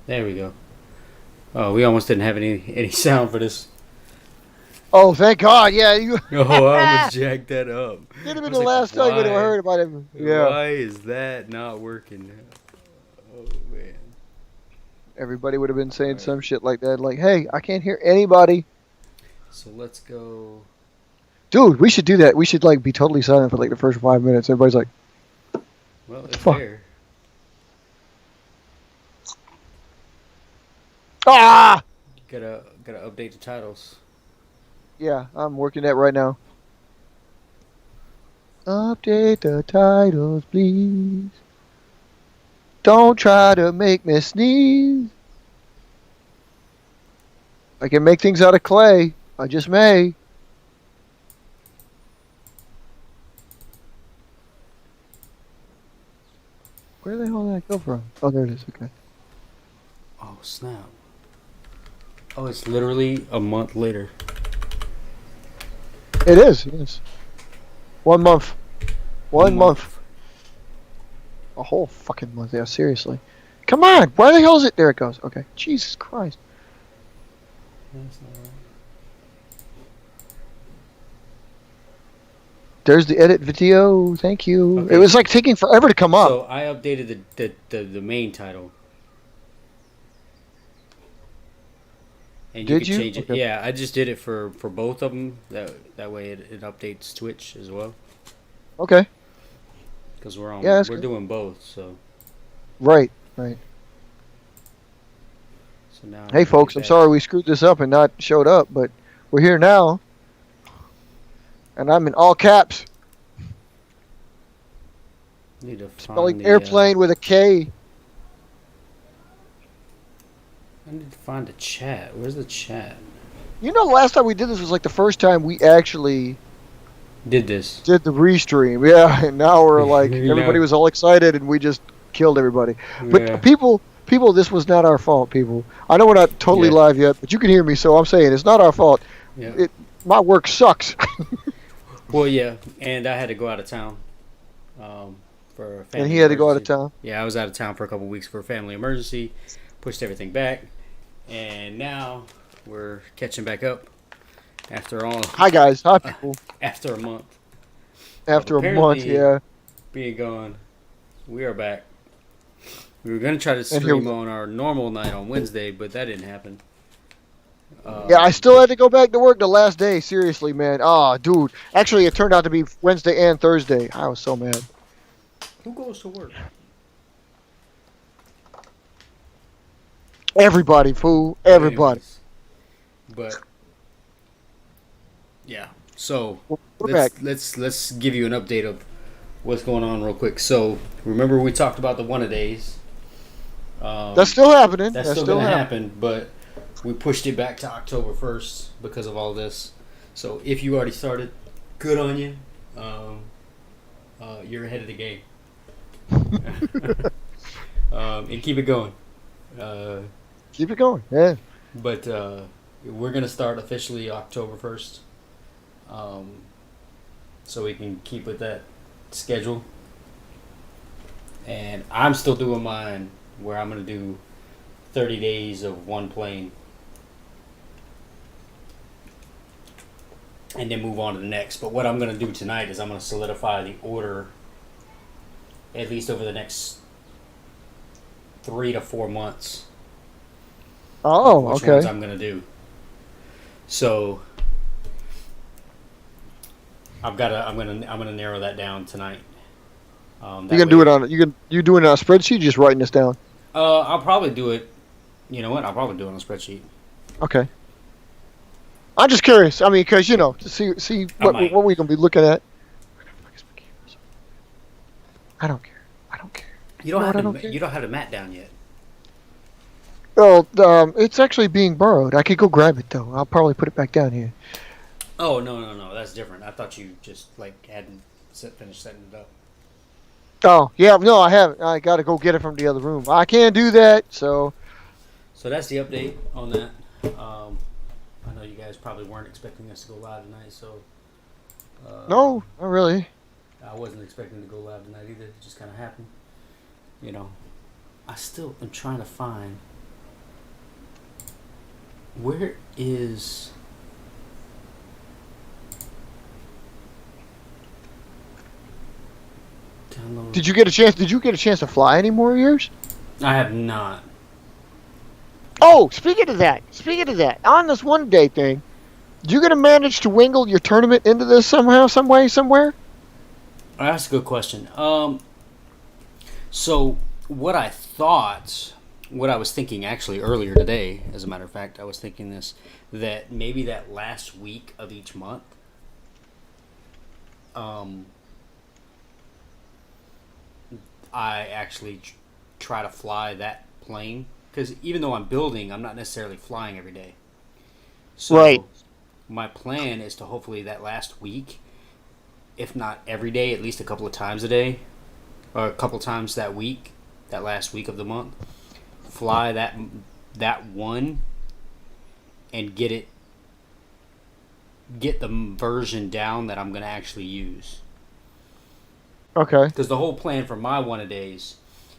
There we go. Oh, we almost didn't have any sound for this. Oh, thank God. Yeah, you. Oh, I almost jacked that up. Could have I been was the like, last time we'd have why? heard about him. Yeah. Why is that not working? Oh man. Everybody would have been All saying right. some shit like that. Like, hey, I can't hear anybody. So let's go. Dude, we should do that. We should, like, be totally silent for, like, the first 5 minutes. Everybody's like, Well, what the it's fuck? there. Ah! Gotta update the titles. Yeah, I'm working that right now. Update the titles, please. Don't try to make me sneeze. I can make things out of clay. I just may. Where the hell did that go from? Oh, there it is. Okay. Oh snap! Oh, it's literally a month later. It is. Yes. 1 month. One 1 month. month. A whole fucking month. Yeah, seriously. Come on. Where the hell is it? There it goes. Okay. Jesus Christ. That's not right. There's the edit video. Thank you. It Okay. was like taking forever to come up. So I updated the main title, and you Did could you? change it. Okay. Yeah, I just did it for both of them. That way it updates Twitch as well Okay. because Yeah, that's we're good. doing both. So Right. Right. now I Hey, gotta folks. get I'm back. sorry we screwed this up and not showed up, but we're here now, and I'm in all caps, Need to spelling find the. airplane with a K. I need to find the chat. Where's the chat? You know, the last time we did this was like the first time we actually Did this? did the restream. Yeah, and now we're like You everybody know. was all excited and we just killed everybody. But Yeah. people, this was not our fault. People, I know we're not totally Yeah. live yet, but you can hear me, so I'm saying it's not our fault. Yeah. My work sucks. Well, yeah, and I had to go out of town for a And family he had to go out of emergency. town. Yeah, I was out of town for a couple weeks for a family emergency. Pushed everything back, and now we're catching back up after all Hi guys, hi people. after a month of After a month, apparently yeah, being gone. We are back. We were gonna try to and here we stream go. on our normal night on Wednesday, but that didn't happen. Yeah, I still had to go back to work the last day. Seriously, man. Ah, dude. Actually, it turned out to be Wednesday and Thursday. I was so mad. Who goes to work? Everybody, fool. But Everybody. anyways, but yeah. So We're back. let's give you an update of what's going on real quick. So remember we talked about the one a days. That's still happening. That's still gonna happen, but we pushed it back to October 1st because of all this. So if you already started, good on you. You're ahead of the game. And keep it going. Keep it going. Yeah. But we're gonna start officially October 1st, so we can keep with that schedule. And I'm still doing mine, where I'm gonna do 30 days of one plane, and then move on to the next. But what I'm gonna do tonight is I'm gonna solidify the order, at least over the next 3 to 4 months, of Oh, which ones okay. I'm gonna do. So I'm gonna narrow that down tonight. You That gonna do it way, on you doing it on a spreadsheet? Just writing this down. I'll probably do it. You know what? I'll probably do it on a spreadsheet. Okay. I'm just curious. I mean, because to see I what might. what we gonna be looking at. I don't care. I don't care. You You don't know what? I have don't to. care. You don't have the mat down yet. Well, it's actually being borrowed. I could go grab it though. I'll probably put it back down here. Oh no, that's different. I thought you just like hadn't finished setting it up. Oh, yeah, no, I haven't. I got to go get it from the other room. I can't do that, so. So that's the update on that. I know you guys probably weren't expecting us to go live tonight, so No, not really. I wasn't expecting to go live tonight either. It just kind of happened. You know, I still am trying to find Where is... Download. Did you get a chance? Did you get a chance to fly any more years? I have not. Oh, speaking of that, on this 1 day thing, you gonna manage to wingle your tournament into this somehow, some way, somewhere? That's a good question. So what I thought, what I was thinking actually earlier today, as a matter of fact, I was thinking this, that maybe that last week of each month, I actually try to fly that plane, because even though I'm building, I'm not necessarily flying every day. So Right. my plan is to hopefully that last week, if not every day, at least a couple of times a day, or a couple times that week, that last week of the month, fly that one and get the version down that I'm going to actually use. Okay. Because the whole plan for my one-a-days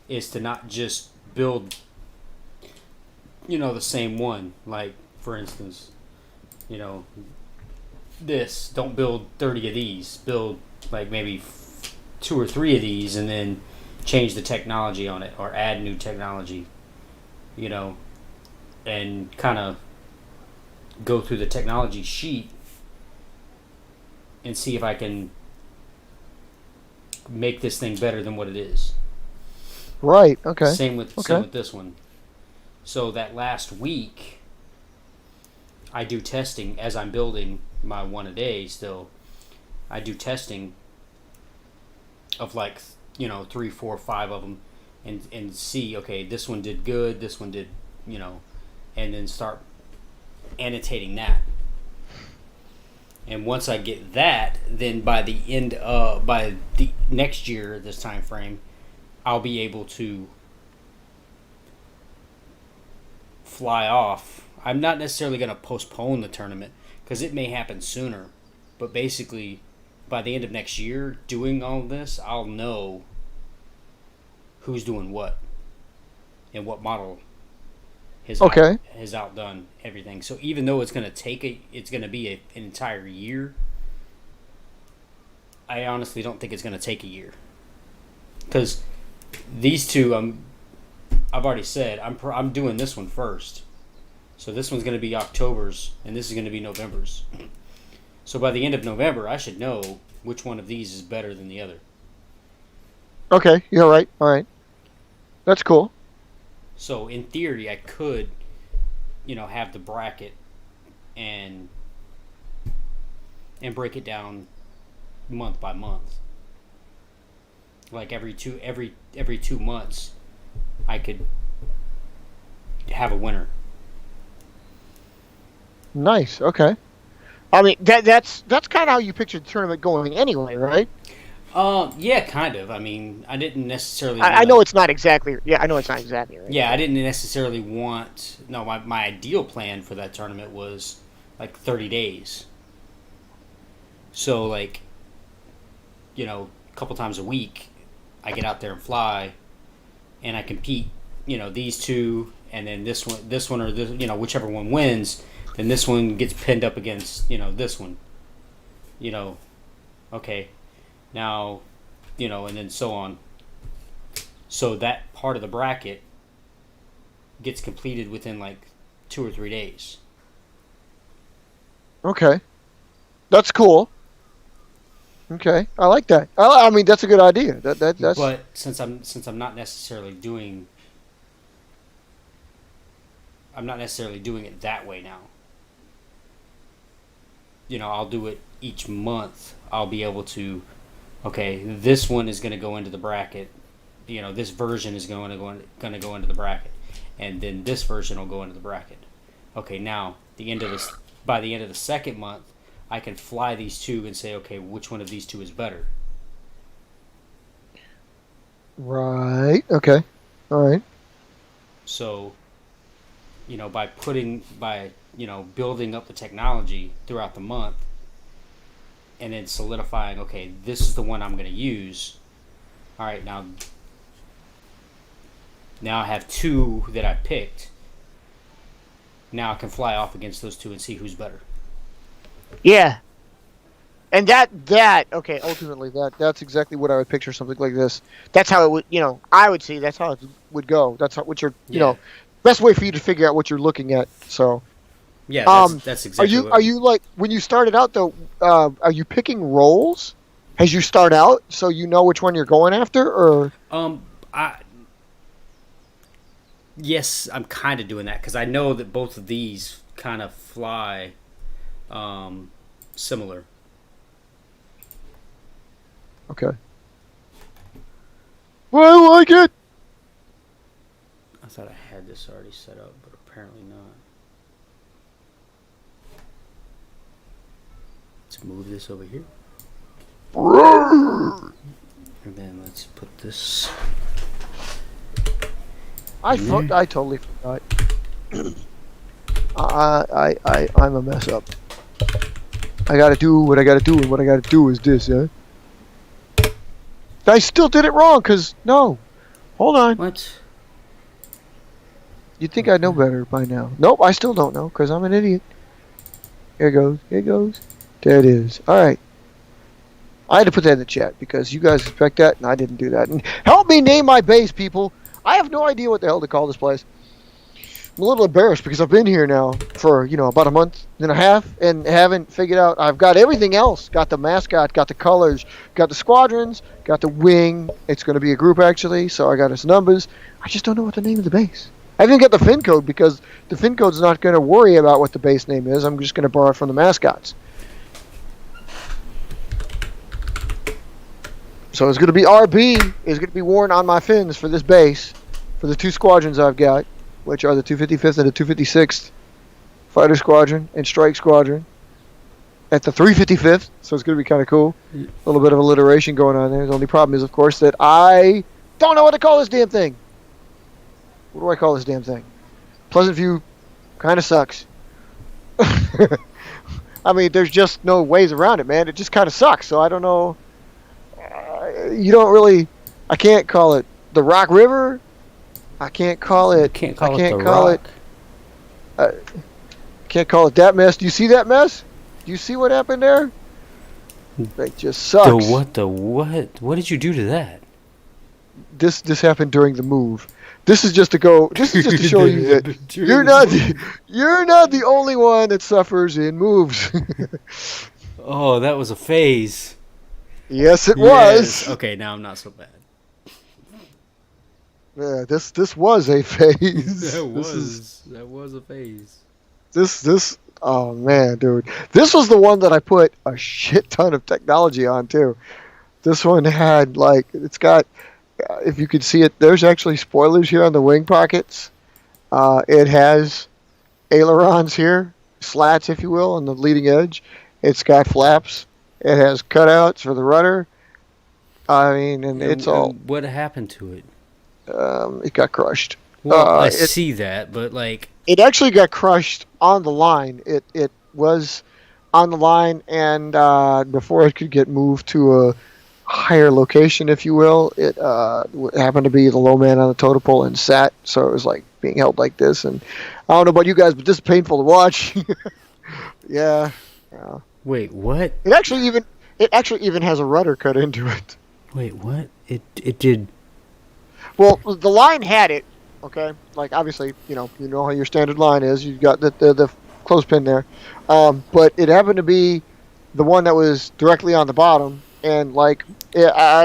is to not just build, the same one. Like, for instance, this, don't build 30 of these. Build, like, maybe 2 or 3 of these and then change the technology on it or add new technology, and kind of go through the technology sheet and see if I can make this thing better than what it is. Right. Okay. Same with this one. So that last week, I do testing as I'm building my one-a-day. Still, I do testing of like 3, 4, 5 of them, and see, okay, this one did good, this one did, and then start annotating that. And once I get that, then by the next year, this time frame, I'll be able to fly off. I'm not necessarily going to postpone the tournament because it may happen sooner, but basically by the end of next year, doing all of this, I'll know who's doing what and what model has outdone everything. So even though it's going to be an entire year, I honestly don't think it's going to take a year, because these two, I've already said I'm doing this one first. So this one's going to be October's and this is going to be November's. So by the end of November, I should know which one of these is better than the other. Okay, you're right. All right. That's cool. So in theory, I could, have the bracket and break it down month by month. Like every 2 months, I could have a winner. Nice. Okay. I mean, that's kind of how you pictured the tournament going anyway, right? Yeah, kind of. I mean, I didn't necessarily. I know it's not exactly. Yeah, I know it's not exactly right. Yeah, I didn't necessarily want. No, my ideal plan for that tournament was like 30 days. So like, a couple times a week, I get out there and fly, and I compete. These two, and then this one, or this, whichever one wins, then this one gets pinned up against this one. Okay. Now, and then so on. So that part of the bracket gets completed within like 2 or 3 days. Okay. That's cool. Okay. I like that. I mean, that's a good idea. That's. But since I'm not necessarily doing it that way now. I'll do it each month. I'll be able to, okay, this one is going to go into the bracket. This version is going to go into the bracket, and then this version will go into the bracket. Okay, now by the end of the second month, I can fly these two and say, okay, which one of these two is better? Right. Okay. All right. So, by building up the technology throughout the month, and then solidifying, okay, this is the one I'm going to use. All right, now I have two that I picked. Now I can fly off against those two and see who's better. Yeah. And okay, ultimately that's exactly what I would picture something like this. That's how it would, I would see that's how it would go. That's what you're, best way for you to figure out what you're looking at. So, yeah, that's exactly. Are you like when you started out though? Are you picking roles as you start out so you know which one you're going after, or? Yes, I'm kind of doing that because I know that both of these kind of fly similar. Okay. Well, I like it. I thought I had this already set up, but apparently not. Let's move this over here. And then let's put this. I totally forgot. I'm a mess up. I gotta do what I gotta do, and what I gotta do is this, yeah? I still did it wrong, no. Hold on. What? You'd think I'd know better by now. Nope, I still don't know, because I'm an idiot. Here it goes. Here it goes. There it is. Alright. I had to put that in the chat, because you guys expect that, and I didn't do that. And help me name my base, people! I have no idea what the hell to call this place. I'm a little embarrassed because I've been here now for, about a month and a half and haven't figured out. I've got everything else. Got the mascot, got the colors, got the squadrons, got the wing. It's going to be a group, actually, so I got its numbers. I just don't know what the name of the base. I haven't got the fin code because the fin code's not going to worry about what the base name is. I'm just going to borrow it from the mascots. So it's going to be RB is going to be worn on my fins for this base, for the two squadrons I've got, which are the 255th and the 256th Fighter Squadron and Strike Squadron. At the 355th, so it's going to be kind of cool. A little bit of alliteration going on there. The only problem is, of course, that I don't know what to call this damn thing. What do I call this damn thing? Pleasant View kind of sucks. I mean, there's just no ways around it, man. It just kind of sucks, so I don't know. I can't call it the Rock River. I can't call it. Can't call it. Can't call it that mess. Do you see that mess? Do you see what happened there? It just sucks. The what? What did you do to that? This happened during the move. This is just to show you that you're not the only one that suffers in moves. Oh, that was a phase. Yes, it was. Okay, now I'm not so bad. Yeah, this was a phase. That was a phase. This oh man, dude. This was the one that I put a shit ton of technology on too. This one had it's got if you could see it, there's actually spoilers here on the wing pockets. It has ailerons here, slats if you will, on the leading edge. It's got flaps. It has cutouts for the rudder. I mean, and it's all. What happened to it? It got crushed. Well, I see that, but it actually got crushed on the line. It was on the line, and before it could get moved to a higher location, if you will, it happened to be the low man on the totem pole and sat, so it was being held like this. And I don't know about you guys, but this is painful to watch. Yeah. Wait, what? It actually even has a rudder cut into it. Wait, what? It did. Well, the line had it. Okay, obviously, you know how your standard line is. You've got the clothespin there, but it happened to be the one that was directly on the bottom. And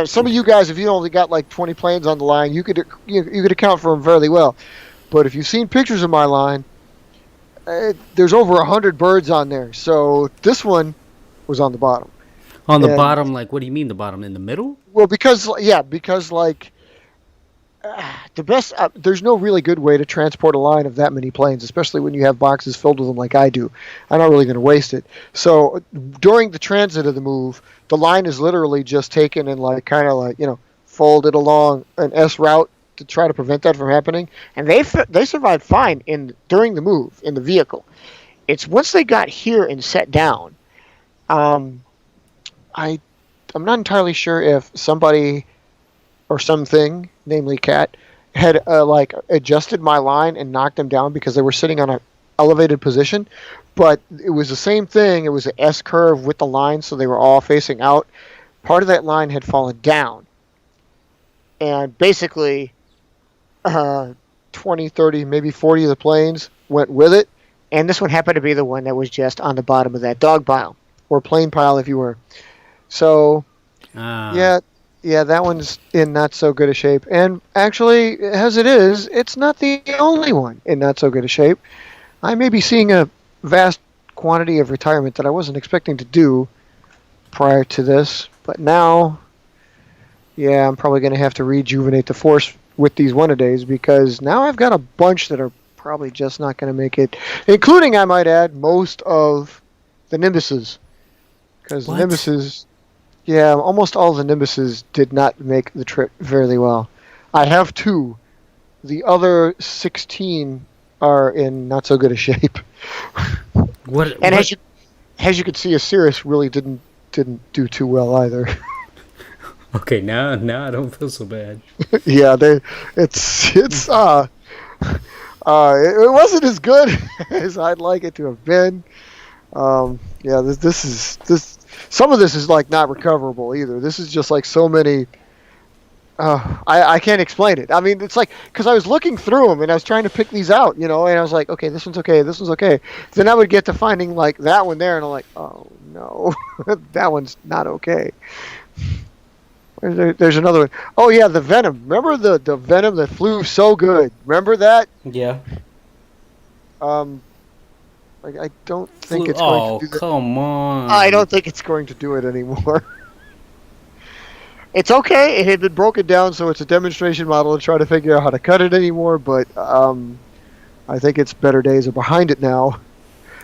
some of you guys, if you only got 20 planes on the line, you could account for them fairly well. But if you've seen pictures of my line, there's over 100 birds on there. So this one was on the bottom. On the bottom, what do you mean the bottom? In the middle? Well, because the best, there's no really good way to transport a line of that many planes, especially when you have boxes filled with them like I do. I'm not really going to waste it. So during the transit of the move, the line is literally just taken and folded along an S route to try to prevent that from happening. And they survived fine during the move in the vehicle. It's once they got here and set down, I'm not entirely sure if somebody or something, namely Cat, had adjusted my line and knocked them down because they were sitting on elevated position, but it was the same thing. It was an S curve with the line, so they were all facing out. Part of that line had fallen down, and basically 20, 30, maybe 40 of the planes went with it, and this one happened to be the one that was just on the bottom of that dog pile, or plane pile if you were. So, yeah, that one's in not so good a shape. And actually, as it is, it's not the only one in not so good a shape. I may be seeing a vast quantity of retirement that I wasn't expecting to do prior to this, but now, yeah, I'm probably going to have to rejuvenate the force with these one-a-days, because now I've got a bunch that are probably just not going to make it, including, I might add, most of the Nimbuses. Because the Nimbuses, yeah, almost all of the Nimbuses did not make the trip very well. I have 2. The other 16 are in not so good a shape. And as you can see, a Cirrus really didn't do too well either. Okay, now I don't feel so bad. Yeah, it wasn't as good as I'd like it to have been. Yeah, this some of this is like not recoverable either. This is just like so many. I can't explain it. I mean, it's like, because I was looking through them and I was trying to pick these out, and I was like, okay, this one's okay, this one's okay. Then I would get to finding like that one there, and I'm like, oh no, that one's not okay. There's another one. Oh yeah, the Venom. Remember the Venom that flew so good? Remember that? Yeah. I don't think it's going to do that. Oh, come on. I don't think it's going to do it anymore. It's okay. It had been broken down, so it's a demonstration model to try to figure out how to cut it anymore, but I think its better days are behind it now.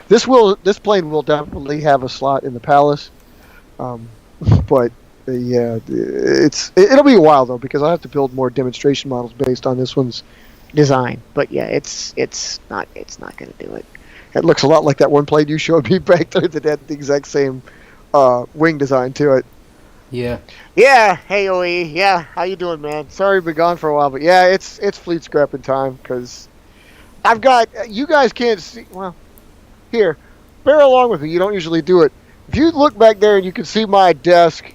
This plane will definitely have a slot in the Palace, but yeah, it'll be a while though, because I have to build more demonstration models based on this one's design. But yeah, it's not going to do it. It looks a lot like that one plane you showed me back there that had the exact same wing design to it. Yeah. Yeah. Hey, OE. Yeah. How you doing, man? Sorry, we've been gone for a while, but yeah, it's fleet scrapping time, because I've got, you guys can't see. Well, here, bear along with me. You don't usually do it. If you look back there and you can see my desk,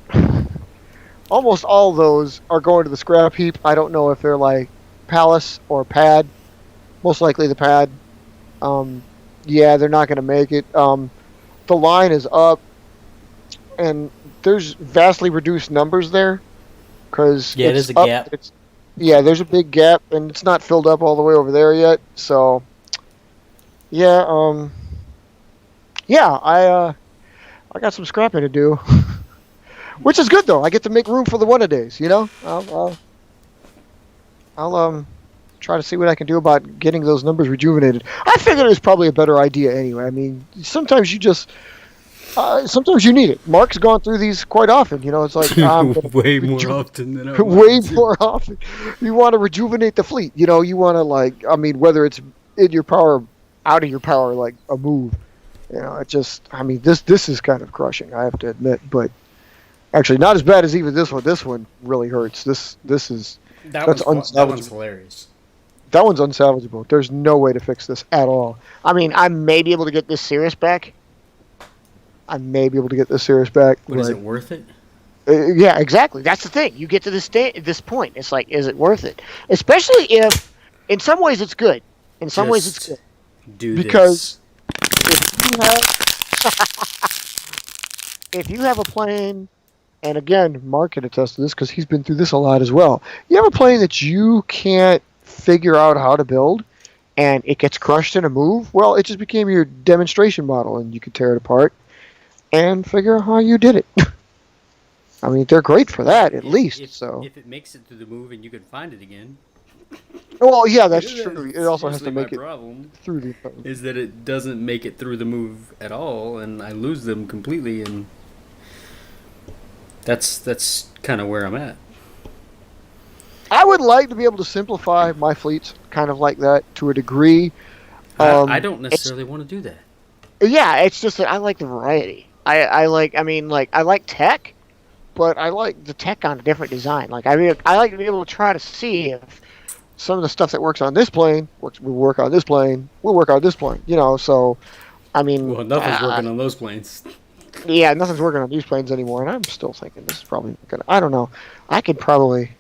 almost all of those are going to the scrap heap. I don't know if they're like Palace or Pad. Most likely the Pad. Yeah, they're not going to make it. The line is up, and there's vastly reduced numbers there, because there's a gap. There's a big gap, and it's not filled up all the way over there yet. So, yeah, I got some scrapping to do, which is good though. I get to make room for the one-a-days. I'll try to see what I can do about getting those numbers rejuvenated. I figured it was probably a better idea anyway. I mean, sometimes sometimes you need it. Mark's gone through these quite often. It's like way more often than I way more often. You want to rejuvenate the fleet. You want to whether it's in your power, out of your power, like a move. This is kind of crushing, I have to admit, but actually not as bad as even this one. This one really hurts. That's unsalvageable. That one's hilarious. That one's unsalvageable. There's no way to fix this at all. I mean, I may be able to get this Cirrus back. But is it worth it? Yeah, exactly. That's the thing. You get to this point. It's like, is it worth it? Especially if, in some ways, it's good. In some ways, it's good. Because if you have a plane, and again, Mark can attest to this because he's been through this a lot as well. You have a plane that you can't figure out how to build, and it gets crushed in a move. Well, it just became your demonstration model, and you could tear it apart and figure out how you did it. I mean, they're great for that, at least. If it makes it through the move and you can find it again. Well, yeah, that's true. It also has to make it through the move. Is that it doesn't make it through the move at all, and I lose them completely, and that's kind of where I'm at. I would like to be able to simplify my fleets kind of like that to a degree. I don't necessarily want to do that. Yeah, it's just that I like the variety. I like tech, but I like the tech on a different design. I like to be able to try to see if some of the stuff that works on this plane will work on this plane. Will work on this plane. So I mean, Well, nothing's working on those planes. yeah, nothing's working on these planes anymore, and I'm still thinking this is probably gonna. I don't know. I could probably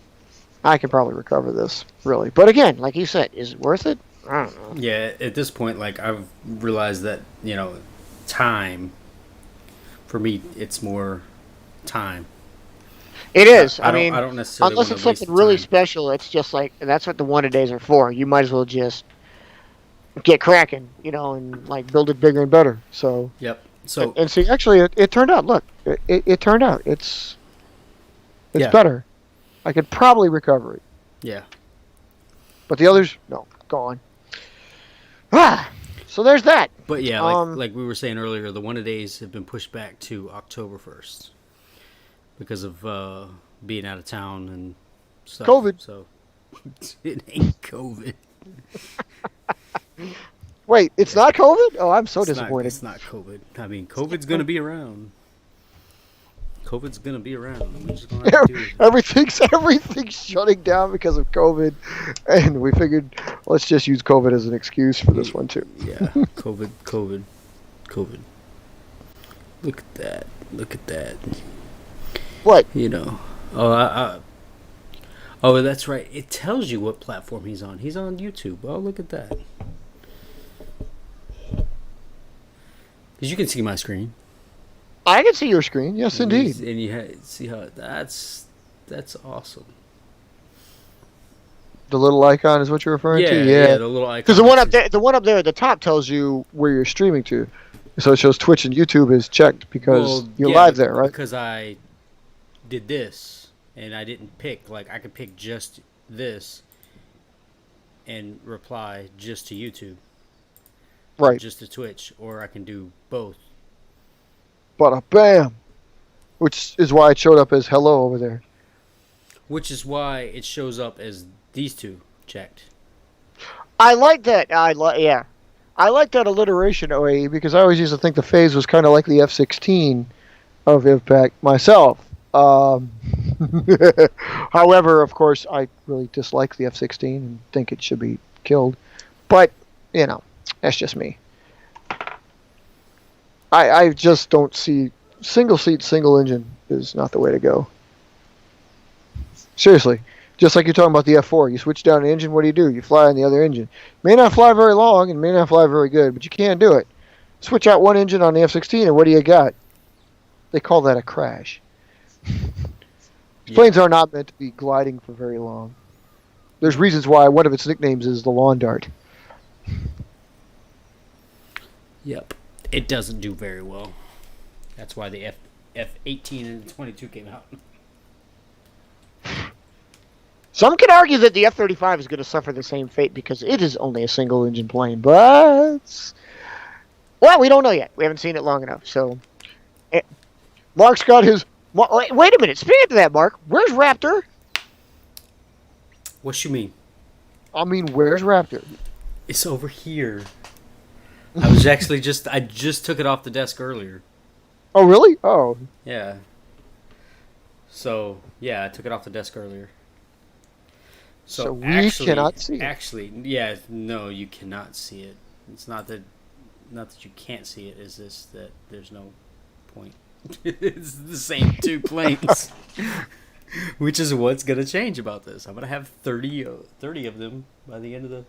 recover this really, but again, like you said, is it worth it? I don't know. Yeah, at this point, like I've realized that time for me, it's more time. It is. I mean, don't necessarily unless want it's to waste something really time. special, it's just like that's what the one-a-days are for. You might as well just get cracking, and like build it bigger and better. So Yep. So and see, actually, it turned out. Look, it turned out. It's yeah, better. I could probably recover it, yeah. but the others, no, gone. So there's that. But yeah, like we were saying earlier, the one-a-days have been pushed back to October 1st because of being out of town and stuff. COVID. So it ain't COVID. Wait, it's not COVID? Oh, I'm so It's disappointed. It's not COVID. I mean, COVID's gonna be around. COVID's gonna be around. We're just gonna have to do it. Everything's shutting down because of COVID, and we figured let's just use COVID as an excuse for this one too. Yeah, COVID. Look at that. Look at that. What? Oh, that's right. It tells you what platform he's on. He's on YouTube. Oh, look at that. Because you can see my screen. I can see your screen. Yes, indeed. And you see how that's awesome. The little icon is what you're referring to. Yeah, the little icon. Because the one up there at the top tells you where you're streaming to, so it shows Twitch and YouTube is checked because you're live there, right? Because I did this and I didn't pick. Like I could pick just this and reply just to YouTube, Right. just to Twitch, or I can do both. Bada bam, which is why it showed up as hello over there. Which is why it shows up as these two checked. I like that. I like that alliteration, OAE, because I always used to think the phase was kind of like the F-16 of IVPAC myself. However, of course, I really dislike the F-16 and think it should be killed. But that's just me. I just don't see single seat, single engine is not the way to go. Seriously. Just like you're talking about the F4. You switch down an engine, what do? You fly on the other engine. May not fly very long and may not fly very good, but you can do it. Switch out one engine on the F-16 and what do you got? They call that a crash. These planes are not meant to be gliding for very long. There's reasons why one of its nicknames is the lawn dart. Yep. It doesn't do very well. That's why the F-18 and 22 came out. Some could argue that the F-35 is going to suffer the same fate because it is only a single engine plane, but we don't know yet. We haven't seen it long enough. So Mark's got his. Wait a minute. Speaking of that, Mark, where's Raptor? What you mean? I mean, where's Raptor? It's over here. I was actually I just took it off the desk earlier. Oh, really? Oh. Yeah. So, yeah, I took it off the desk earlier. So we cannot see it. Actually, yeah, no, you cannot see it. It's not that you can't see it, is this that there's no point. It's the same two planes. Which is what's going to change about this. I'm going to have 30 of them by the end of the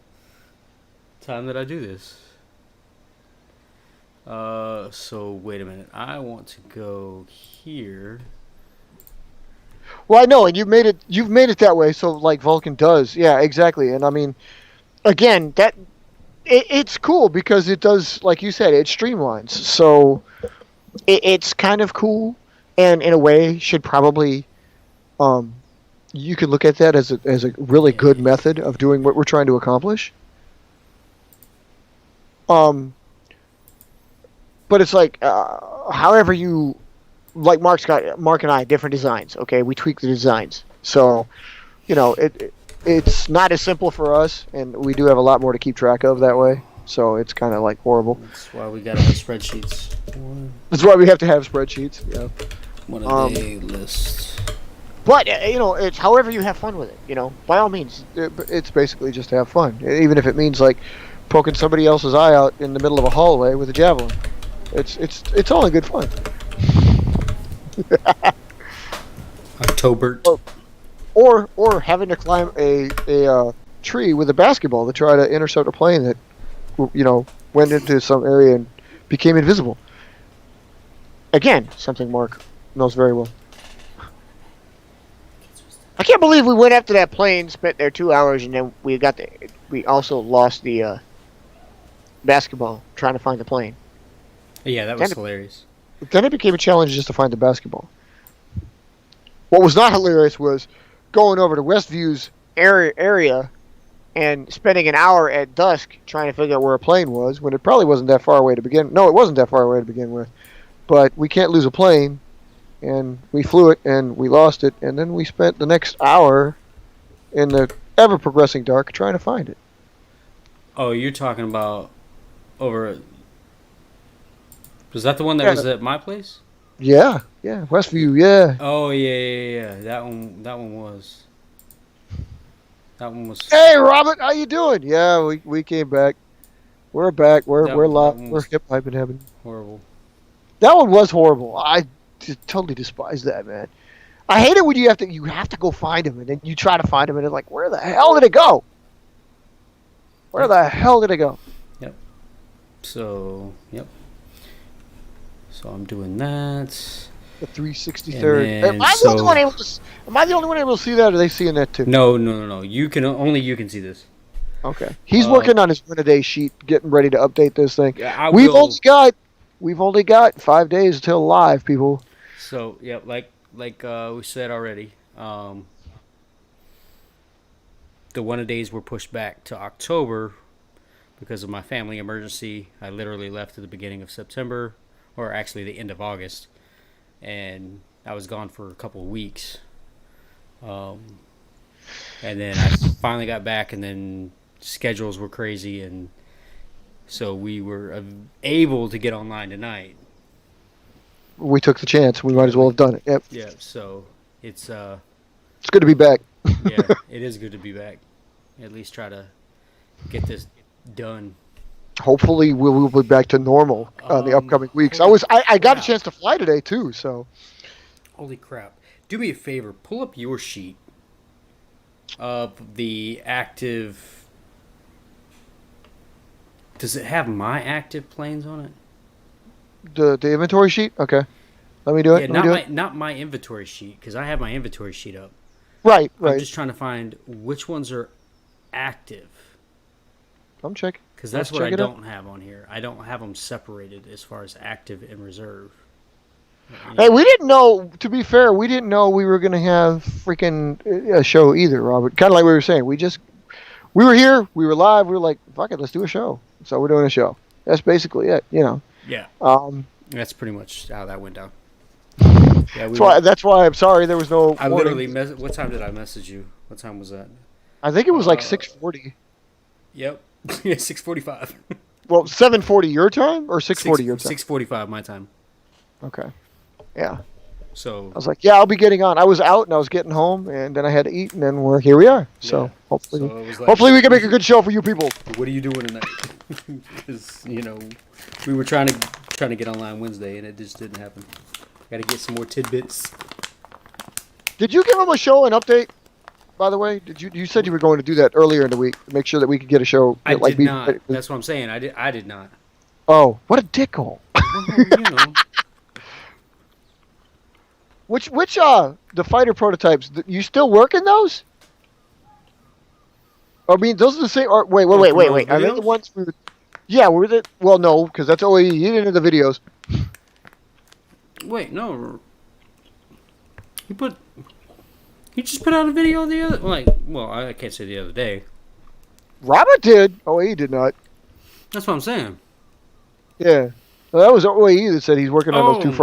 time that I do this. So wait a minute. I want to go here. Well, I know, and you've made it that way, so like Vulcan does. Yeah, exactly. And I mean, again, it's cool because it does, like you said, it streamlines. So it's kind of cool, and in a way, should probably, you could look at that as a really good method of doing what we're trying to accomplish. But it's like, however you, like Mark and I, different designs. Okay, we tweak the designs. So, it's not as simple for us, and we do have a lot more to keep track of that way. So it's kind of like horrible. That's why we got to have spreadsheets. That's why we have to have spreadsheets. Yeah. What a day list. But it's however you have fun with it. By all means, it's basically just to have fun, even if it means like poking somebody else's eye out in the middle of a hallway with a javelin. It's all in good fun. October. Or having to climb a tree with a basketball to try to intercept a plane that went into some area and became invisible. Again, something Mark knows very well. I can't believe we went after that plane, spent there 2 hours, and then we also lost the basketball trying to find the plane. Yeah, that was hilarious. Then it became a challenge just to find the basketball. What was not hilarious was going over to Westview's area and spending an hour at dusk trying to figure out where a plane was when it probably wasn't that far away to begin. No, it wasn't that far away to begin with. But we can't lose a plane, and we flew it and we lost it, and then we spent the next hour in the ever progressing dark trying to find it. Oh, you're talking about over. Was that the one that was at my place? Yeah, Westview, yeah. Oh yeah. That one was. Hey, Robert, how you doing? Yeah, we came back. We're back. We're live. We're hip hype in heaven. Horrible. That one was horrible. I totally despise that, man. I hate it when you have to go find him, and then you try to find him, and it's like, where the hell did it go? Where the hell did it go? Yep. So I'm doing that. The 363rd. Am I the only one able to see that, or are they seeing that too? No. You can see this. Okay. He's working on his win-a-day sheet, getting ready to update this thing. Yeah, We've only got 5 days until live, people. So like we said already, the one-a-days were pushed back to October because of my family emergency. I literally left at the beginning of September, or actually the end of August, and I was gone for a couple of weeks. And then I finally got back, and then schedules were crazy, and so we were able to get online tonight. We took the chance. We might as well have done it. Yep. Yeah, so it's good to be back. Yeah, it is good to be back. At least try to get this done. Hopefully we'll be back to normal the upcoming weeks. I got a chance to fly today too, so. Holy crap. Do me a favor, pull up your sheet of the active. Does it have my active planes on it? The inventory sheet? Okay. Let me do it. Yeah, not my inventory sheet, because I have my inventory sheet up. Right. I'm just trying to find which ones are active. I'm checking. Because that's what I don't have on here. I don't have them separated as far as active and reserve. Hey, we didn't know, to be fair, we didn't know we were going to have freaking a show either, Robert. Kind of like we were saying. We were here, we were live, we were like, fuck it, let's do a show. So we're doing a show. That's basically it, Yeah. That's pretty much how that went down. Yeah, that's why I'm sorry there was no. I literally what time did I message you? What time was that? I think it was like 6:40. Yep. Yeah, 6:45. Well, 7:40 your time or 6:40 your time? 6:45 my time. Okay. Yeah. So I was like, yeah, I'll be getting on. I was out and I was getting home, and then I had to eat, and then here we are. So hopefully, hopefully we can make a good show for you people. What are you doing tonight? Because we were trying to get online Wednesday, and it just didn't happen. Got to get some more tidbits. Did you give them a show an update? By the way, you said you were going to do that earlier in the week to make sure that we could get a show? I did not. That's what I'm saying. I did not. Oh, what a dickhole! Well, Which the fighter prototypes? You still working those? I mean, those are the same. Or, wait. Are they the ones we were? Yeah, were they? Well, no, because that's OAE. You didn't have the videos. Wait, no. He just put out a video the other. I can't say the other day. Robert did. OAE did not. That's what I'm saying. Yeah, well, that was OAE that said he's working on those two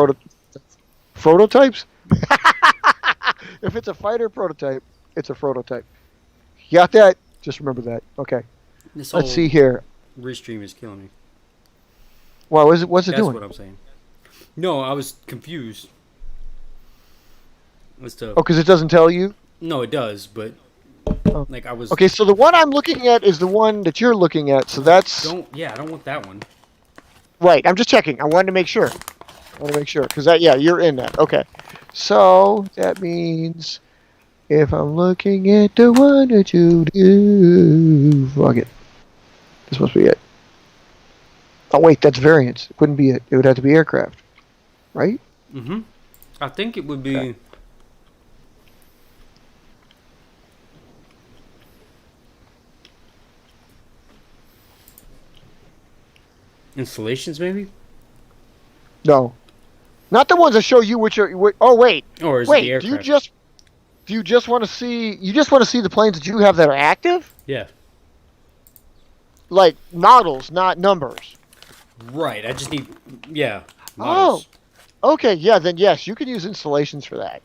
prototypes. If it's a fighter prototype, it's a prototype. You got that? Just remember that. Okay. Let's see here. Restream is killing me. Why? What's it doing? That's what I'm saying. No, I was confused. as to Oh, because it doesn't tell you? no, it does, but Oh. like I was Okay, so the one I'm looking at is the one that you're looking at, so that's... I don't want that one. Right, I'm just checking. I wanted to make sure. Because you're in that. Okay. So, that means if I'm looking at the one that you do... Fuck it. This must be it. Oh, wait, that's variants. It wouldn't be it. It would have to be aircraft. Right? Mm-hmm. I think it would be. Okay. Installations, maybe? No. Not the ones that show you which are... oh, wait. Or is it the Wait, aircraft? do you just want to see... You just want to see the planes that you have that are active? Yeah. Like, models, not numbers. Right. I just need. Yeah. Oh. Models. Okay, yeah, then yes, you can use installations for that.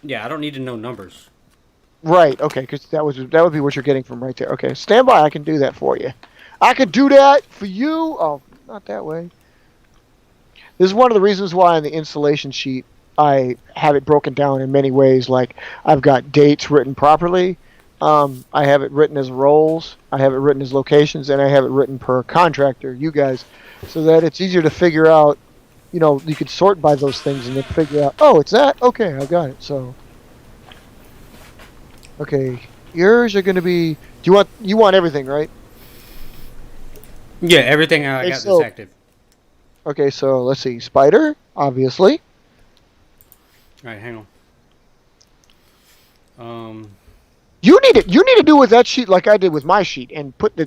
Yeah, I don't need to know numbers. Right, okay, because that would be what you're getting from right there. Okay, stand by, I can do that for you. I could do that for you. Oh, not that way. This is one of the reasons why on the installation sheet I have it broken down in many ways. Like, I've got dates written properly. I have it written as roles. I have it written as locations, and I have it written per contractor, you guys, so that it's easier to figure out. You know, you could sort by those things and then figure out. Oh, it's that. Okay, I got it. So, okay, yours are going to be. You want everything, right? Yeah, everything I Okay, got so- is active. Okay, so let's see. Spider, obviously. All right, hang on. You need to do with that sheet like I did with my sheet and put the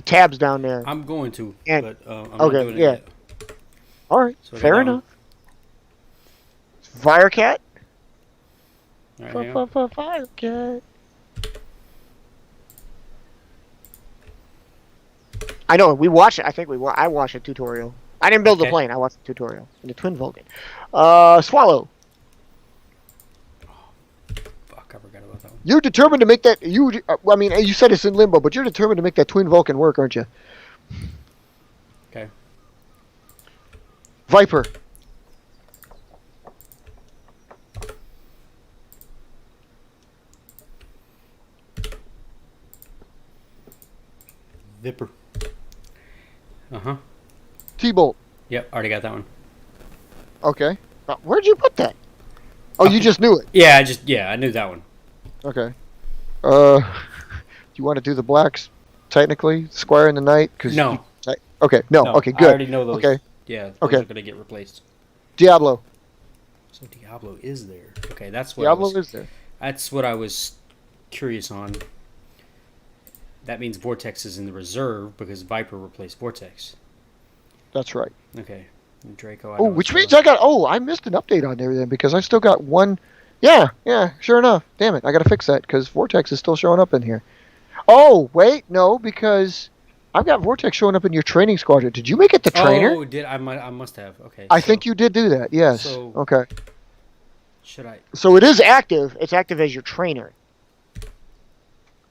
tabs down there. I'm going to, And- but I'm not okay, doing it yeah. yet. All right, So I got fair that enough. Firecat. All right, hang on. Firecat. I know we watched it. I think I watched a tutorial. I didn't build the Okay. plane. I watched the tutorial in the Twin Vulcan. Swallow. Fuck, I forgot about that one. You're determined to make that. I mean, you said it's in limbo, but you're determined to make that Twin Vulcan work, aren't you? Okay. Viper. Vipper. Uh-huh. T-Bolt. Yep, already got that one. Okay. Where'd you put that? Oh, you just knew it. Yeah, I knew that one. Okay. Do you want to do the blacks technically? Squire in the night? No. Okay. No. Okay. Good. I already know those. Okay. Yeah, those Okay. are going to get replaced. Diablo. So Diablo is there. Okay, that's what Diablo is there. That's what I was curious on. That means Vortex is in the reserve because Viper replaced Vortex. That's right. Okay. And Draco. Oh, which means I missed an update on there then because I still got one. Yeah, sure enough. Damn it, I got to fix that because Vortex is still showing up in here. Oh, wait, no, because I've got Vortex showing up in your training squadron. Did you make it the trainer? Oh, I must have. Okay. I think you did do that, yes. So- Okay. Should I? So it is active. It's active as your trainer.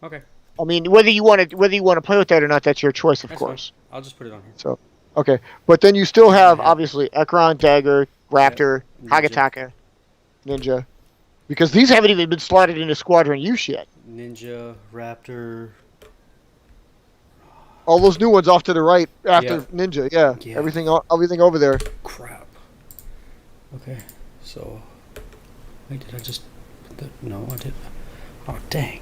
Okay. I mean, whether you want to play with that or not, that's your choice, of That's course. I'll just put it on here. So, okay, but then you still have obviously Ekron, Dagger, Raptor, Ninja. Hagataka, Ninja, because these haven't even been slotted into Squadron use yet. Ninja, Raptor. All those new ones off to the right after Yeah. Ninja, yeah. Yeah. Everything over there. Crap. Okay. So. Wait, did I just put the. No, I didn't. Oh, dang.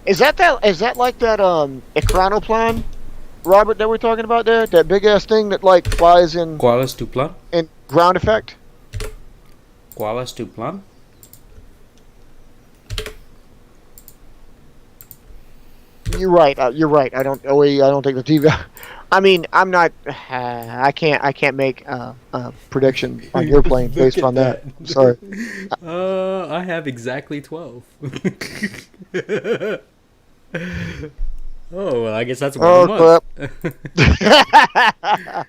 Is that like that Ekranoplan, Robert, that we're talking about there? That big ass thing that like flies in Qualis du plan? ground effect? Qualis du plan? You're right. I don't think the TV. I mean, I'm not. I can't make a prediction on your plane based on that. Sorry. I have exactly 12. Oh, well, I guess that's one Oh, a month. crap.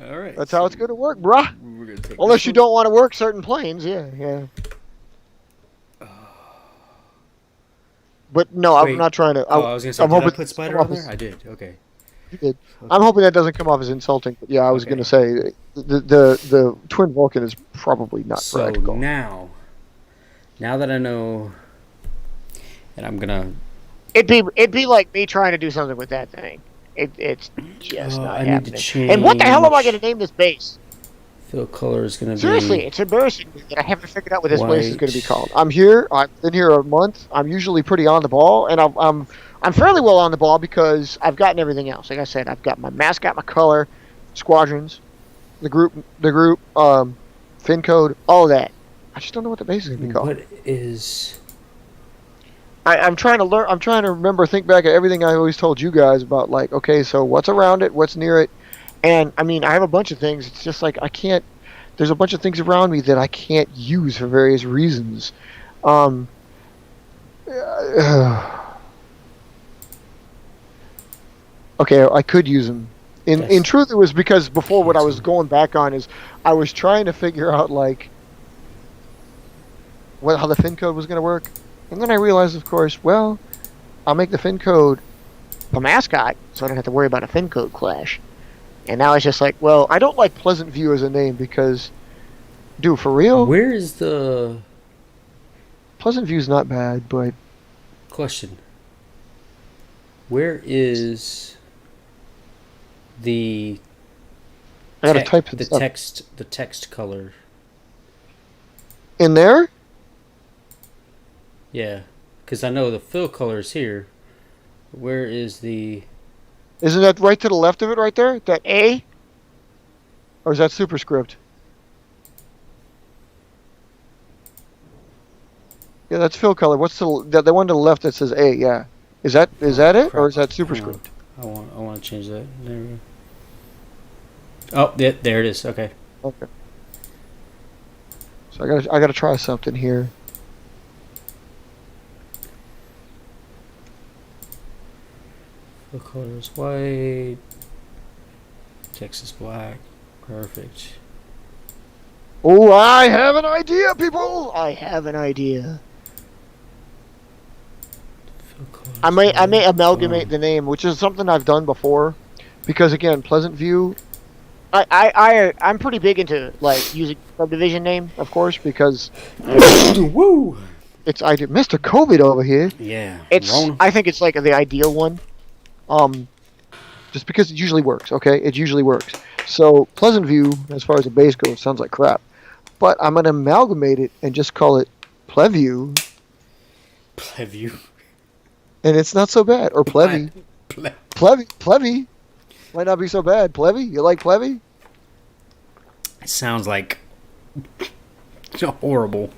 All right. That's how it's going to work, bruh. We're gonna take Unless this you one. don't want to work certain planes, yeah. But no, Wait. I'm not trying to. Oh, I was gonna say, I'm did I hoping- put Spider I'm on there? hoping- I did. Okay. You did. I'm hoping that doesn't come off as insulting. But yeah, I was Okay. going to say the twin Vulcan is probably not So practical. now that I know, and I'm gonna. It'd be like me trying to do something with that thing. It's just not I need to happening. change. And what the hell am I going to name this base? Fill color is gonna Seriously, be it's embarrassing that I haven't figured out what this place is going to be white. called. I'm here. I've been here a month. I'm usually pretty on the ball, and I'm fairly well on the ball because I've gotten everything else. Like I said, I've got my mascot, my color, squadrons, the group, fin code, all of that. I just don't know what the base is going to be called. What is? I'm trying to learn. I'm trying to remember, think back at everything I always told you guys about. Like, okay, so what's around it? What's near it? And I mean, I have a bunch of things. It's just like I can't. There's a bunch of things around me that I can't use for various reasons. Um, okay, I could use them. In truth, it was because before what I was going back on is I was trying to figure out like how the fin code was going to work, and then I realized, of course, well, I'll make the fin code A mascot, so I don't have to worry about a fin code clash. And now it's just like, well, I don't like Pleasant View as a name because, dude, for real, Where is the Pleasant View's not bad, but question? Where is the I gotta type the it up. text color? In there. Yeah, because I know the fill color is here. Where is the? Isn't that right to the left of it, right there? That A? or is that superscript? Yeah, that's fill color. What's the one to the left that says A? Yeah, is that it, or is that superscript? I want to change that. There we go. Oh, yeah, there it is. Okay. Okay. So I gotta try something here. Fill color is white. Text is black. Perfect. Oh, I have an idea, people! I have an idea. Fill color is I may white. amalgamate The name, which is something I've done before, because again, Pleasant View. I'm pretty big into like using subdivision name, Of course, because Woo! it's Mr. COVID over here. Yeah. It's Rona. I think it's like the ideal one. Just because it usually works. Okay, it usually works. So Pleasant View, as far as the base goes, sounds like crap. But I'm gonna amalgamate it and just call it Pleview, Pleview. and it's not so bad. Or Plevy, Plevy, might not be so bad. Plevy, you like Plevy? It sounds like horrible.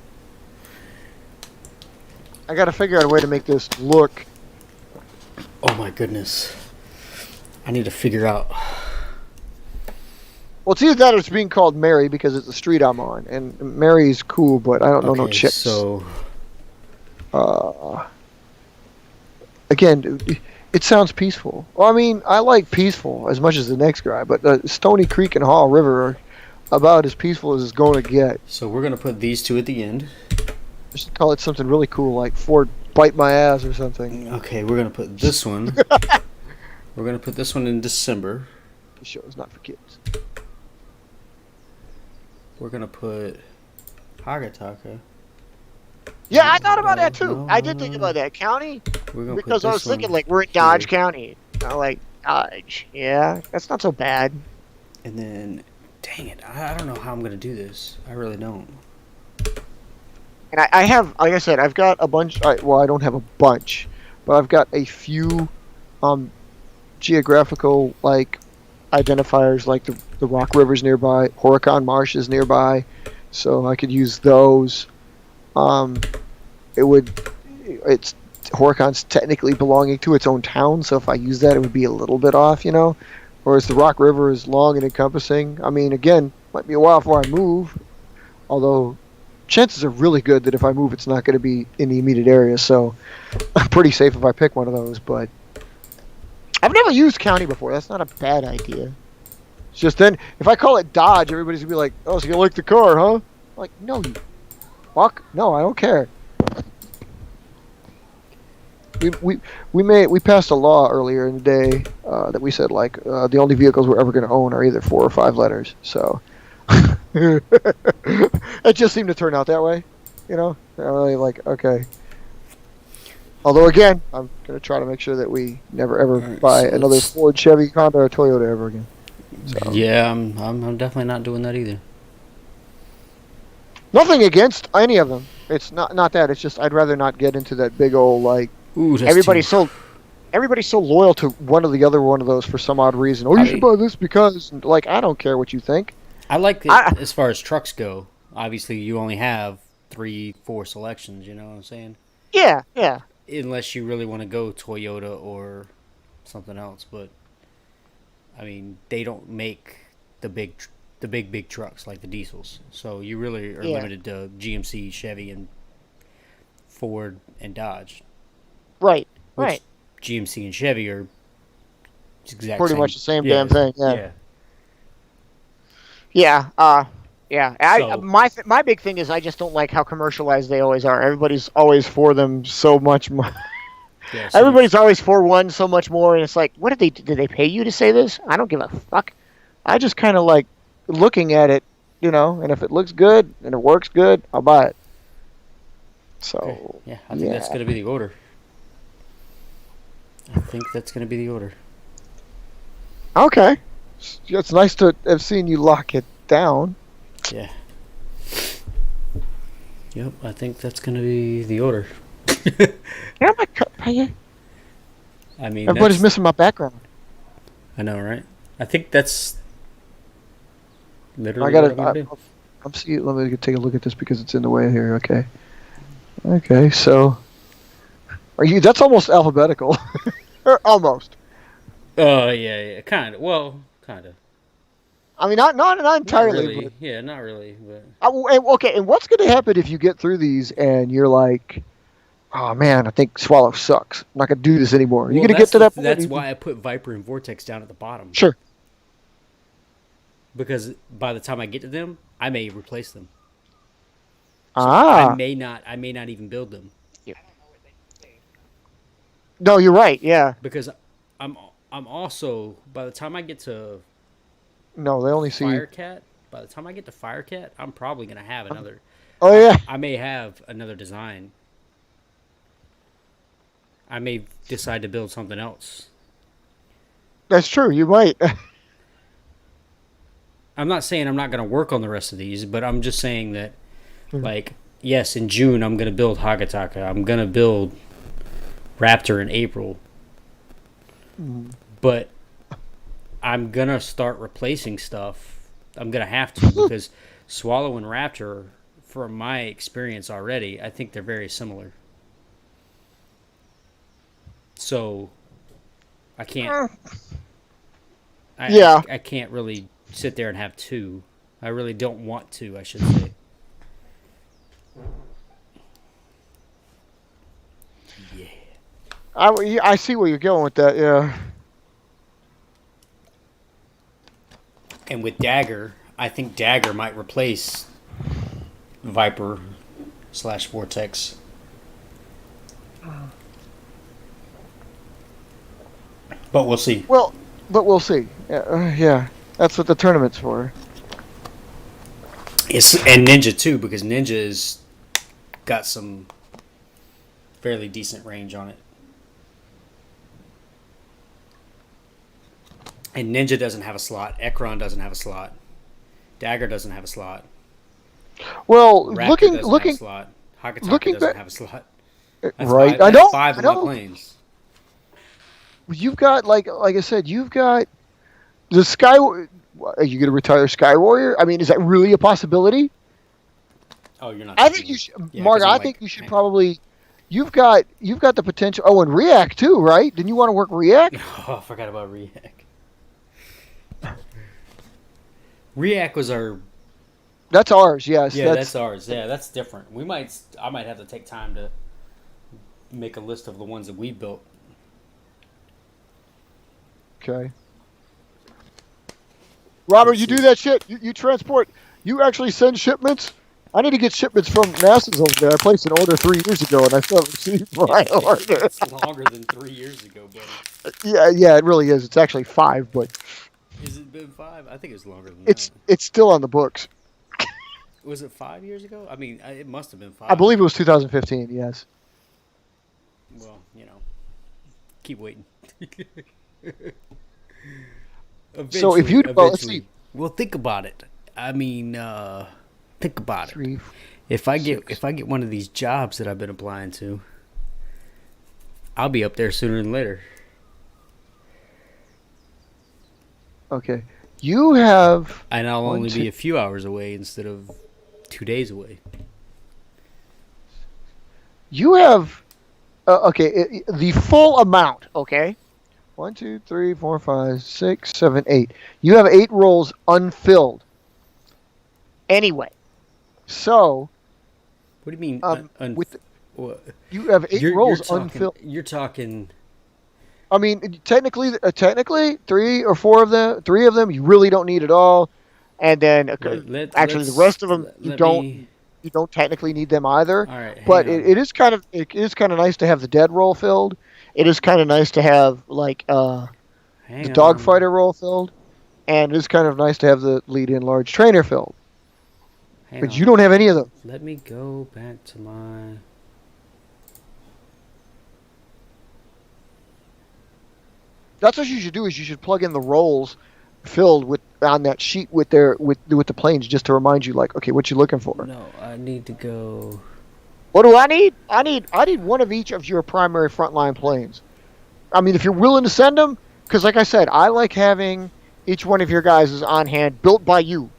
I gotta figure out a way to make this look. Oh my goodness. I need to figure out. Well, it's either that or it's being called Mary because it's the street I'm on, and Mary's cool, but I don't know no Okay, chicks. so Again, it sounds peaceful. Well, I mean, I like peaceful as much as the next guy, but Stony Creek and Hall River are about as peaceful as it's going to get. we're gonna put these two at the end. Just call it something really cool, like Ford Bite My Ass or something. Okay, we're gonna put this one. We're gonna put this one in December. The show is not for kids. We're gonna put Hagataka. Yeah, I thought about that too. No, I did no, think no. about that county We're gonna because put I this was thinking one like we're in Dodge here. County. I'm like Dodge, yeah, that's not so bad. And then, dang it, I don't know how I'm gonna do this. I really don't. And I have, like I said, I've got a bunch. Well, I don't have a bunch, but I've got a few geographical like identifiers, like the Rock River's nearby, Horicon Marsh is nearby, so I could use those. It's Horicon's technically belonging to its own town, so if I use that, it would be a little bit off, you know. Whereas the Rock River is long and encompassing. I mean, again, might be a while before I move, although chances are really good that if I move, it's not going to be in the immediate area. So I'm pretty safe if I pick one of those. But I've never used county before. That's not a bad idea. it's just then, if I call it Dodge, everybody's gonna be like, "Oh, so you like the car, huh?" I'm like, no, you fuck, no, I don't care. We passed a law earlier in the day that we said like the only vehicles we're ever going to own are either 4 or 5 letters. So it just seemed to turn out that way, you know. I'm really like, okay. Although again, I'm going to try to make sure that we never ever Alright, buy so another let's- Ford, Chevy, Honda, or Toyota ever again. So. Yeah, I'm definitely not doing that either. Nothing against any of them. It's not that. It's just I'd rather not get into that big old like Ooh, that's everybody's too, so loyal to one or the other one of those for some odd reason. Oh, you should buy this because like I don't care what you think. I like it as far as trucks go. Obviously, you only have 3-4 selections. You know what I'm saying? Yeah. Unless you really want to go Toyota or something else, but I mean, they don't make the big trucks like the diesels. So you really are limited to GMC, Chevy, and Ford and Dodge. Right. Which Right. GMC and Chevy are Pretty much the same damn thing. Yeah. Yeah. My big thing is I just don't like how commercialized they always are. Everybody's always for them so much more. Yeah, so Everybody's always for one so much more, and it's like, what did they pay you to say this? I don't give a fuck. I just kind of like looking at it, you know, and if it looks good and it works good, I'll buy it. So okay. Yeah, I think that's going to be the order. Okay, it's nice to have seen you lock it down. Yeah. Yep, I think that's going to be the order. Yeah, I mean, everybody's missing my background. I know, right? I think that's literally I gotta. what I'm gonna do. I'm seeing. Let me take a look at this because it's in the way here. Okay. Okay, so are you? That's almost alphabetical. Almost. Yeah, kind of. Well, kind of. I mean, not entirely. Not really. But, Yeah, not really. But okay, and what's going to happen if you get through these and you're like, oh man, I think Swallow sucks. I'm not going to do this anymore. You're going to get to that point. That's why I put Viper and Vortex down at the bottom. Sure. Because by the time I get to them, I may replace them. So I may not even build them. No, you're right. Yeah. Because I'm also, by the time I get to No, they only see Firecat, by the time I get to Firecat, I'm probably gonna have another. Oh yeah. I may have another design. I may decide to build something else. That's true. You might. I'm not saying I'm not gonna work on the rest of these, but I'm just saying that, like, yes, in June I'm gonna build Hagataka. I'm gonna build Raptor in April. But I'm gonna start replacing stuff. I'm gonna have to because Swallow and Raptor, from my experience already, I think they're very similar. So I can't. I can't really sit there and have two. I really don't want to, I should say. Yeah. I see where you're going with that. Yeah. And with Dagger, I think Dagger might replace Viper / Vortex. But we'll see. Well, but we'll see. Yeah, that's what the tournament's for. Yes, and Ninja too, because Ninja's got some fairly decent range on it. And Ninja doesn't have a slot. Ekron doesn't have a slot. Dagger doesn't have a slot. Well, Raptor looking, doesn't have a slot. Hagataka doesn't have a slot. That's right? Five, I know. 5 I of my know. planes. You've got like I said, you've got the Sky. Are you going to retire Sky Warrior? I mean, is that really a possibility? Oh, you're not. I think you should, Yeah, Mark. 'cause I'm I like, think you should probably. You've got the potential. Oh, and React too, right? Didn't you want to work React? Oh, I forgot about React. React was our. That's ours. Yes. Yeah, that's ours. Yeah, that's different. I might have to take time to make a list of the ones that we built. Okay. Robert, you do that shit. You transport. You actually send shipments. I need to get shipments from NASA's over there. I placed an order 3 years ago, and I still haven't received my order. It's longer than 3 years ago, buddy. Yeah, it really is. It's actually 5, but Has it been 5? I think it's longer than it's that. still on the books. Was it 5 years ago? I mean, it must have been 5. I believe it was 2015. Yes. Well, keep waiting. So if you let's see. Well, think about it. I mean, think about it. 3, If I get 6. if I get one of these jobs that I've been applying to, I'll be up there sooner than later. Okay. You have. And I'll One, only two- be a few hours away instead of 2 days away. You have. The full amount. Okay. 1, 2, 3, 4, 5, 6, 7, 8. You have 8 roles unfilled. Anyway, So What do you mean? with what? you have 8 roles talking, unfilled. You're talking. I mean, technically, 3 or 4 of them, 3 of them, you really don't need at all. and then actually the rest of them you don't technically need them either. All right, But hang on. it is kind of nice to have the dead role filled. It is kind of nice to have like the Hang on. dogfighter role filled, and it is kind of nice to have the lead-in large trainer filled. Hang But on. you don't have any of them. Let me go back to my. That's what you should do. Is you should plug in the roles filled with on that sheet with the planes, just to remind you, like, okay, what you looking for. No, I need to go. What do I need? I need one of each of your primary frontline planes. I mean, if you're willing to send them, because like I said, I like having each one of your guys is on hand, built by you.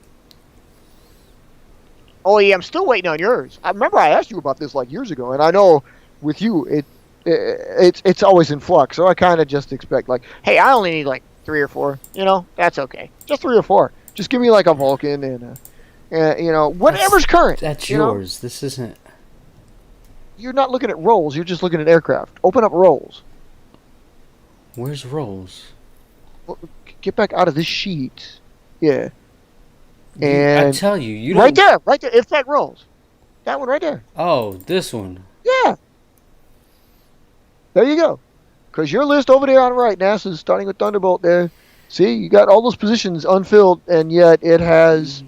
Oh yeah, I'm still waiting on yours. I remember I asked you about this like years ago, and I know with you it's always in flux. So I kind of just expect like, Hey, I only need like 3 or 4. That's okay. just 3 or 4. Just give me like a Vulcan and whatever's current. That's you know? yours. This isn't. You're not looking at roles. You're just looking at aircraft. Open up roles. Where's Rolls? Get back out of this sheet. Yeah. I And tell you, you right don't. there. If that rolls, that one right there. Oh, this one. Yeah. There you go. Because your list over there on the right, NASA's starting with Thunderbolt there. See, you got all those positions unfilled, and yet it has,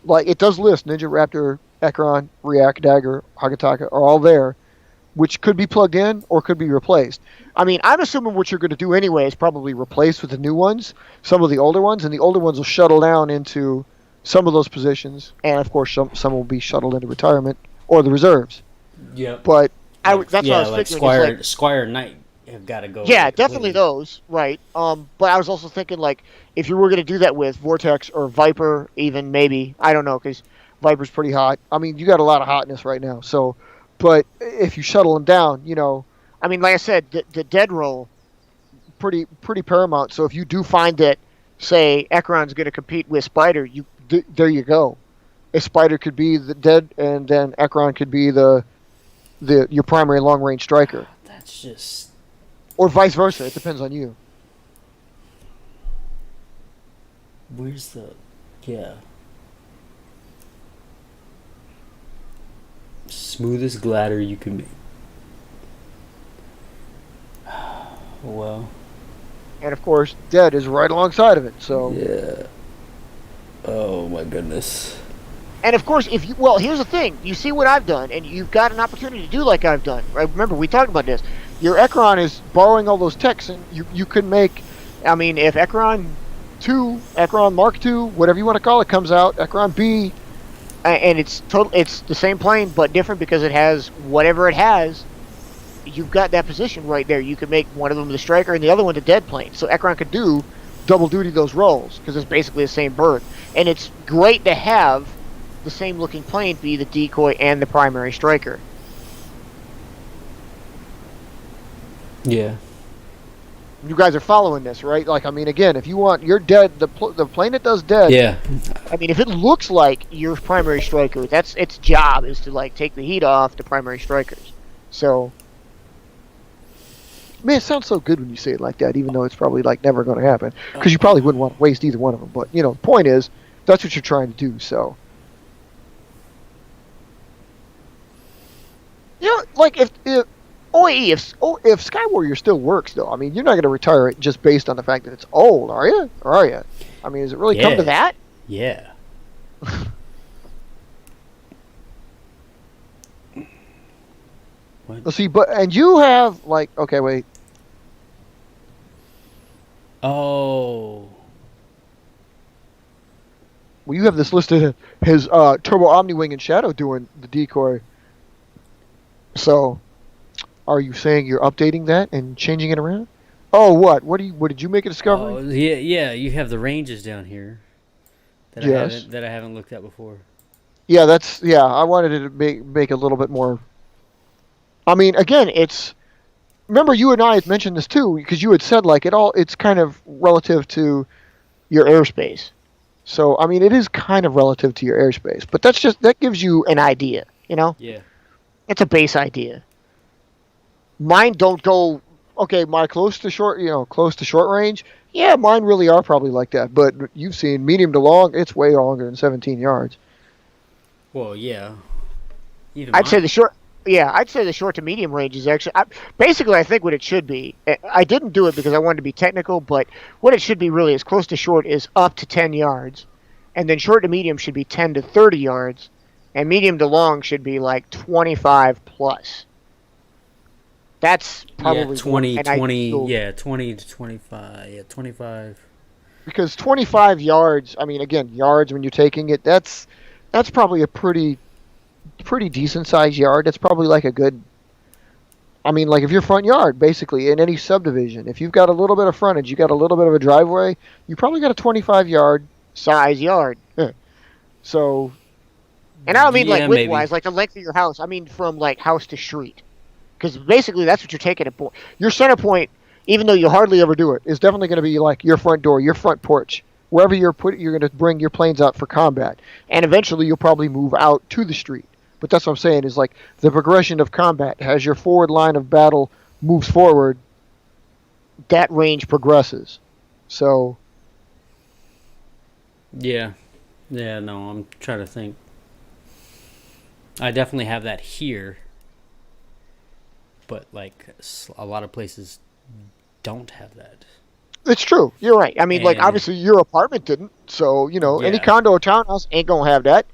like, it does list Ninja Raptor, Ekron, React, Dagger, Hagataka are all there, which could be plugged in or could be replaced. I mean, I'm assuming what you're going to do anyway is probably replace with the new ones, some of the older ones, and the older ones will shuttle down into some of those positions, and of course some will be shuttled into retirement or the reserves. Yep. But That's what I was like figuring. Squire Knight have got to go. Yeah, like, definitely completely. those, right? But I was also thinking like if you were going to do that with Vortex or Viper, even maybe I don't know because Viper's pretty hot. I mean, you got a lot of hotness right now. So, but if you shuttle them down, I mean, like I said, the dead roll. pretty paramount. So if you do find that, Say Ekron's going to compete with Spider, there you go. A Spider could be the dead, and then Ekron could be your primary long range striker, That's just. or vice versa. It depends on you. Where's the. Yeah. Smoothest glider you can make. Well. And of course, dead is right alongside of it. So Yeah. Oh my goodness. and of course here's the thing: you see what I've done, and you've got an opportunity to do like I've done. Right? Remember we talked about this. your Ekron is borrowing all those techs, and you could make. I mean, if Ekron Ekron Mark II, whatever you want to call it, comes out. Ekron B. and it's the same plane but different because it has whatever it has. You've got that position right there. You could make one of them the striker and the other one the dead plane. So Ekron could do double duty those roles. because it's basically the same bird. And it's great to have the same looking plane be the decoy and the primary striker. Yeah. You guys are following this, right? Like, I mean, again, if you want your dead, the plane that does dead, Yeah. I mean, if it looks like your primary striker, that's its job is to like take the heat off the primary strikers. So man, it sounds so good when you say it like that, even though it's probably like never going to happen, because you probably wouldn't want to waste either one of them. But the point is, that's what you're trying to do. So You know, like if OAE, if Sky Warrior still works though, I mean, you're not going to retire it just based on the fact that it's old, are you? Or are you? I mean, does it really come to Yeah. that? Yeah. What? Let's see, and you have like okay, wait. Oh. Well, you have this listed his Turbo Omniwing and Shadow doing the decoy. So, are you saying you're updating that and changing it around? Oh, what? What did you make a discovery? Oh, yeah, yeah. You have the ranges down here that Yes. I haven't looked at before. Yeah, yeah. I wanted it to make a little bit more. I mean, again, it's. Remember, you and I had mentioned this too because you had said like it's kind of relative to your airspace. So I mean, it is kind of relative to your airspace, but that gives you an idea. You know, Yeah. it's a base idea. Mine don't go. Okay, my close to short range. Yeah, mine really are probably like that. But you've seen medium to long; it's way longer than 17 yards. Well, yeah. Even I'd say mine. the short. Yeah, I'd say the short to medium range is actually basically I think what it should be. I didn't do it because I wanted to be technical, but what it should be really is close to short is up to 10 yards, and then short to medium should be 10 to 30 yards, and medium to long should be like 25 plus. That's probably Yeah, 20, an 20, ideal- yeah, 20 to 25. Yeah, 25. Because 25 yards, I mean, again, yards when you're taking it, that's probably a pretty decent sized yard. That's probably like a good. I mean, like if your front yard, basically in any subdivision, if you've got a little bit of frontage, you got a little bit of a driveway, you probably got a 25 yard. size yard. So And I don't mean like Yeah, width maybe. wise, like the length of your house. I mean from like house to street. Because basically that's what you're taking at point. Your center point, even though you hardly ever do it, is definitely going to be like your front door, your front porch, wherever you're going to bring your planes out for combat, and eventually you'll probably move out to the street. But that's what I'm saying is like the progression of combat as your forward line of battle moves forward, that range progresses. So Yeah. Yeah, no, I'm trying to think. I definitely have that here. But, like, a lot of places don't have that. it's true. You're right. I mean, like And- obviously your apartment didn't. So any Yeah. condo or townhouse ain't gonna have that.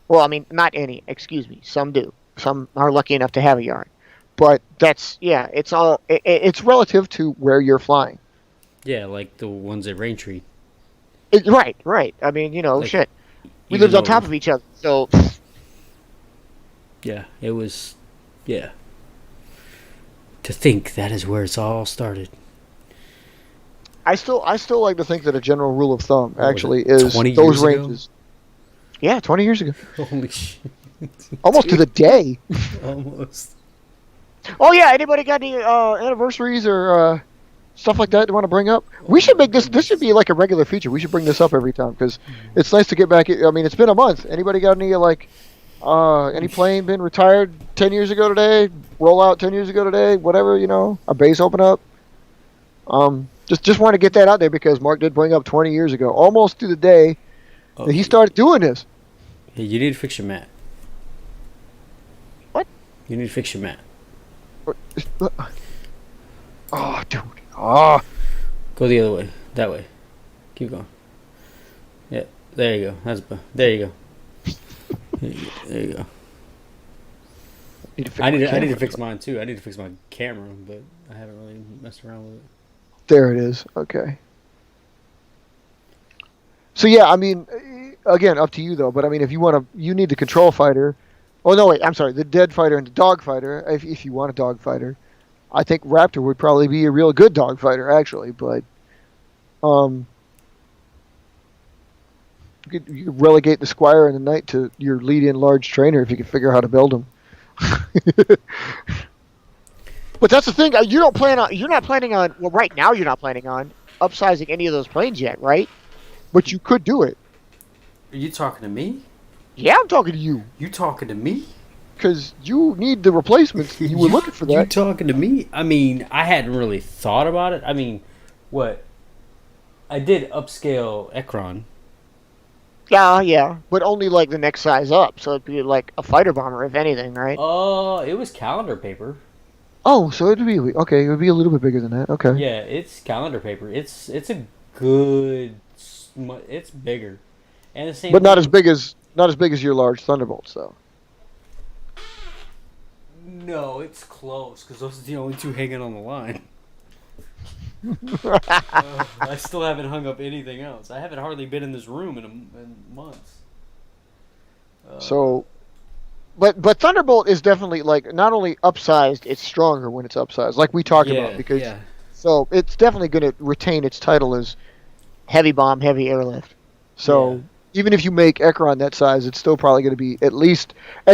Well, I mean, not any. Excuse me. Some do. Some are lucky enough to have a yard. But that's it's all. It's relative to where you're flying. Yeah, like the ones at Raintree. Right, right. I mean, Like, shit. We even lived on though- top of each other, so Yeah, it was. Yeah. To think that is where it's all started. I still like to think that a general rule of thumb What was actually it, is 20 those years ago? ranges. Yeah, 20 years ago, Holy shit. almost to the day. Almost. oh yeah. Anybody got any? Anniversaries or stuff like that you want to bring up? We should make this. This should be like a regular feature. We should bring this up every time because it's nice to get back. I mean, it's been a month. Anybody got any like any plane been retired 10 years ago today? Roll out 10 years ago today? Whatever a base open up. Just want to get that out there because Mark did bring up 20 years ago, almost to the day that he started doing this. Hey, you need to fix your mat. What? You need to fix your mat. Oh, dude. Oh. Go the other way. That way. Keep going. Yeah, there you go. There you go. There you go. I need to fix mine too. I need to fix my camera, but I haven't really messed around with it. There it is. Okay. So yeah, I mean, again, up to you though. But I mean, if you want to, you need the control fighter. Oh no, wait. I'm sorry. The dead fighter and the dog fighter. If you want a dog fighter, I think Raptor would probably be a real good dog fighter actually. But you could relegate the Squire and the Knight to your lead-in large trainer if you could figure out how to build them. But that's the thing. You're not planning on. Well, right now you're not planning on upsizing any of those planes yet, right? But you could do it. Are you talking to me? Yeah, I'm talking to you You talking to me? because you need the replacements. You were looking for You that. talking to me? I mean, I hadn't really thought about it. I mean, what? I did upscale Ekron. Yeah, but only like the next size up, so it'd be like a fighter bomber, if anything, right? Oh, it was calendar paper. Oh, so it'd be okay. It would be a little bit bigger than that. Okay. Yeah, it's calendar paper. It's a good. It's bigger, and the same But thing. not as big as your large Thunderbolts, though. No, it's close because those are the only two hanging on the line. I still haven't hung up anything else. I haven't hardly been in this room in months. So, but Thunderbolt is definitely like not only upsized, it's stronger when it's upsized, like we talked yeah, about. Because yeah, so it's definitely going to retain its title as Heavy bomb, heavy airlift. so. Yeah. Even if you make Ekron that size, it's still probably going to be at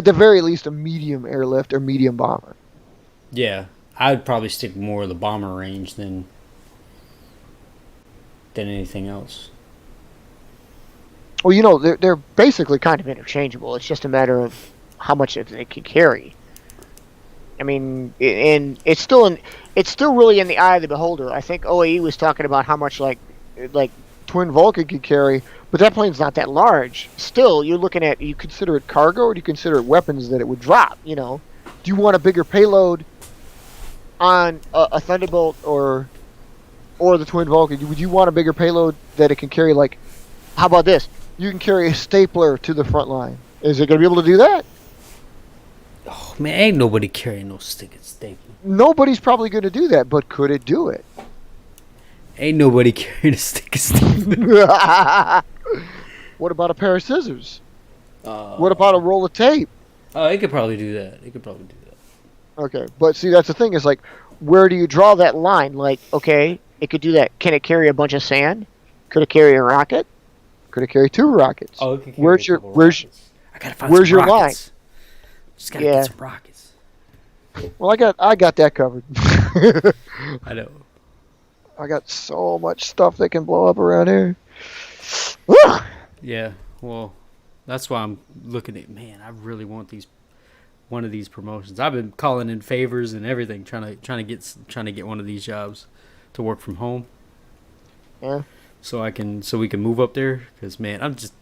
the very least, a medium airlift or medium bomber. yeah. I'd probably stick more with the bomber range than anything else. Well, you know, they're basically kind of interchangeable. It's just a matter of how much they can carry. I mean, and it's still really in the eye of the beholder. I think OAE was talking about how much like Twin Vulcan could carry, but that plane's not that large. still you're looking at You consider it cargo, or do you consider it weapons that it would drop? You know, do you want a bigger payload on a Thunderbolt or the Twin Vulcan? Would you want a bigger payload that it can carry? Like, how about this? you can carry a stapler to the front line. Is it going to be able to do that? Oh man, ain't nobody carrying no stick and staple. Nobody's probably going to do that, but could it do it? Ain't nobody carrying a stick and staple. What about a pair of scissors? What about a roll of tape? Oh, it could probably do that. It could probably do that. Okay, but see, that's the thing is like, Where do you draw that line? Like, okay, it could do that. Can it carry a bunch of sand? Could it carry a rocket? could it carry 2 rockets? Oh, it could carry Where's a your couple where's rockets. I gotta find where's some your rockets. Just gotta Yeah. get some rockets. well, I got that covered. I know. I got so much stuff that can blow up around here. Yeah. Well, that's why I'm looking at. Man, I really want one of these promotions. I've been calling in favors and everything, trying to get one of these jobs to work from home. Yeah. So we can move up there. Because man, I'm just.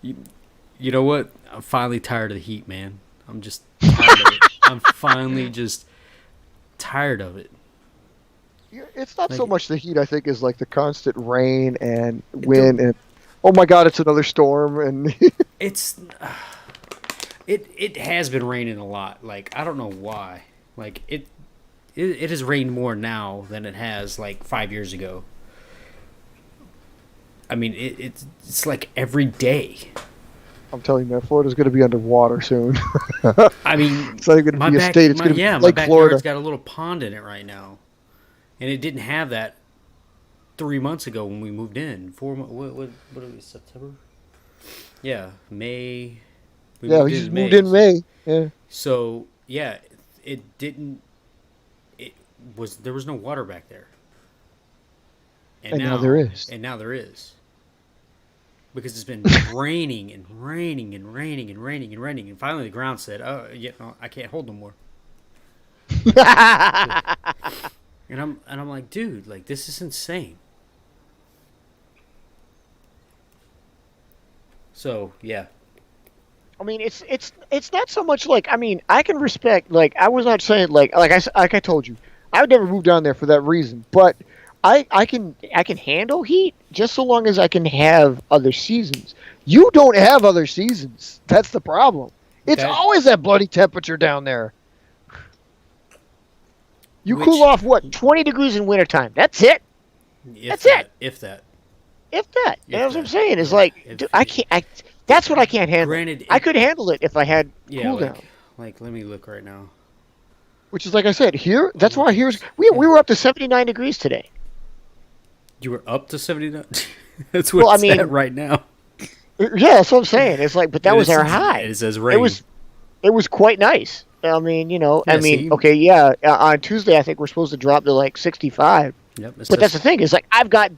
You know what? I'm finally tired of the heat, man. I'm just tired of it. I'm finally just tired of it. It's not so Like- much the heat, I think, is like the constant rain and wind and oh my god, it's another storm and It's it has been raining a lot. Like I don't know why. Like it has rained more now than it has like 5 years ago. I mean, it's like every day. I'm telling you, man, Florida's going to be underwater soon. I mean, It's not even going to be a state. It's going to be my like backyard's Florida. got a little pond in it right now, and it didn't have that 3 months ago when we moved in. What are we, September? Yeah, May. Yeah, we just moved in May. Yeah. So yeah, it didn't. There was no water back there, And now there is. And now there is. Because it's been raining and raining and raining and raining and raining, and finally the ground said, "Oh, yeah, no, I can't hold no more." And I'm like, dude, like this is insane. So yeah, I mean, it's not so much like, I mean, I can respect, like, I was not saying like I told you, I would never move down there for that reason, but I can handle heat just so long as I can have other seasons. You don't have other seasons. That's the problem. It's Okay. always that bloody temperature down there. You Which- cool off what? 20 degrees in wintertime. That's it. That's it. If that. If that. If That's what I'm that. saying. It's Yeah, like, if- dude, I can't. That's what I can't handle. Granted, I could handle it if I had Yeah, cool down. like let me look right now. Which is like I said, here. That's why here's we were up to 79 degrees today. You were up to 79. That's what Well, I it's mean- at right now. Yeah, that's what I'm saying. It's like, but that It was our says- high. It says rain. It was quite nice. I mean, you know, Yeah, I mean, see? okay, yeah. On Tuesday, I think we're supposed to drop to like 65. Yep. It But says, that's the thing. Is like I've got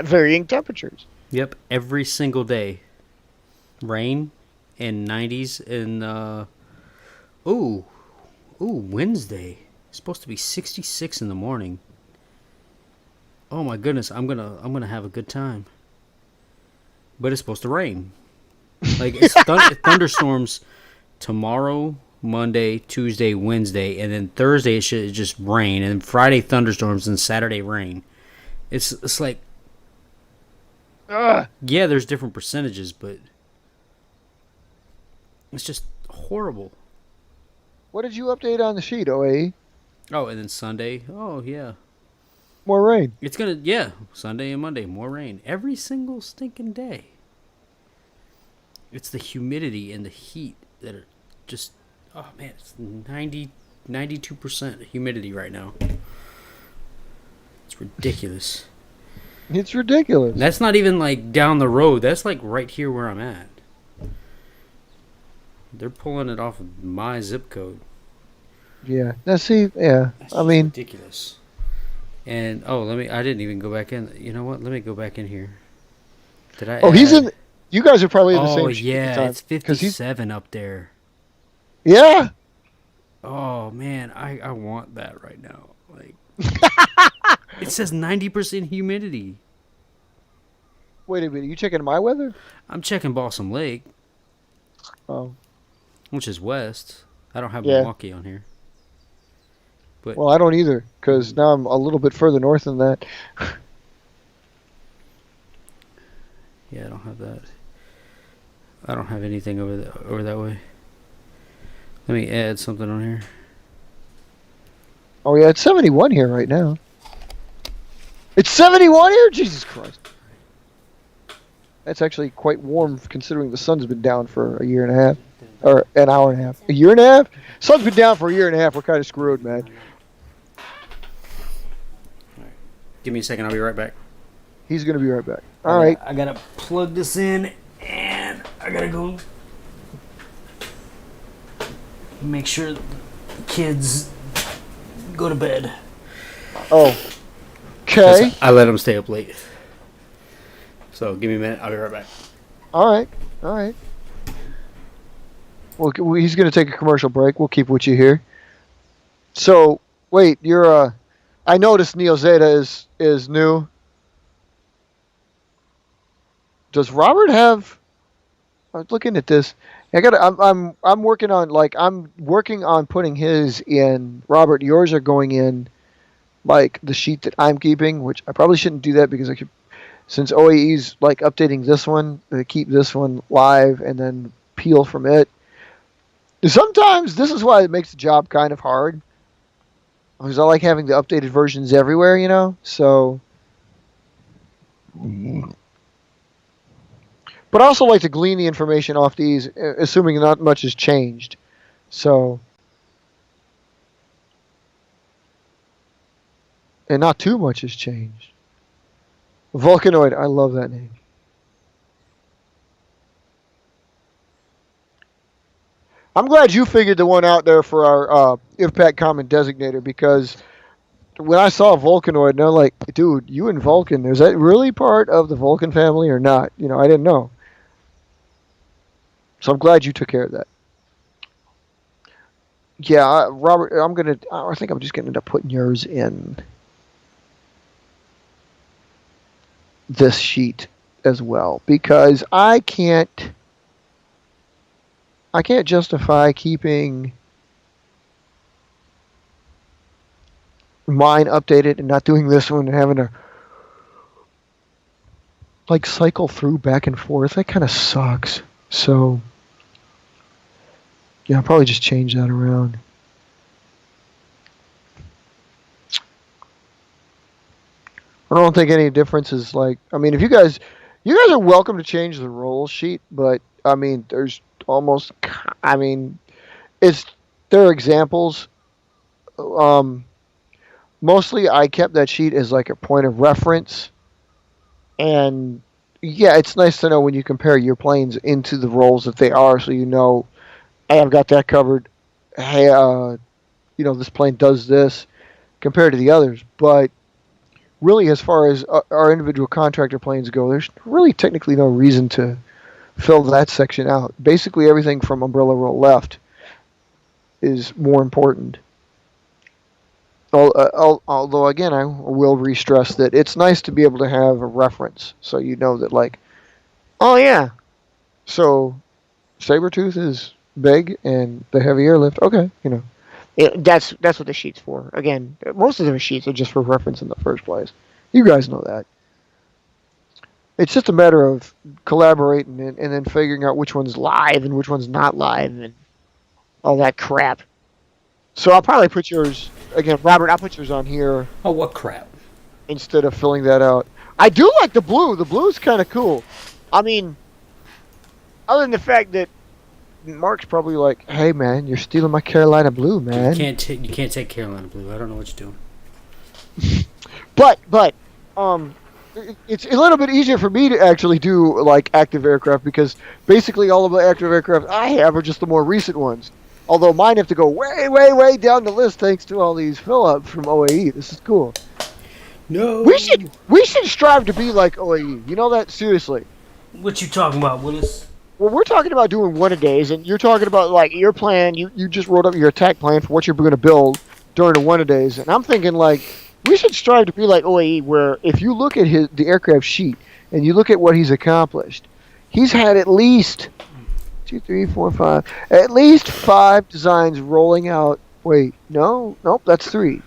varying temperatures. Yep. Every single day, rain and 90s and Wednesday it's supposed to be 66 in the morning. Oh my goodness, I'm gonna have a good time. But it's supposed to rain. Like it's thunderstorms tomorrow, Monday, Tuesday, Wednesday, and then Thursday it should just rain, and then Friday thunderstorms and Saturday rain. It's like, yeah, there's different percentages, but it's just horrible. What did you update on the sheet, OAE? Oh, and then Sunday, oh yeah, More rain. it's gonna Sunday and Monday more rain every single stinking day. It's the humidity and the heat that are just, oh man, it's 92% humidity right now. It's ridiculous. It's ridiculous. That's not even like down the road. That's like right here where I'm at. They're pulling it off of my zip code. Yeah. Now see, yeah. That's I mean, ridiculous. And I didn't even go back in. You know what? Let me go back in here. Did I? he's add- in. You guys are probably in the same. Oh sheet yeah, time, it's 'cause he's- 57 up there. Yeah. Oh man, I want that right now. Like, it says 90% humidity. Wait a minute. You checking my weather? I'm checking Balsam Lake, Oh. which is west. I don't have Yeah. Milwaukee on here. But Well, I don't either, because now I'm a little bit further north than that. yeah, I don't have that. I don't have anything over that way. Let me add something on here. Oh yeah, it's 71 here right now. It's 71 here? Jesus Christ. That's actually quite warm considering the sun's been down for a year and a half. Or an hour and a half. A year and a half? Sun's been down for a year and a half. We're kind of screwed, man. Give me a second. I'll be right back. He's going to be right back. All right. I gotta plug this in, and I gotta go make sure the kids go to bed. Oh. Okay. I let them stay up late. So give me a minute. I'll be right back. All right. All right. Well, he's going to take a commercial break. We'll keep with you here. So, wait, you're I noticed Neo Zeta is new. Does Robert have? I was looking at this. I'm working on putting his in. Robert, yours are going in like the sheet that I'm keeping, which I probably shouldn't do that because since OAE's like updating this one, they keep this one live and then peel from it. Sometimes this is why it makes the job kind of hard. Because I like having the updated versions everywhere, you know? So. But I also like to glean the information off these, assuming not much has changed. So. And not too much has changed. Vulcanoid, I love that name. I'm glad you figured the one out there for our IVPAC common designator, because when I saw Vulcanoid, and I'm like, dude, you and Vulcan, is that really part of the Vulcan family or not? You know, I didn't know. So I'm glad you took care of that. Yeah, Robert, I think I'm just going to end up putting yours in this sheet as well, because I can't justify keeping mine updated and not doing this one and having to like cycle through back and forth. That kind of sucks. So yeah, I'll probably just change that around. I don't think any difference is like, I mean, if you guys are welcome to change the roll sheet, but I mean, there's almost, I mean, there are examples. Mostly I kept that sheet as like a point of reference, and yeah, it's nice to know when you compare your planes into the rolls that they are, so you know, hey, I've got that covered. Hey, you know, this plane does this compared to the others. But really, as far as our individual contractor planes go, there's really technically no reason to fill that section out. Basically, everything from umbrella roll left is more important. Although, again, I will re-stress that it's nice to be able to have a reference, so you know that, like, oh yeah, So Sabretooth is big and the heavy airlift. Okay, you know. That's what the sheet's for. Again, most of the sheets are just for reference in the first place. You guys know that. It's just a matter of collaborating and then figuring out which one's live and which one's not live and all that crap. So I'll probably put yours again, Robert. I'll put yours on here Oh, what crap! instead of filling that out. I do like the blue. The blue's kind of cool. I mean, other than the fact that Mark's probably like, "Hey man, you're stealing my Carolina blue, man." You can't take Carolina blue. I don't know what you're doing. But it's a little bit easier for me to actually do like active aircraft because basically all of the active aircraft I have are just the more recent ones. Although mine have to go way, way, way down the list thanks to all these fill-ups from OAE. This is cool. No. We should strive to be like OAE. You know that? Seriously. What you talking about, Willis? Well, we're talking about doing one-a-days, and you're talking about like your plan. You just wrote up your attack plan for what you're going to build during the one-a-days, and I'm thinking like we should strive to be like OAE, where if you look at the aircraft sheet and you look at what he's accomplished, he's had at least 2, 3, 4, 5, at least 5 designs rolling out. Wait, nope, that's 3.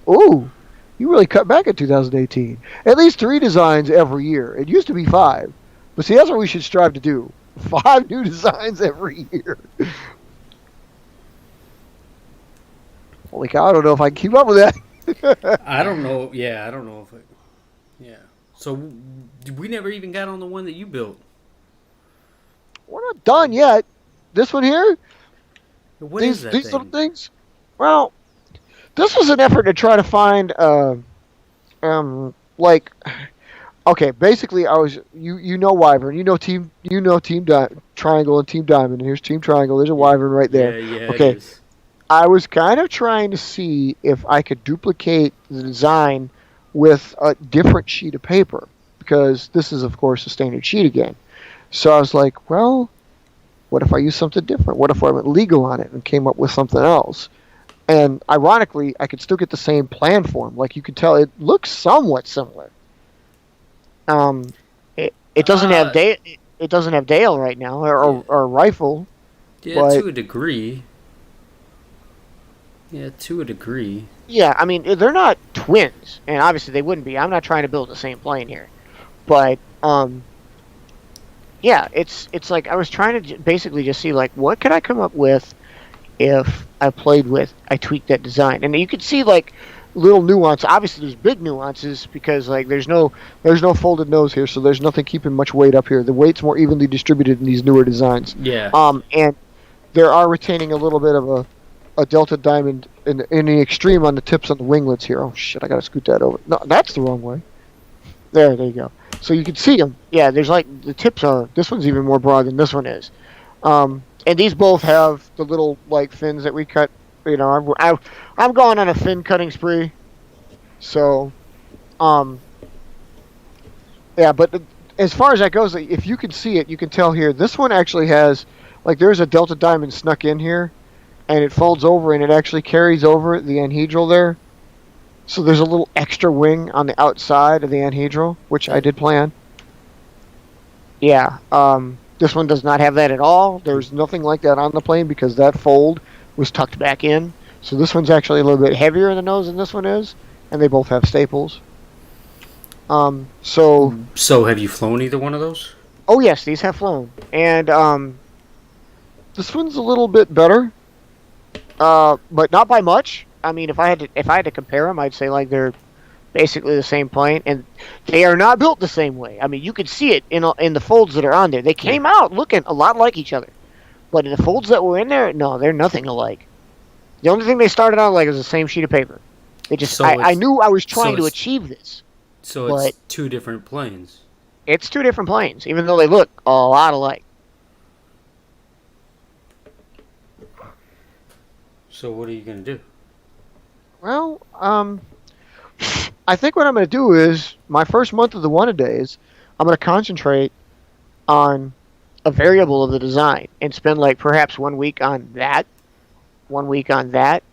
Ooh, you really cut back in 2018. At least 3 designs every year. It used to be 5, but see, that's what we should strive to do. 5 new designs every year. Holy cow, I don't know if I can keep up with that. I don't know. Yeah, I don't know if. Yeah. So we never even got on the one that you built. We're not done yet. This one here? What is that these thing? little things? Well, this was an effort to try to find, like, okay, basically I was, you know Wyvern, you know Team Triangle and Team Diamond, and here's Team Triangle, there's a Wyvern right there. Yeah, okay. It is. I was kind of trying to see if I could duplicate the design with a different sheet of paper, because this is, of course, a standard sheet again. So I was like, well, what if I use something different? What if I went legal on it and came up with something else? And ironically, I could still get the same plan form. Like you could tell, it looks somewhat similar. It doesn't have it doesn't have Dale right now or Rifle. Yeah, but, to a degree. Yeah, to a degree. Yeah, I mean they're not twins, and obviously they wouldn't be. I'm not trying to build the same plane here, but yeah, it's like I was trying to basically just see like what could I come up with if I tweaked that design, and you could see like little nuance. Obviously, there's big nuances because like there's no folded nose here, so there's nothing keeping much weight up here. The weight's more evenly distributed in these newer designs. Yeah. And there are retaining a little bit of a Delta Diamond in the extreme on the tips on the winglets here. Oh shit, I gotta scoot that over. No, that's the wrong way. There you go. So you can see them. Yeah, there's like the tips are. This one's even more broad than this one is. And these both have the little like fins that we cut. You know, I'm going on a fin cutting spree. So, yeah. But as far as that goes, if you can see it, you can tell here. This one actually has like there's a Delta Diamond snuck in here, and it folds over and it actually carries over the anhedral there. So there's a little extra wing on the outside of the anhedral, which I did plan. Yeah. This one does not have that at all. There's nothing like that on the plane because that fold was tucked back in. So this one's actually a little bit heavier in the nose than this one is, and they both have staples. So have you flown either one of those? Oh yes, these have flown, and this one's a little bit better, but not by much. I mean, if I had to compare them, I'd say like they're basically the same plane, and they are not built the same way. I mean, you could see it in the folds that are on there. They came out looking a lot like each other, but in the folds that were in there, no, they're nothing alike. The only thing they started out like was the same sheet of paper. They just I knew I was trying to achieve this. So it's 2 different planes. It's 2 different planes, even though they look a lot alike. So what are you gonna do? Well, I think what I'm going to do is my first month of the one-a-days, I'm going to concentrate on a variable of the design and spend like perhaps 1 week on that, 1 week on that,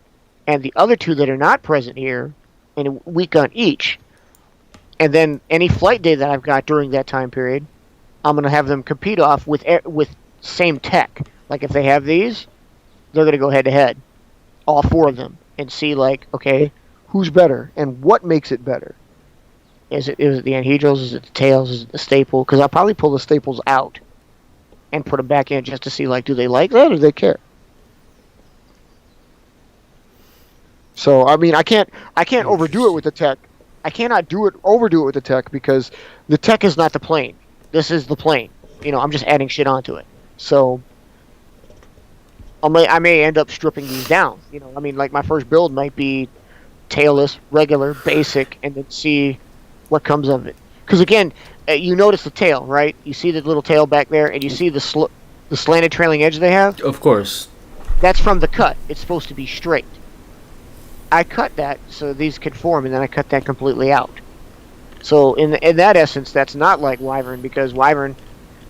and the other 2 that are not present here, and a week on each. And then any flight day that I've got during that time period, I'm going to have them compete off with same tech. Like if they have these, they're going to go head to head, all four of them, and see like, okay, Who's better and what makes it better? is it the anhedrals, is it the tails, is it the staple? Because I'll probably pull the staples out and put them back in just to see like, do they like that or do they care? So I mean, I can't overdo it with the tech. I cannot overdo it with the tech because the tech is not the plane. This is the plane. I'm just adding shit onto it. So I may end up stripping these down. I mean, like my first build might be tailless, regular, basic, and then see what comes of it. Because again, you notice the tail, right? You see the little tail back there, and you see the slanted trailing edge they have. Of course. That's from the cut. It's supposed to be straight. I cut that so these could form, and then I cut that completely out. So in that essence, that's not like Wyvern because Wyvern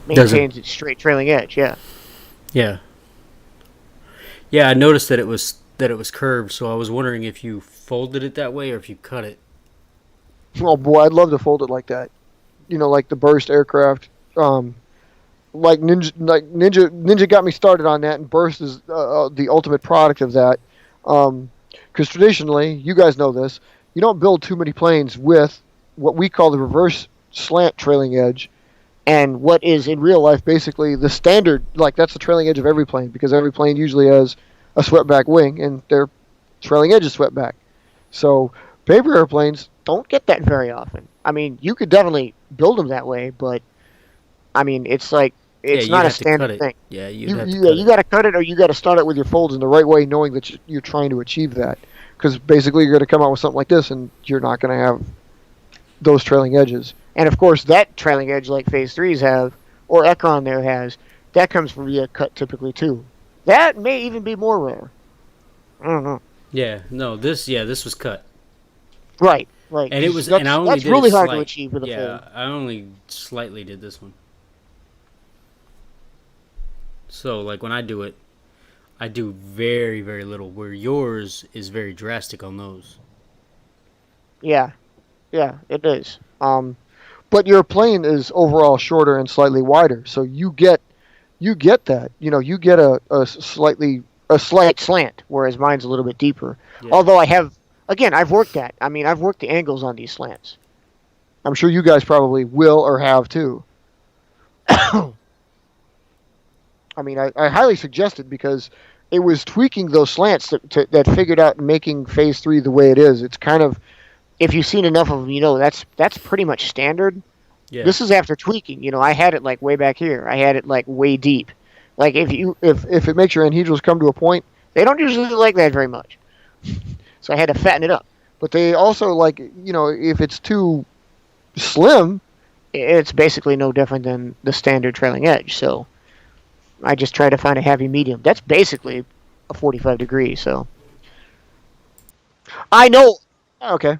maintains its straight trailing edge. Yeah. Yeah. Yeah, I noticed that it was curved, so I was wondering if you folded it that way or if you cut it. Oh boy, I'd love to fold it like that. Like the burst aircraft. Like Ninja got me started on that, and burst is the ultimate product of that. Because traditionally, you guys know this, you don't build too many planes with what we call the reverse slant trailing edge, and what is in real life basically the standard, like that's the trailing edge of every plane, because every plane usually has a swept back wing, and their trailing edge is swept back. So paper airplanes don't get that very often. I mean, you could definitely build them that way, but I mean, it's like it's not a standard thing. Yeah, you got to cut it, or you got to start it with your folds in the right way, knowing that you're trying to achieve that. Because basically, you're going to come out with something like this, and you're not going to have those trailing edges. And of course, that trailing edge, like Phase 3s have, or Ekron there has, that comes from via cut typically too. That may even be more rare. I don't know. Yeah, no, this was cut. Right. And it was, and I only that's did really it hard to achieve with a fold. Yeah, I only slightly did this one. So, like, when I do it, I do very, very little, where yours is very drastic on those. Yeah, it is. But your plane is overall shorter and slightly wider, so you get that. You get a slight slant, whereas mine's a little bit deeper. Yeah. Although I've worked that. I mean, I've worked the angles on these slants. I'm sure you guys probably will or have too. I mean, I highly suggest it because it was tweaking those slants that figured out making Phase 3 the way it is. It's kind of, if you've seen enough of them, that's pretty much standard. Yeah. This is after tweaking. I had it like way back here. I had it like way deep. Like if it makes your anhedrals come to a point, they don't usually like that very much. So I had to fatten it up. But they also like, if it's too slim, it's basically no different than the standard trailing edge. So I just try to find a happy medium. That's basically a 45 degrees. So I know. Okay.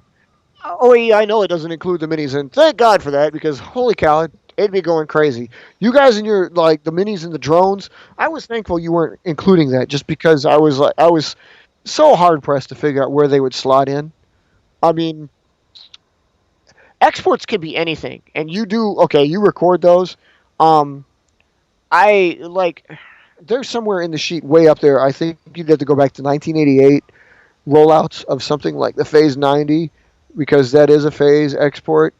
Oh yeah, I know it doesn't. Doesn't include the minis, and thank God for that, because holy cow, it'd be going crazy. You guys and your the minis and the drones, I was thankful you weren't including that, just because I was so hard pressed to figure out where they would slot in. I mean, exports could be anything, and you record those. There's somewhere in the sheet way up there. I think you'd have to go back to 1988 rollouts of something like the Phase 90, because that is a phase export.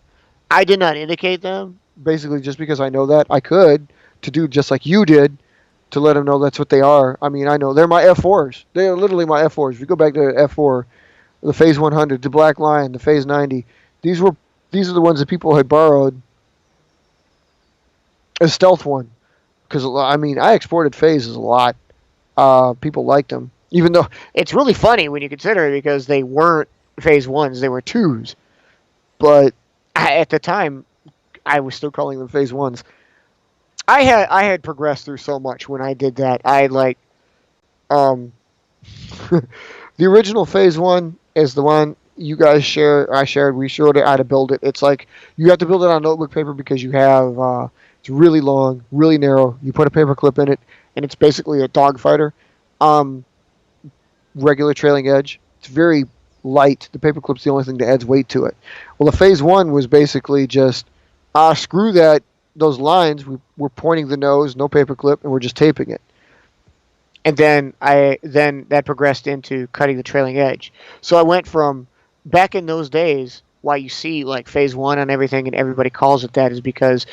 I did not indicate them. Basically, just because I know that, I could, to do just like you did, to let them know that's what they are. I mean, I know they're my F4s. They are literally my F4s. If you go back to F4, the Phase 100, the Black Lion, the Phase 90, these are the ones that people had borrowed as Stealth 1. Because, I mean, I exported phases a lot. People liked them. Even though it's really funny when you consider it, because they weren't Phase 1s, they were 2s. But at the time, I was still calling them Phase 1s. I had progressed through so much when I did that. The original Phase 1 is the one you guys share. I shared. We showed it how to build it. It's like you have to build it on notebook paper because you have it's really long, really narrow. You put a paper clip in it, and it's basically a dogfighter. Regular trailing edge. It's very light. The paper clip's the only thing that adds weight to it. Well, the Phase 1 was basically just screw that those lines, we're pointing the nose, no paper clip, and we're just taping it. And then that progressed into cutting the trailing edge. So I went from back in those days. Why you see like phase one on everything, and everybody calls it that, is because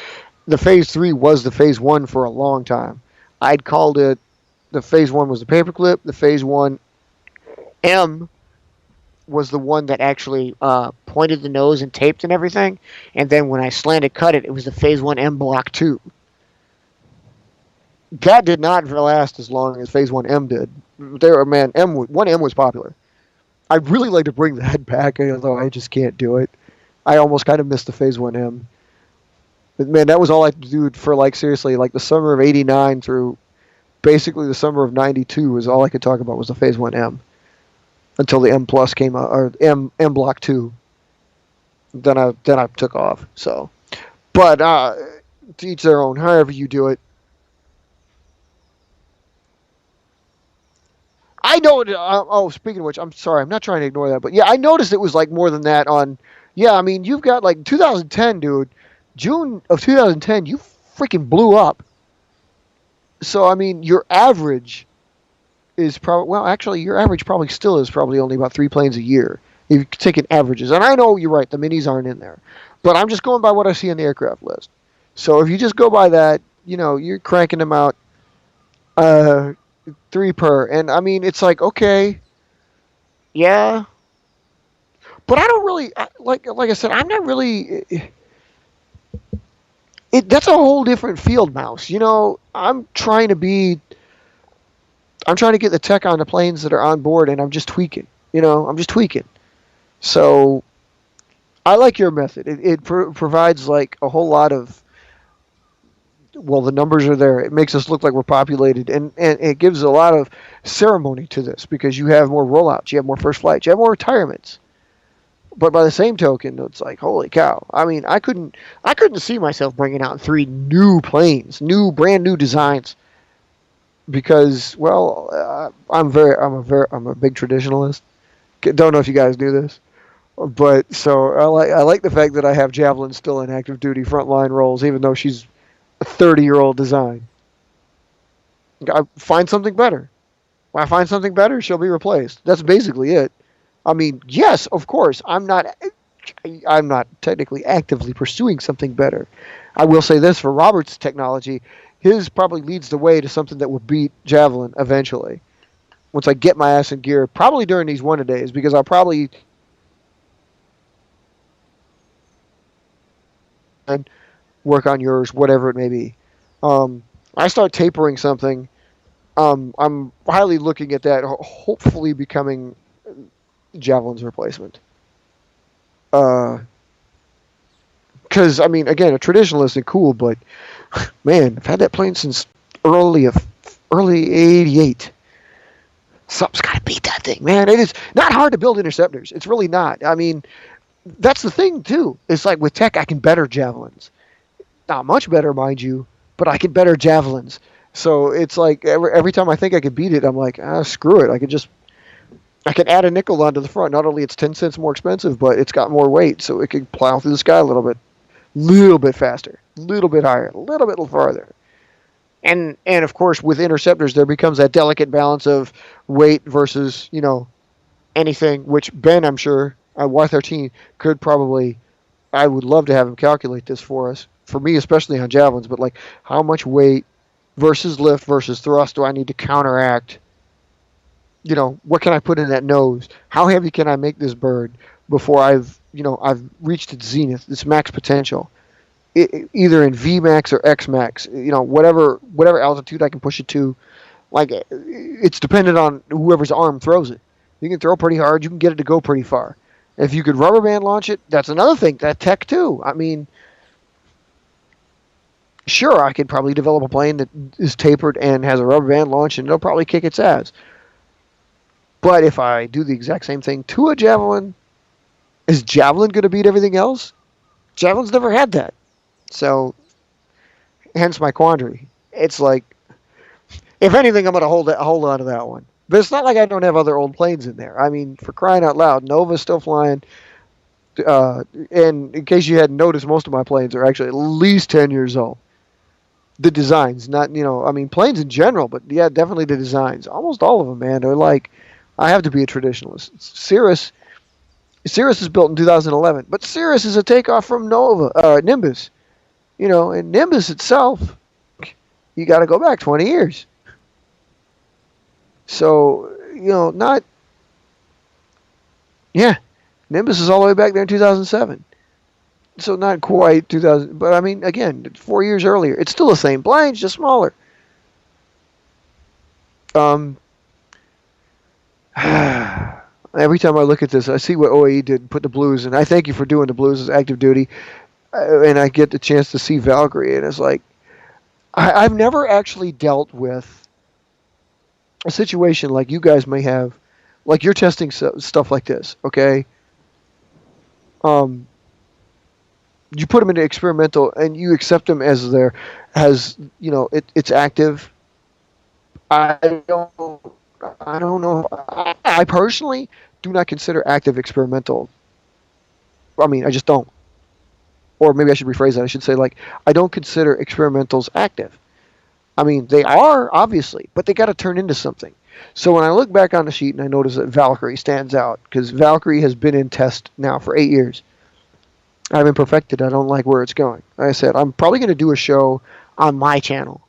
the phase three was the phase one for a long time. I'd called it the phase one was the paperclip. The phase one M was the one that actually pointed the nose and taped and everything. And then when I slanted cut it, it was the phase one M block 2. That did not last as long as phase one M did. There, man, one M was popular. I'd really like to bring that back, although I just can't do it. I almost kind of missed the phase one M. But man, that was all I could do for like seriously, like the summer of '89 through basically the summer of '92 was all I could talk about was the phase one M. Until the M plus came out, or M block 2. Then I took off. So, but to each their own. However you do it. I know. Oh, speaking of which, I'm sorry. I'm not trying to ignore that, but yeah, I noticed it was like more than that on. Yeah, I mean, you've got like 2010, dude. June of 2010, you freaking blew up. So I mean, your average is probably, well, actually, your average probably still is probably only about 3 planes a year if you're taking averages. And I know you're right, the minis aren't in there, but I'm just going by what I see on the aircraft list. So if you just go by that, you're cranking them out 3 per, and I mean, it's like, okay, yeah, but I don't really like I said, I'm not really. That's a whole different field mouse. I'm trying to get the tech on the planes that are on board, and I'm just tweaking. I'm just tweaking. So I like your method. It provides like a whole lot of. Well, the numbers are there. It makes us look like we're populated, and it gives a lot of ceremony to this because you have more rollouts, you have more first flights, you have more retirements. But by the same token, it's like, holy cow! I mean, I couldn't see myself bringing out 3 new planes, brand new designs. Because, well, I'm a big traditionalist. Don't know if you guys do this, but so I like the fact that I have Javelin still in active duty frontline roles, even though she's a 30-year-old design. I find something better. When I find something better, she'll be replaced. That's basically it. I mean, yes, of course, I'm not technically actively pursuing something better. I will say this for Robert's technology. His probably leads the way to something that will beat Javelin eventually. Once I get my ass in gear, probably during these one-a-days, because I'll probably work on yours, whatever it may be. I start tapering something. I'm highly looking at that, hopefully becoming Javelin's replacement. Because, I mean, again, a traditionalist is cool, but man, I've had that plane since early '88. Something's got to beat that thing, man. It is not hard to build interceptors. It's really not. I mean, that's the thing too. It's like with tech, I can better javelins. Not much better, mind you, but I can better javelins. So it's like every time I think I could beat it, I'm like, screw it. I can add a nickel onto the front. Not only it's 10 cents more expensive, but it's got more weight, so it can plow through the sky a little bit faster, a little bit higher, a little bit farther. And of course, with interceptors, there becomes that delicate balance of weight versus, anything, which Ben, I'm sure, Y13 could probably, I would love to have him calculate this for us, for me, especially on javelins, but like how much weight versus lift versus thrust do I need to counteract? What can I put in that nose? How heavy can I make this bird before I've reached its zenith, its max potential? Either in Vmax or Xmax, whatever altitude I can push it to. Like, it's dependent on whoever's arm throws it. You can throw pretty hard, you can get it to go pretty far. If you could rubber band launch it, that's another thing. That tech too. I mean, sure, I could probably develop a plane that is tapered and has a rubber band launch, and it'll probably kick its ass. But if I do the exact same thing to a Javelin, is Javelin going to beat everything else? Javelin's never had that. So, hence my quandary. It's like, if anything, I'm going to hold on to that one. But it's not like I don't have other old planes in there. I mean, for crying out loud, Nova's still flying. And in case you hadn't noticed, most of my planes are actually at least 10 years old. The designs, not, I mean, planes in general, but yeah, definitely the designs. Almost all of them, man, are like, I have to be a traditionalist. Cirrus is built in 2011, but Cirrus is a takeoff from Nimbus. And Nimbus itself, you got to go back 20 years. So, Nimbus is all the way back there in 2007. So not quite 2000, but I mean, again, 4 years earlier. It's still the same planes, just smaller. Every time I look at this, I see what OAE did, put the blues, and I thank you for doing the blues as active duty. And I get the chance to see Valkyrie, and it's like, I've never actually dealt with a situation like you guys may have, like you're testing stuff like this, okay? You put them into experimental, and you accept them as it's active. I don't know. I personally do not consider active experimental. I mean, I just don't. Or maybe I should rephrase that. I should say, I don't consider experimentals active. I mean, they are, obviously, but they got to turn into something. So when I look back on the sheet and I notice that Valkyrie stands out, because Valkyrie has been in test now for 8 years. I haven't perfected. I don't like where it's going. Like I said, I'm probably going to do a show on my channel,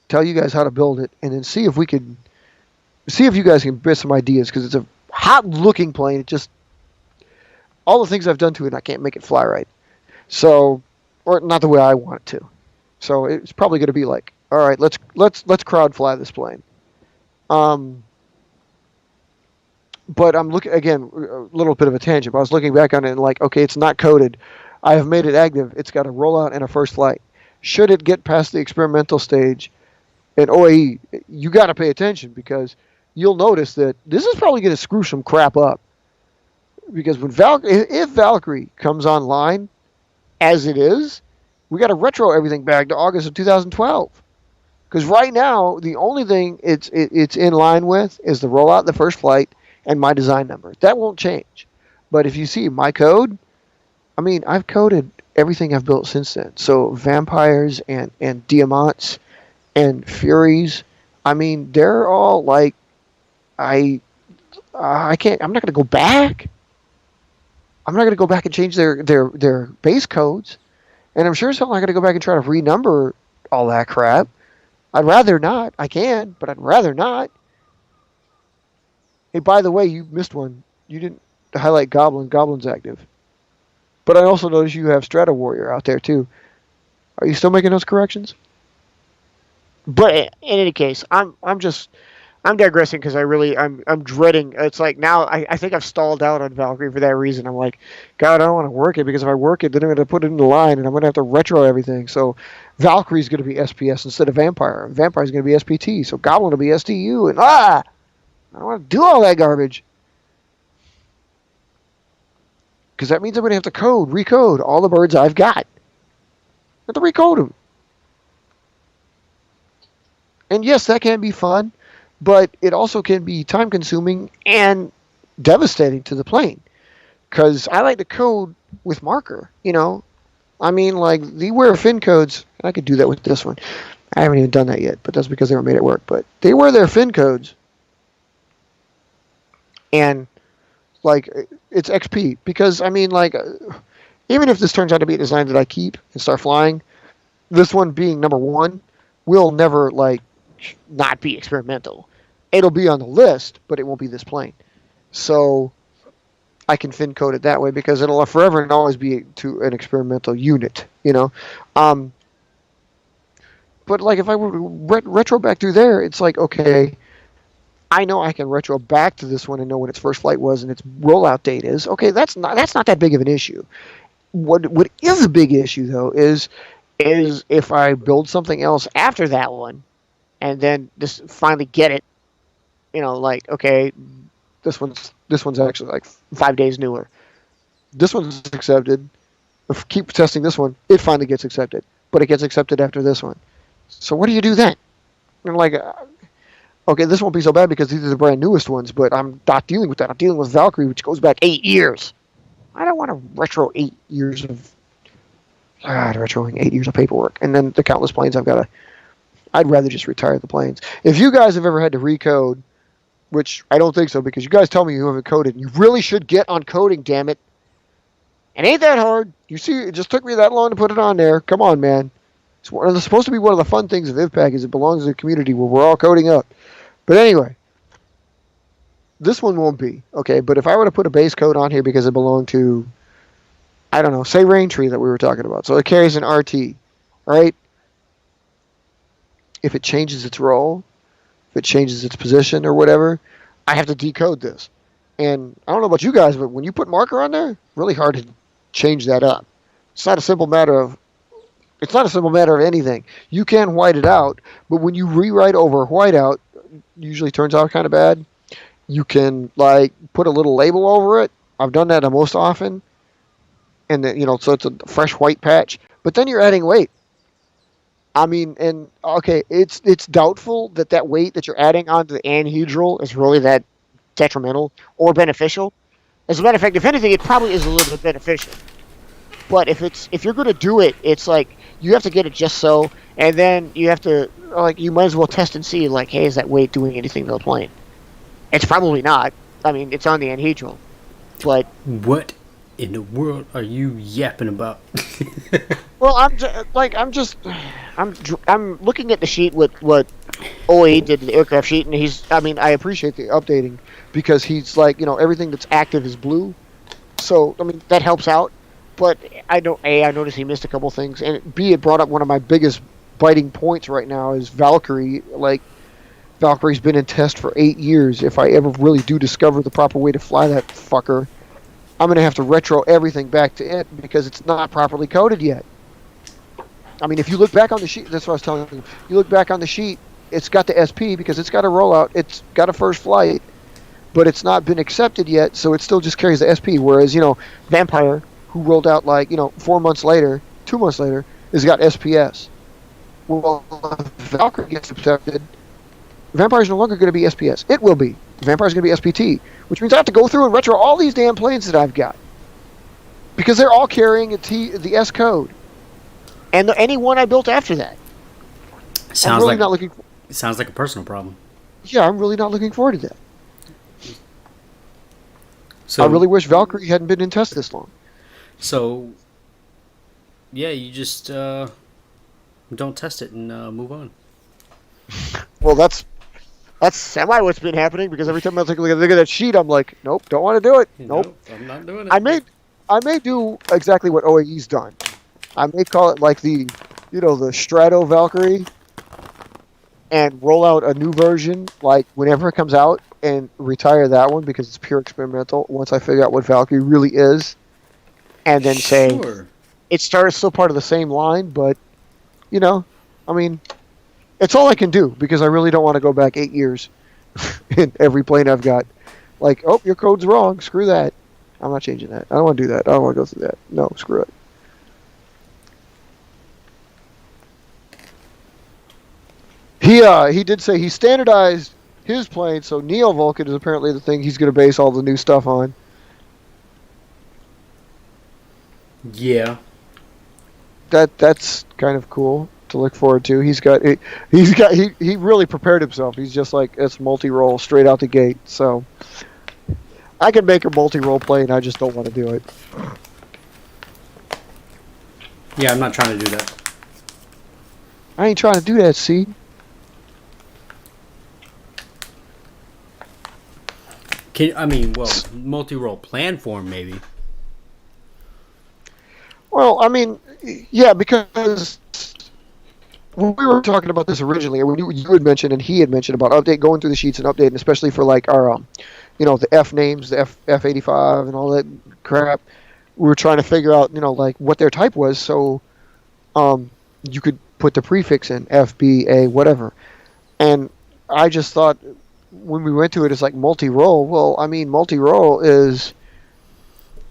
tell you guys how to build it, and then see if you guys can get some ideas, because it's a hot-looking plane. It just, all the things I've done to it, I can't make it fly right. So, or not the way I want it to. So it's probably going to be like, all right, let's crowd fly this plane. But I'm looking, again, a little bit of a tangent, but I was looking back on it and okay, it's not coded. I have made it active. It's got a rollout and a first flight. Should it get past the experimental stage in OAE, you got to pay attention, because you'll notice that this is probably going to screw some crap up. Because if Valkyrie comes online as it is, we got to retro everything back to August of 2012. Because right now, the only thing it's in line with is the rollout, the first flight, and my design number. That won't change. But if you see my code, I mean, I've coded everything I've built since then. So Vampires and Diamants and Furies, I mean, they're all I can't, I'm not going to go back. I'm not going to go back and change their base codes. And I'm sure as hell not going to go back and try to renumber all that crap. I'd rather not. I can, but I'd rather not. Hey, by the way, you missed one. You didn't highlight Goblin. Goblin's active. But I also noticed you have Strata Warrior out there, too. Are you still making those corrections? But in any case, I'm digressing, because I'm dreading. It's like now I think I've stalled out on Valkyrie for that reason. I'm like, God, I don't want to work it, because if I work it, then I'm going to put it in the line, and I'm going to have to retro everything. So Valkyrie's going to be SPS instead of Vampire. Vampire's going to be SPT. So Goblin will be STU, and I don't want to do all that garbage. Because that means I'm going to have to recode all the birds I've got. I have to recode them. And yes, that can be fun, but it also can be time-consuming and devastating to the plane. Because I like to code with marker, I mean, the wear fin codes, I could do that with this one. I haven't even done that yet, but that's because they were made at work. But they wear their fin codes. And, it's XP. Because, I mean, even if this turns out to be a design that I keep and start flying, this one being number one will never, not be experimental. It'll be on the list, but it won't be this plane. So I can fin code it that way, because it'll forever and always be to an experimental unit, But if I were to retro back through there, it's okay, I know I can retro back to this one and know when its first flight was and its rollout date is. Okay, that's not that big of an issue. What is a big issue though is if I build something else after that one, and then just finally get it, okay, this one's actually 5 days newer. This one's accepted. If keep testing this one, it finally gets accepted, but it gets accepted after this one. So what do you do then? And okay, this won't be so bad because these are the brand newest ones, but I'm not dealing with that. I'm dealing with Valkyrie, which goes back 8 years. I don't want to retro 8 years of retroing 8 years of paperwork, and then the countless planes I've got to. I'd rather just retire the planes. If you guys have ever had to recode, which I don't think so, because you guys tell me you haven't coded, you really should get on coding. Damn it! It ain't that hard. You see, it just took me that long to put it on there. Come on, man. It's supposed to be one of the fun things of IVPAC is it belongs to a community where we're all coding up. But anyway, this one won't be okay. But if I were to put a base code on here because it belonged to, I don't know, say Raintree that we were talking about, so it carries an RT, right? If it changes its role, if it changes its position or whatever, I have to decode this. And I don't know about you guys, but when you put marker on there, really hard to change that up. It's not a simple matter of anything. You can white it out, but when you rewrite over whiteout, usually turns out kind of bad. You can like put a little label over it. I've done that most often, and then, so it's a fresh white patch. But then you're adding weight. I mean, and okay, it's doubtful that weight that you're adding onto the anhedral is really that detrimental or beneficial. As a matter of fact, if anything, it probably is a little bit beneficial. But if you're going to do it, it's like you have to get it just so, and then you have to you might as well test and see hey, is that weight doing anything to the plane? It's probably not. I mean, it's on the anhedral, but what in the world are you yapping about? Well, I'm looking at the sheet with what OE did to the aircraft sheet, and I appreciate the updating because he's everything that's active is blue, so that helps out. But I noticed he missed a couple things, and B, it brought up one of my biggest biting points right now is Valkyrie. Valkyrie's been in test for 8 years. If I ever really do discover the proper way to fly that fucker, I'm going to have to retro everything back to it because it's not properly coded yet. I mean, if you look back on the sheet, that's what I was telling you. You look back on the sheet, it's got the SP because it's got a rollout. It's got a first flight, but it's not been accepted yet, so it still just carries the SP. Whereas, Vampire, who rolled out 4 months later, 2 months later, has got SPS. Well, if Valkyrie gets accepted, Vampire's no longer going to be SPS. It will be. Vampire's going to be SPT, which means I have to go through and retro all these damn planes that I've got because they're all carrying the S code, and any one I built after that. Sounds like a personal problem. Yeah, I'm really not looking forward to that. So I really wish Valkyrie hadn't been in test this long. So, yeah, you just don't test it and move on. Well, that's semi what's been happening because every time I look at that sheet, I'm like, nope, don't want to do it. Nope, I'm not doing it. I may do exactly what OAE's done. I may call it the Strato Valkyrie, and roll out a new version whenever it comes out and retire that one because it's pure experimental. Once I figure out what Valkyrie really is, and then say it starts still part of the same line, but it's all I can do because I really don't want to go back 8 years in every plane I've got. Oh, your code's wrong. Screw that. I'm not changing that. I don't want to do that. I don't want to go through that. No, screw it. He did say he standardized his plane, so Neo Vulcan is apparently the thing he's going to base all the new stuff on. Yeah. That's kind of cool to look forward to. He really prepared himself. He's just it's multi-roll straight out the gate. So I can make a multi-roll plane. I just don't want to do it. Yeah, I'm not trying to do that. I ain't trying to do that. See. Multi-role plan form maybe. Well, yeah, because when we were talking about this originally, when you had mentioned and he had mentioned about going through the sheets and updating, especially for our, the F names, the F85 and all that crap, we were trying to figure out, what their type was, so you could put the prefix in F, B, A, whatever. And I just thought when we went to it, it's multi-role. Well, multi-role is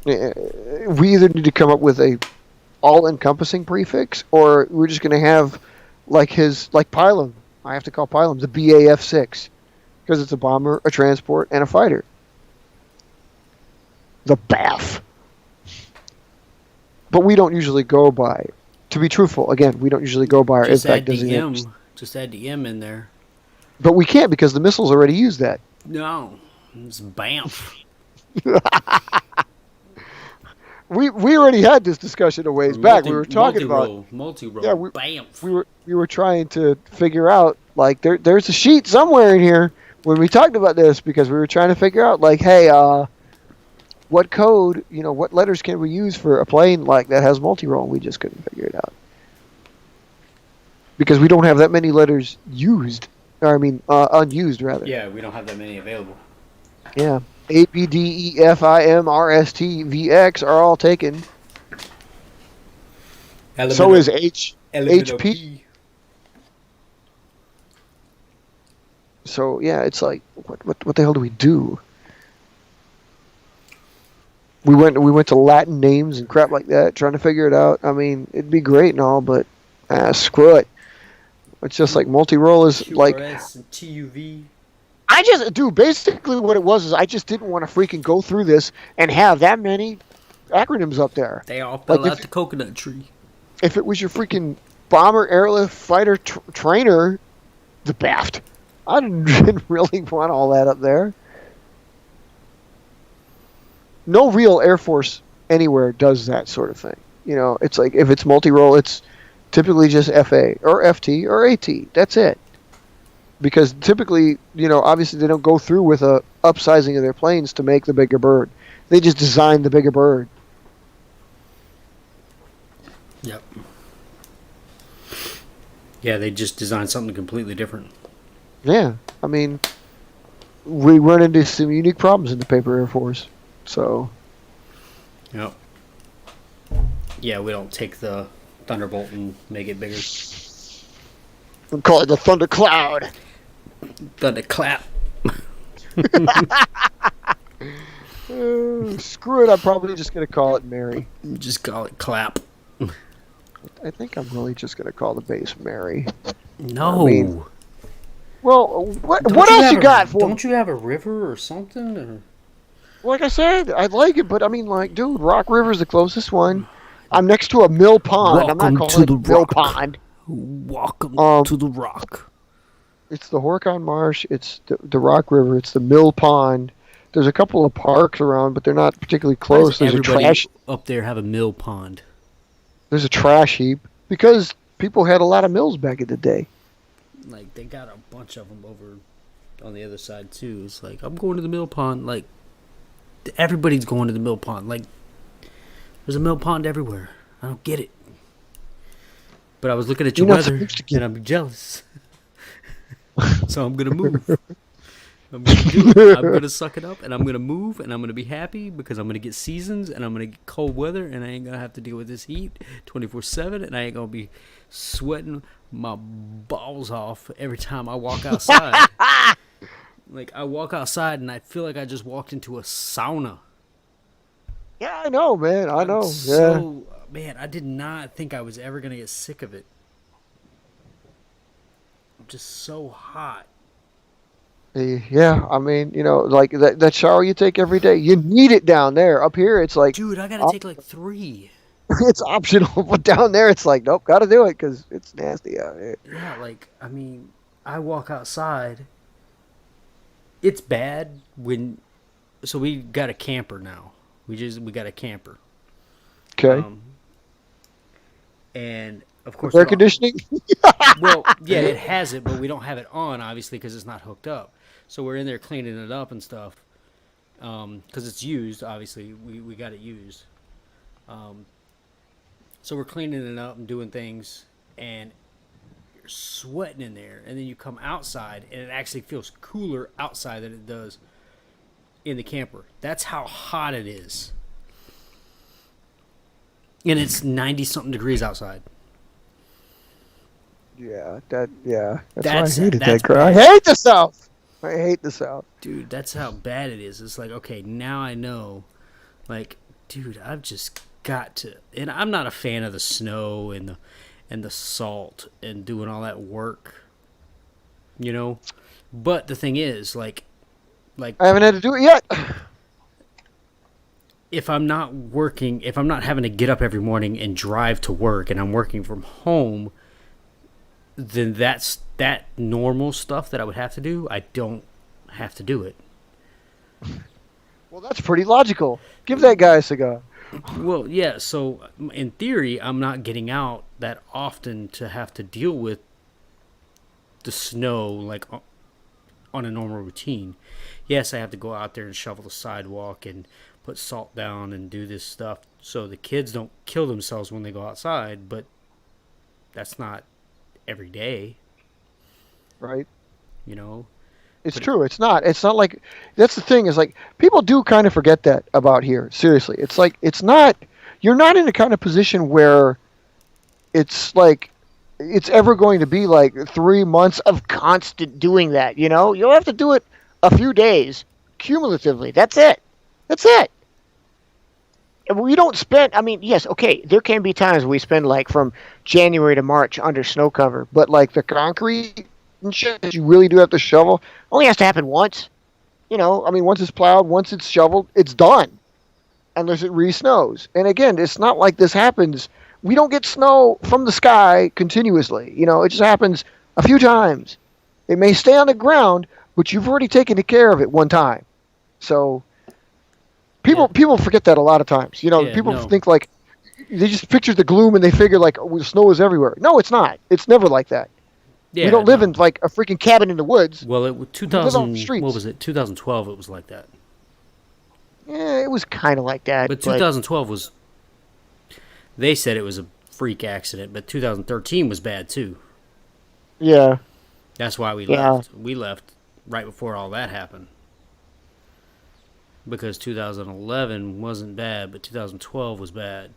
we either need to come up with a all-encompassing prefix, or we're just going to have Pylum. I have to call Pylum the BAF6 because it's a bomber, a transport, and a fighter. The BAF. but we don't usually go by. To be truthful, again, we don't usually go by our Just IVPAC add the designators. M. Just add the M in there. But we can't because the missiles already use that. No, it's BAMF. We already had this discussion a ways back. We were talking about multi-roll. Yeah, BAMF. we were trying to figure out like there's a sheet somewhere in here when we talked about this because we were trying to figure out like, hey, what code, what letters can we use for a plane like that has multi-role? And we just couldn't figure it out because we don't have that many letters used. Or I mean, unused rather. Yeah, we don't have that many available. Yeah. A, B, D, E, F, I, M, R, S, T, V, X are all taken. So is H, P. So yeah, it's like, what the hell do we do? We went to Latin names and crap like that, trying to figure it out. I mean, it'd be great and all, but screw it. It's just like multi-role is like. QRS and TUV. Basically what it was is I just didn't want to freaking go through this and have that many acronyms up there. They all fell out the coconut tree. If it was your freaking bomber, airlift, fighter, trainer, the BAFT, I didn't really want all that up there. No real Air Force anywhere does that sort of thing. It's like if it's multi-role, it's typically just FA or FT or AT. That's it. Because typically, obviously they don't go through with a upsizing of their planes to make the bigger bird. They just design the bigger bird. Yep. Yeah, they just designed something completely different. Yeah, I mean, we run into some unique problems in the paper Air Force. So. Yep. Yeah, we don't take the Thunderbolt and make it bigger. We call it the Thunder Cloud. Thunderclap. Screw it, I'm probably just going to call it Mary. Just call it clap. I think I'm really just going to call the base Mary. No. Well, what else you got for me? Don't you have a river or something? Or? Like I said, I like it, but I mean, like, dude, Rock River's the closest one. I'm next to a mill pond. I'm not calling it a mill pond. Welcome to the Rock. It's the Horicon Marsh. It's the Rock River. It's the mill pond. There's a couple of parks around, but they're not particularly close. There's a trash up there. Have a mill pond. There's a trash heap because people had a lot of mills back in the day. Like they got a bunch of them over on the other side too. It's like I'm going to the mill pond. Like everybody's going to the mill pond. Like there's a mill pond everywhere. I don't get it. But I was looking at your weather and I'm jealous. So I'm gonna move. I'm gonna do it. I'm gonna suck it up and I'm gonna move and I'm gonna be happy because I'm gonna get seasons and I'm gonna get cold weather and I ain't gonna have to deal with this heat 24/7 and I ain't gonna be sweating my balls off every time I walk outside. Like I walk outside and I feel like I just walked into a sauna. Yeah, I know, man. I know. So, man, I did not think I was ever gonna get sick of it. I'm just so hot. Yeah, I mean, like that shower you take every day, you need it down there. Up here, it's like, dude, I gotta take like 3. It's optional, but down there, it's like, nope, gotta do it because it's nasty out here. Yeah, like I mean, I walk outside. It's bad when. So we got a camper now. We got a camper. Okay. And of course, air conditioning. Well, yeah, it has it, but we don't have it on obviously because it's not hooked up. So we're in there cleaning it up and stuff. Because it's used, obviously, we got it used. So we're cleaning it up and doing things, and you're sweating in there, and then you come outside, and it actually feels cooler outside than it does in the camper. That's how hot it is. And it's 90-something degrees outside. Yeah, that's why I That's hated that bad. crap. I hate the South. I hate the South. Dude, that's how bad it is. It's like, okay, now I know. Like, dude, I've just got to. And I'm not a fan of the snow and the salt and doing all that work. But the thing is, like I haven't had to do it yet. if I'm not working, if I'm not having to get up every morning and drive to work, and I'm working from home, then that normal stuff that I would have to do. I don't have to do it. Well, that's pretty logical. Give that guy a cigar. Well, yeah. So in theory, I'm not getting out that often to have to deal with the snow like on a normal routine. Yes, I have to go out there and shovel the sidewalk and put salt down and do this stuff so the kids don't kill themselves when they go outside, but that's not every day, Right. you know. It's But true. It's not. It's not like that's the thing. Is like people do kind of forget that about here. Seriously, it's like it's not. You're not in a kind of position where it's like it's ever going to be like 3 months of constant doing that. You know, you'll have to do it a few days cumulatively. That's it. That's it. And we don't spend. I mean, yes, okay. There can be times we spend like from January to March under snow cover, but like the concrete and shit that you really do have to shovel only has to happen once. You know, I mean, once it's plowed, once it's shoveled, it's done. Unless it re-snows. And again, it's not like this happens. We don't get snow from the sky continuously. You know, it just happens a few times. It may stay on the ground, but you've already taken care of it one time. So people forget that a lot of times. You know, Yeah, people no. think like they just picture the gloom and they figure like oh, the snow is everywhere. No, it's not. It's never like that. Yeah, We don't live no. in like a freaking cabin in the woods. Well, it live on 2000. the streets. What was it? 2012. It was like that. Yeah, it was kind of like that. But 2012 was. They said it was a freak accident, but 2013 was bad too. Yeah. That's why we Yeah. left. We left right before all that happened. Because 2011 wasn't bad, but 2012 was bad.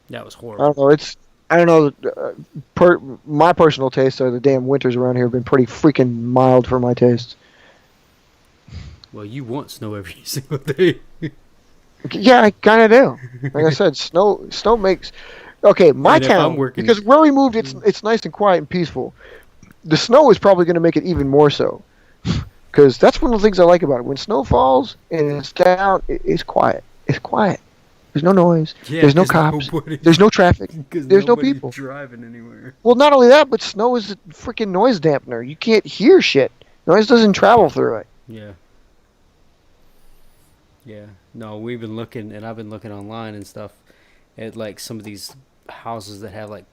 That was I horrible. don't know. I don't know. My personal taste are the damn winters around here have been pretty freaking mild for my taste. Well, you want snow every single day. Yeah, I kind of do. Like I said, snow makes. Okay, my And if I'm town working- because where we moved, it's nice and quiet and peaceful. The snow is probably going to make it even more so, because that's one of the things I like about it. When snow falls and it's down, it's quiet. It's quiet. There's no noise. Yeah, There's no 'cause cops. nobody- There's no traffic. 'cause There's no nobody's people. driving anywhere. Well, not only that, but snow is a freaking noise dampener. You can't hear shit. Noise doesn't travel through it. Yeah. Yeah. No, we've been looking, and I've been looking online and stuff at like some of these houses that have like,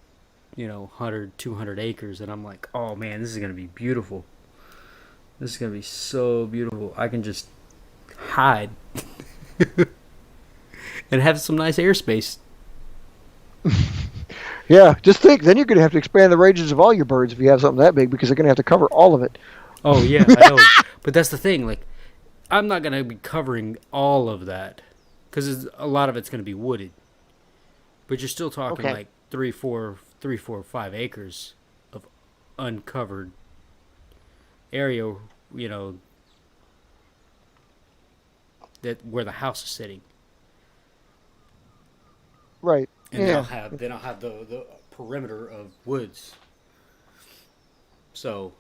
100, 200 acres, and I'm like, oh man, this is gonna be beautiful. This is gonna be so beautiful. I can just hide and have some nice airspace. Yeah, just think. Then you're going to have to expand the ranges of all your birds if you have something that big, because they're going to have to cover all of it. Oh yeah, I know. But that's the thing. Like, I'm not gonna be covering all of that because a lot of it's gonna be wooded. But you're still talking Okay. like 3, 4, 5 acres of uncovered area. That where the house is sitting, Right. and Yeah. then I'll have the perimeter of woods. So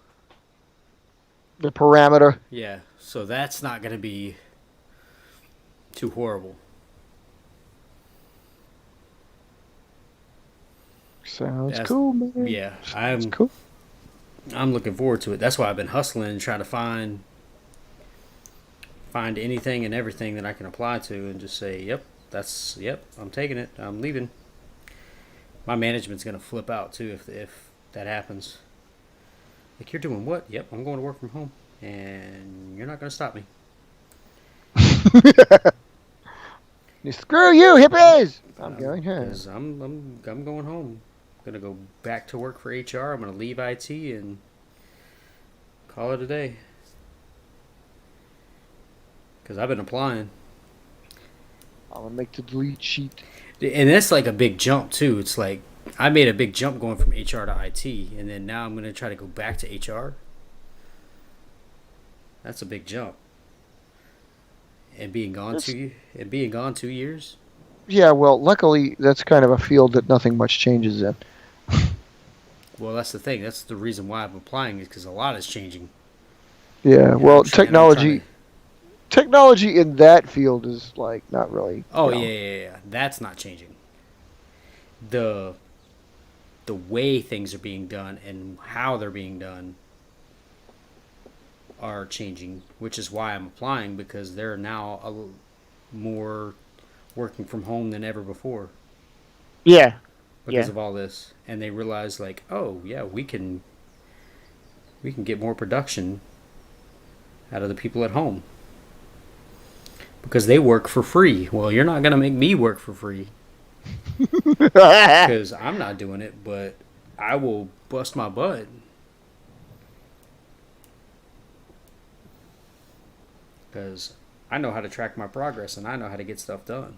The parameter. yeah, so that's not gonna be too horrible. Sounds That's- cool, man. Yeah, Sounds cool. I'm looking forward to it. That's why I've been hustling and trying to find anything and everything that I can apply to and just say, yep, I'm taking it. I'm leaving. My management's gonna flip out too if that happens. Like, you're doing what? Yep, I'm going to work from home, and you're not gonna stop me. Screw you, hippies! I'm going here. 'Cause I'm going home. I'm gonna go back to work for HR. I'm gonna leave IT and call it a day. Because I've been applying. I'm going to make the delete sheet. And that's like a big jump too. It's like I made a big jump going from HR to IT, and then now I'm going to try to go back to HR. That's a big jump. And being gone That's- 2 years. Yeah, well, luckily, that's kind of a field that nothing much changes in. Well, that's the thing. That's the reason why I'm applying is because a lot is changing. Yeah, And well, I'm trying technology. technology in that field is like not really. Oh you know. yeah. That's not changing. The way things are being done and how they're being done are changing, which is why I'm applying, because they're now more working from home than ever before Yeah. because Yeah. of all this, and they realize like, oh yeah, we can get more production out of the people at home because they work for free. Well, you're not gonna make me work for free because I'm not doing it, but I will bust my butt. Because I know how to track my progress and I know how to get stuff done.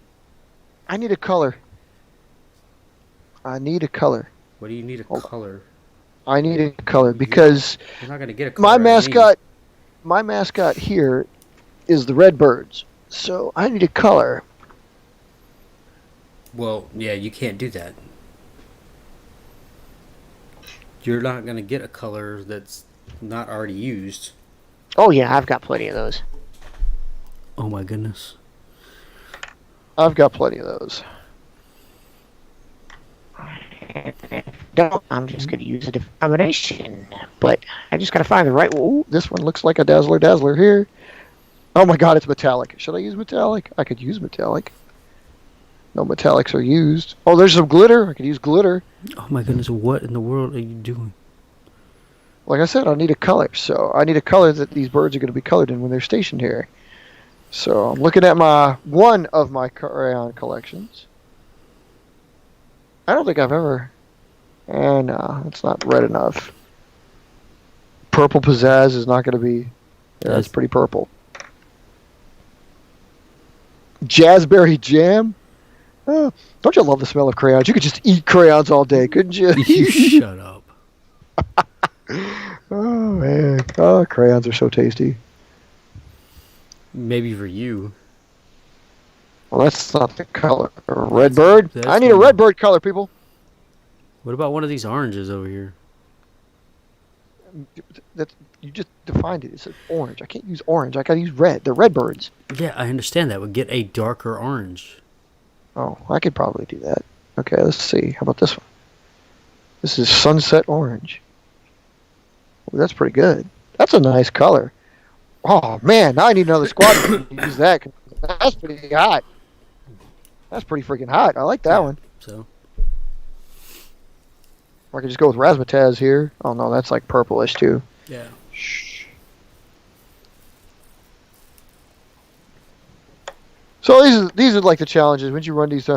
I need a color. I need a color. What do you need a Hold on. color? I need a color because You're not gonna get a color. my mascot here is the Redbirds. So I need a color. Well, yeah, you can't do that. You're not gonna get a color that's not already used. Oh yeah, I've got plenty of those. Oh my goodness. I've got plenty of those. No, I'm just going to use a different combination, but I just got to find the right one. Ooh, this one looks like a Dazzler here. Oh my god, it's metallic. Should I use metallic? I could use metallic. No metallics are used. Oh, there's some glitter. I could use glitter. Oh my goodness, what in the world are you doing? Like I said, I need a color. So I need a color that these birds are going to be colored in when they're stationed here. So I'm looking at one of my crayon collections. I don't think I've ever... And it's not red enough. Purple Pizzazz is not going to be... Yeah, that's pretty purple. Jazzberry Jam? Oh, don't you love the smell of crayons? You could just eat crayons all day, couldn't you? You shut up. Oh, man. Oh, crayons are so tasty. Maybe for you. Well, that's not the color. Redbird? That's I need a redbird color, people. What about one of these oranges over here? That's, you just defined it. It said orange. I can't use orange. I gotta use red. They're redbirds. Yeah, I understand that. But get a darker orange. Oh, I could probably do that. Okay, let's see. How about this one? This is sunset orange. Ooh, that's pretty good. That's a nice color. Oh, man. Now I need another squad to use that. That's pretty hot. That's pretty freaking hot. I like that one. So. Or I could just go with razzmatazz here. Oh, no, that's like purplish, too. Yeah. Shh. So these are like the challenges when you run these.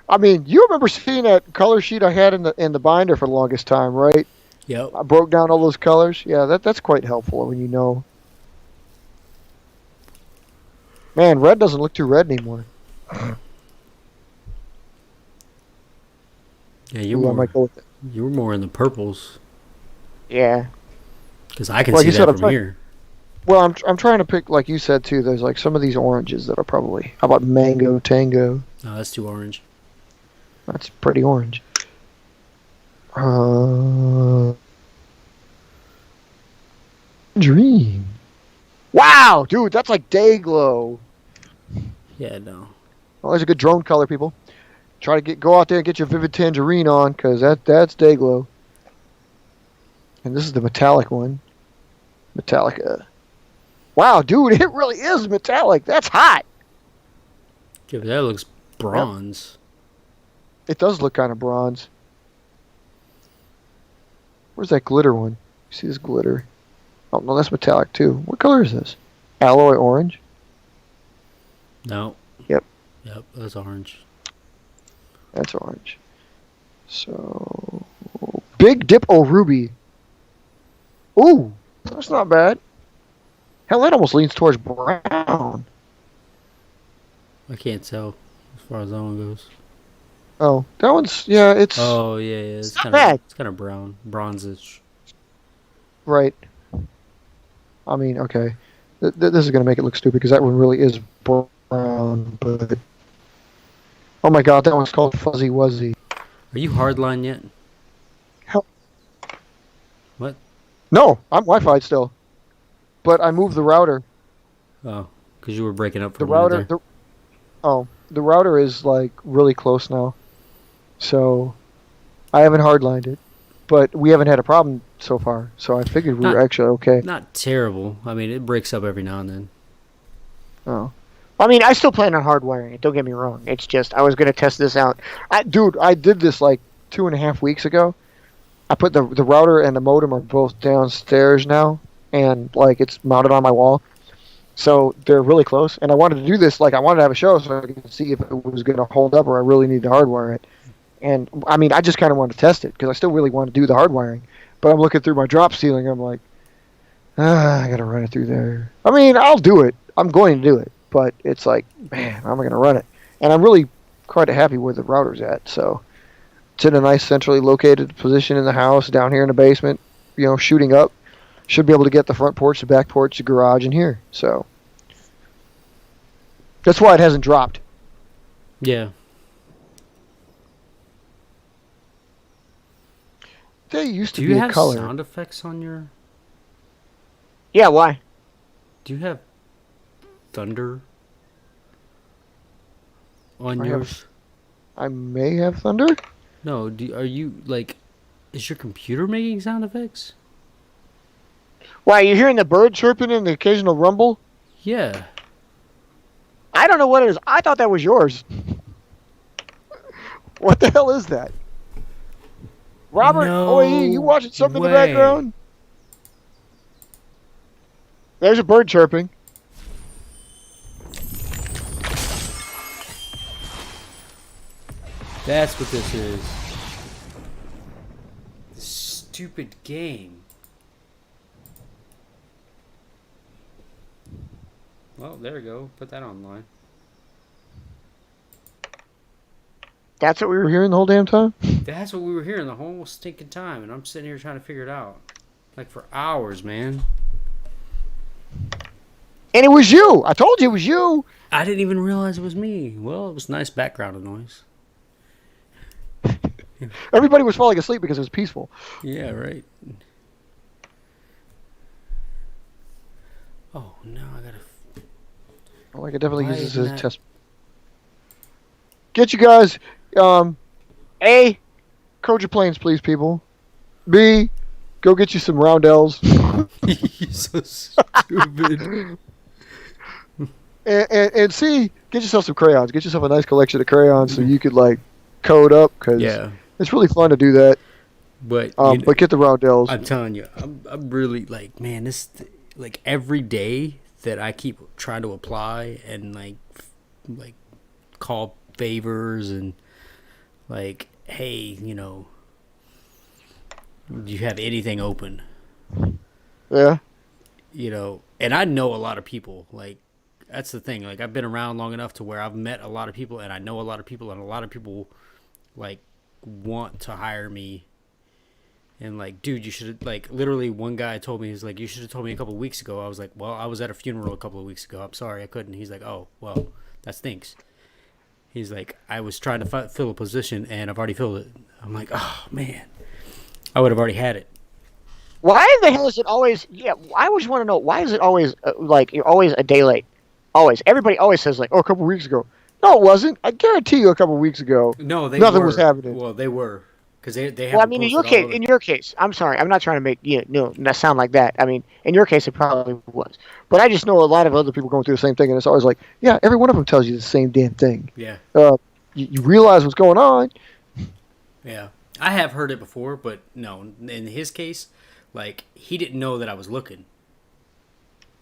I mean, you remember seeing that color sheet I had in the binder for the longest time, right? Yep. I broke down all those colors. Yeah, that's quite helpful when you know. Man, red doesn't look too red anymore. Yeah, Ooh, I might go with it. you were more in the purples. Yeah. Because I can Like see you said, that from here. Well, I'm trying to pick, like you said too. There's like some of these oranges that are probably. How about mango tango? No, that's too orange. That's pretty orange. Dream. Wow, dude, that's like day glow. Yeah, no. Well, there's a good drone color, people. Try to go out there and get your vivid tangerine on, because that's day glow. And this is the metallic one. Metallica. Wow, dude, it really is metallic. That's hot. Yeah, but that looks bronze. It does look kind of bronze. Where's that glitter one? You see this glitter? Oh, no, that's metallic, too. What color is this? Alloy orange? No. Yep. Yep, that's orange. That's orange. So, Big Dip O Ruby. Ooh, that's not bad. Hell, that almost leans towards brown. I can't tell as far as that one goes. Oh, that one's, yeah, it's... Oh, yeah. It's not kind bad. of, it's kind of brown, bronzish. Right. I mean, okay. This is going to make it look stupid, because that one really is brown, but... Oh my god, that one's called Fuzzy Wuzzy. Are you hardline yet? Hell. What? No, I'm Wi-Fi still. But I moved the router. Oh. Because you were breaking up for The a minute router, there. the router is like really close now, so I haven't hardlined it, but we haven't had a problem so far. So I figured we were Not actually okay. not terrible. I mean, it breaks up every now and then. Oh. I mean, I still plan on hardwiring it. Don't get me wrong. It's just I was gonna test this out. I did this like 2.5 weeks ago. I put the router and the modem are both downstairs now, and like it's mounted on my wall, so they're really close. And I wanted to do this like I wanted to have a show so I could see if it was gonna hold up or I really need to hardwire it. And I mean, I just kind of wanted to test it because I still really want to do the hardwiring. But I'm looking through my drop ceiling. I'm like, I gotta run it through there. I mean, I'll do it. I'm going to do it. But it's like, man, how am I going to run it? And I'm really quite happy where the router's at. So it's in a nice centrally located position in the house, down here in the basement, shooting up. Should be able to get the front porch, the back porch, the garage, and here. So that's why it hasn't dropped. Yeah. They used to Do be you a have color. sound effects on your? Yeah, why? Do you have thunder on I have- yours? I may have thunder. No. Are you like? Is your computer making sound effects? Why, are you hearing the bird chirping and the occasional rumble? Yeah. I don't know what it is. I thought that was yours. What the hell is that? Robert, No OAE, you watching something in the way. background? There's a bird chirping. That's what this is. This stupid game. Well, there we go. Put that online. That's what we were hearing the whole damn time? That's what we were hearing the whole stinking time, and I'm sitting here trying to figure it out. Like for hours, man. And it was you. I told you it was you. I didn't even realize it was me. Well, it was nice background noise. Everybody was falling asleep because it was peaceful. Yeah, right. Oh, no, I gotta... Well, I could definitely Why use this isn't as a that- test. Get you guys, A, code your planes, please, people. B, go get you some roundels. You're so stupid. and C, get yourself some crayons. Get yourself a nice collection of crayons so you could, like, code up, because Yeah, it's really fun to do that. but... But get the roundels. I'm telling you, I'm really like, man, this like every day that I keep trying to apply and like call favors and like, hey, do you have anything open? Yeah. And I know a lot of people. Like, that's the thing. Like, I've been around long enough to where I've met a lot of people and I know a lot of people, and a lot of people like want to hire me. And like, dude, you should, like, literally one guy told me, he's like, you should have told me a couple of weeks ago. I was like, well, I was at a funeral a couple of weeks ago. I'm sorry, I couldn't. He's like, oh, well, that stinks. He's like, I was trying to fill a position and I've already filled it. I'm like, oh, man, I would have already had it. Why the hell is it always? Yeah, I always want to know why is it always like you're always a day late? Always, everybody always says like, oh, a couple weeks ago. No, it wasn't. I guarantee you, a couple weeks ago. No, nothing was happening. Well, they were, because they have. Well, I mean, in your case, I'm sorry, I'm not trying to make not sound like that. I mean, in your case, it probably was, but I just know a lot of other people going through the same thing, and it's always like, yeah, every one of them tells you the same damn thing. Yeah. You realize what's going on. Yeah, I have heard it before, but no, in his case, like, he didn't know that I was looking.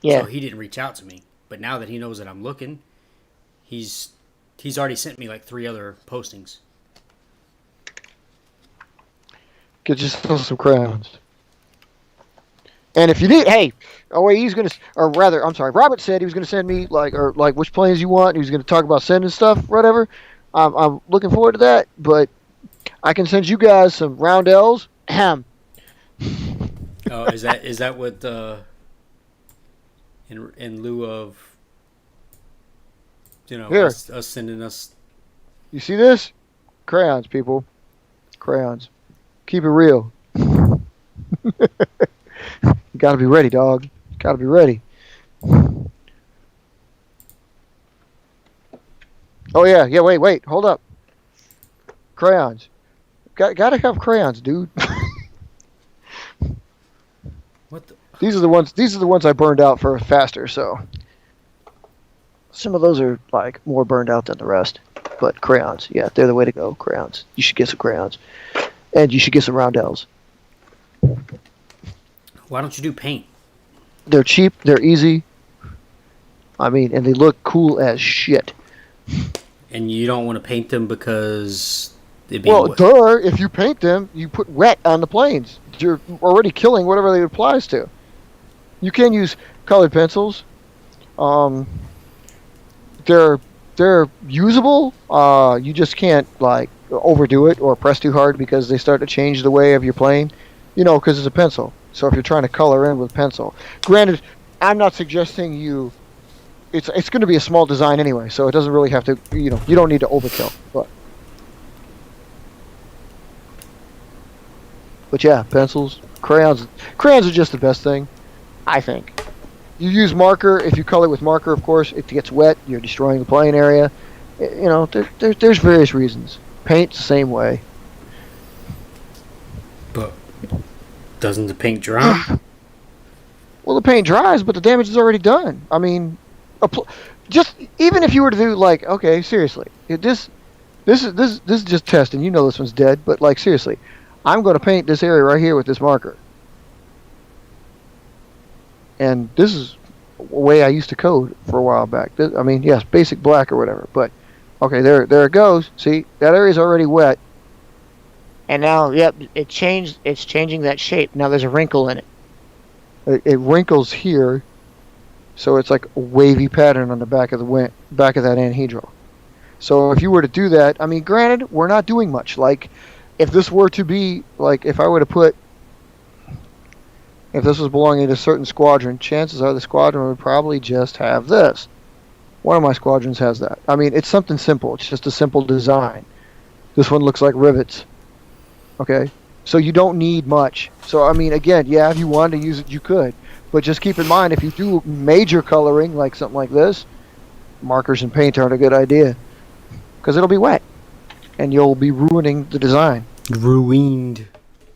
Yeah. So he didn't reach out to me. But now that he knows that I'm looking, he's already sent me like 3 other postings. Get yourself some crayons. And if you need, hey, he's gonna, or rather, I'm sorry, Robert said he was gonna send me like which planes you want. He was gonna talk about sending stuff, whatever. I'm looking forward to that, but I can send you guys some roundels. Oh, is that what in lieu of Here. us sending us? You see this? Crayons, people. Crayons. Keep it real. You gotta be ready, dog. Gotta be ready. Oh yeah, yeah. Wait. Hold up. Crayons. Gotta have crayons, dude. What the? These are the ones. These are the ones I burned out for faster. So some of those are like more burned out than the rest. But crayons, yeah, they're the way to go. Crayons. You should get some crayons, and you should get some roundels. Why don't you do paint? They're cheap. They're easy. I mean, and they look cool as shit. And you don't want to paint them because it'd be Well, duh. If you paint them, you put wet on the planes. You're already killing whatever it applies to. You can use colored pencils. They're usable. You just can't like overdo it or press too hard because they start to change the way of your plane. You know, because it's a pencil. So if you're trying to color in with pencil, granted, I'm not suggesting you. It's going to be a small design anyway, so it doesn't really have to. You know, you don't need to overkill. But yeah, pencils, crayons. Crayons are just the best thing, I think. You use marker. If you color with marker, of course, it gets wet. You're destroying the plane area. You know, there's various reasons. Paint's the same way. But doesn't the paint dry? Well, the paint dries, but the damage is already done. I mean, just even if you were to do like, okay, seriously, this is just testing. You know this one's dead, but like seriously, I'm going to paint this area right here with this marker. And this is a way I used to code for a while back. I mean, yes, basic black or whatever, but okay, there it goes. See, that area's already wet. And now, yep, it's changing that shape. Now there's a wrinkle in it. It wrinkles here, so it's like a wavy pattern on the back of back of that anhedral. So if you were to do that, I mean, granted, we're not doing much. Like, if this were to be like, if I were to put, if this was belonging to a certain squadron, chances are the squadron would probably just have this. One of my squadrons has that. I mean, it's something simple. It's just a simple design. This one looks like rivets. Okay? So you don't need much. So, I mean, again, yeah, if you wanted to use it, you could. But just keep in mind, if you do major coloring, like something like this, markers and paint aren't a good idea. Because it'll be wet. And you'll be ruining the design. Ruined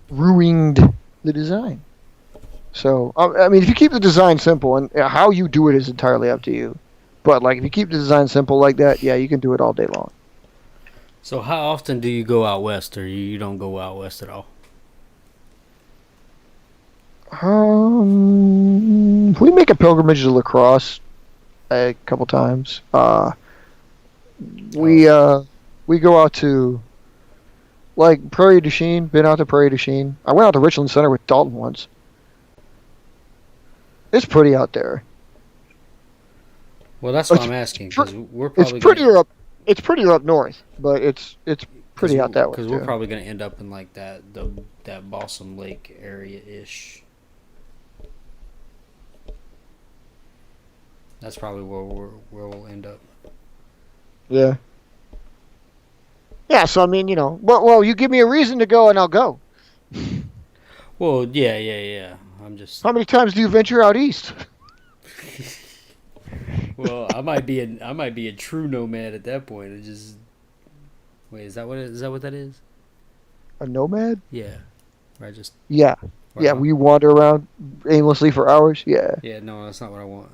The design. So, I mean, if you keep the design simple, and how you do it is entirely up to you. But, like, if you keep the design simple like that, yeah, you can do it all day long. So how often do you go out west, or you don't go out west at all? We make a pilgrimage to La Crosse a couple times. We go out to, like, Prairie du Chien. Been out to Prairie du Chien. I went out to Richland Center with Dalton once. It's pretty out there. Well, that's what I'm asking, because we're probably It's prettier up north, but it's pretty out that way. Because we're probably going to end up in like that Balsam Lake area ish. That's probably where we'll end up. Yeah. Yeah, so I mean, you know, well, you give me a reason to go and I'll go. Well, yeah. I'm just. How many times do you venture out east? Well, I might be a true nomad at that point. It just. Wait, is that what that is? A nomad? Yeah. Right. Just. Yeah. Yeah. We wander around aimlessly for hours. Yeah. Yeah. No, that's not what I want.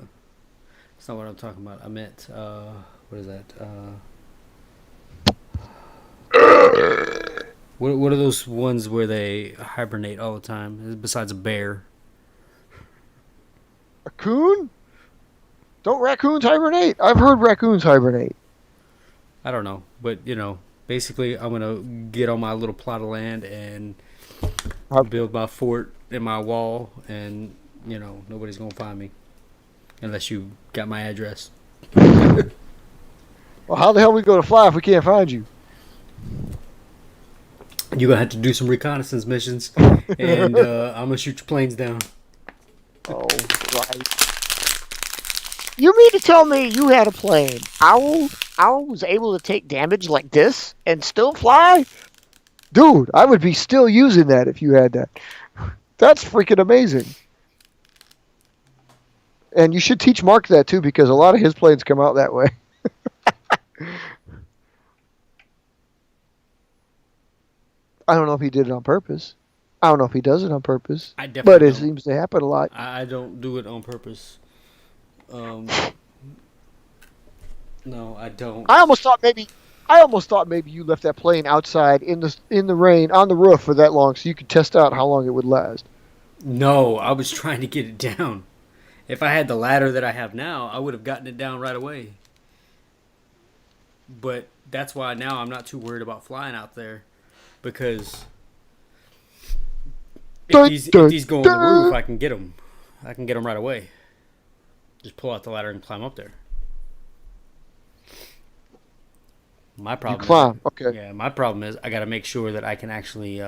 That's not what I'm talking about. I meant. What is that? What are those ones where they hibernate all the time? Besides a bear. A coon? Don't raccoons hibernate? I've heard raccoons hibernate. I don't know, but you know, basically, I'm gonna get on my little plot of land and build my fort and my wall, and you know, nobody's gonna find me unless you got my address. Well, how the hell we go to fly if we can't find you? You're gonna have to do some reconnaissance missions, and I'm gonna shoot your planes down. Oh, right. You mean to tell me you had a plane? Owl was able to take damage like this and still fly? Dude, I would be still using that if you had that. That's freaking amazing. And you should teach Mark that too, because a lot of his planes come out that way. I don't know if he did it on purpose. I don't know if he does it on purpose. I But definitely it don't. seems to happen a lot. I don't do it on purpose. Um, no, I don't. I almost thought maybe you left that plane outside in the rain on the roof for that long so you could test out how long it would last. No, I was trying to get it down. If I had the ladder that I have now, I would have gotten it down right away. But that's why now I'm not too worried about flying out there, because if these go on the roof, I can get them. I can get them right away. Just pull out the ladder and climb up there. My problem. You climb, okay. Yeah, my problem is I got to make sure that I can actually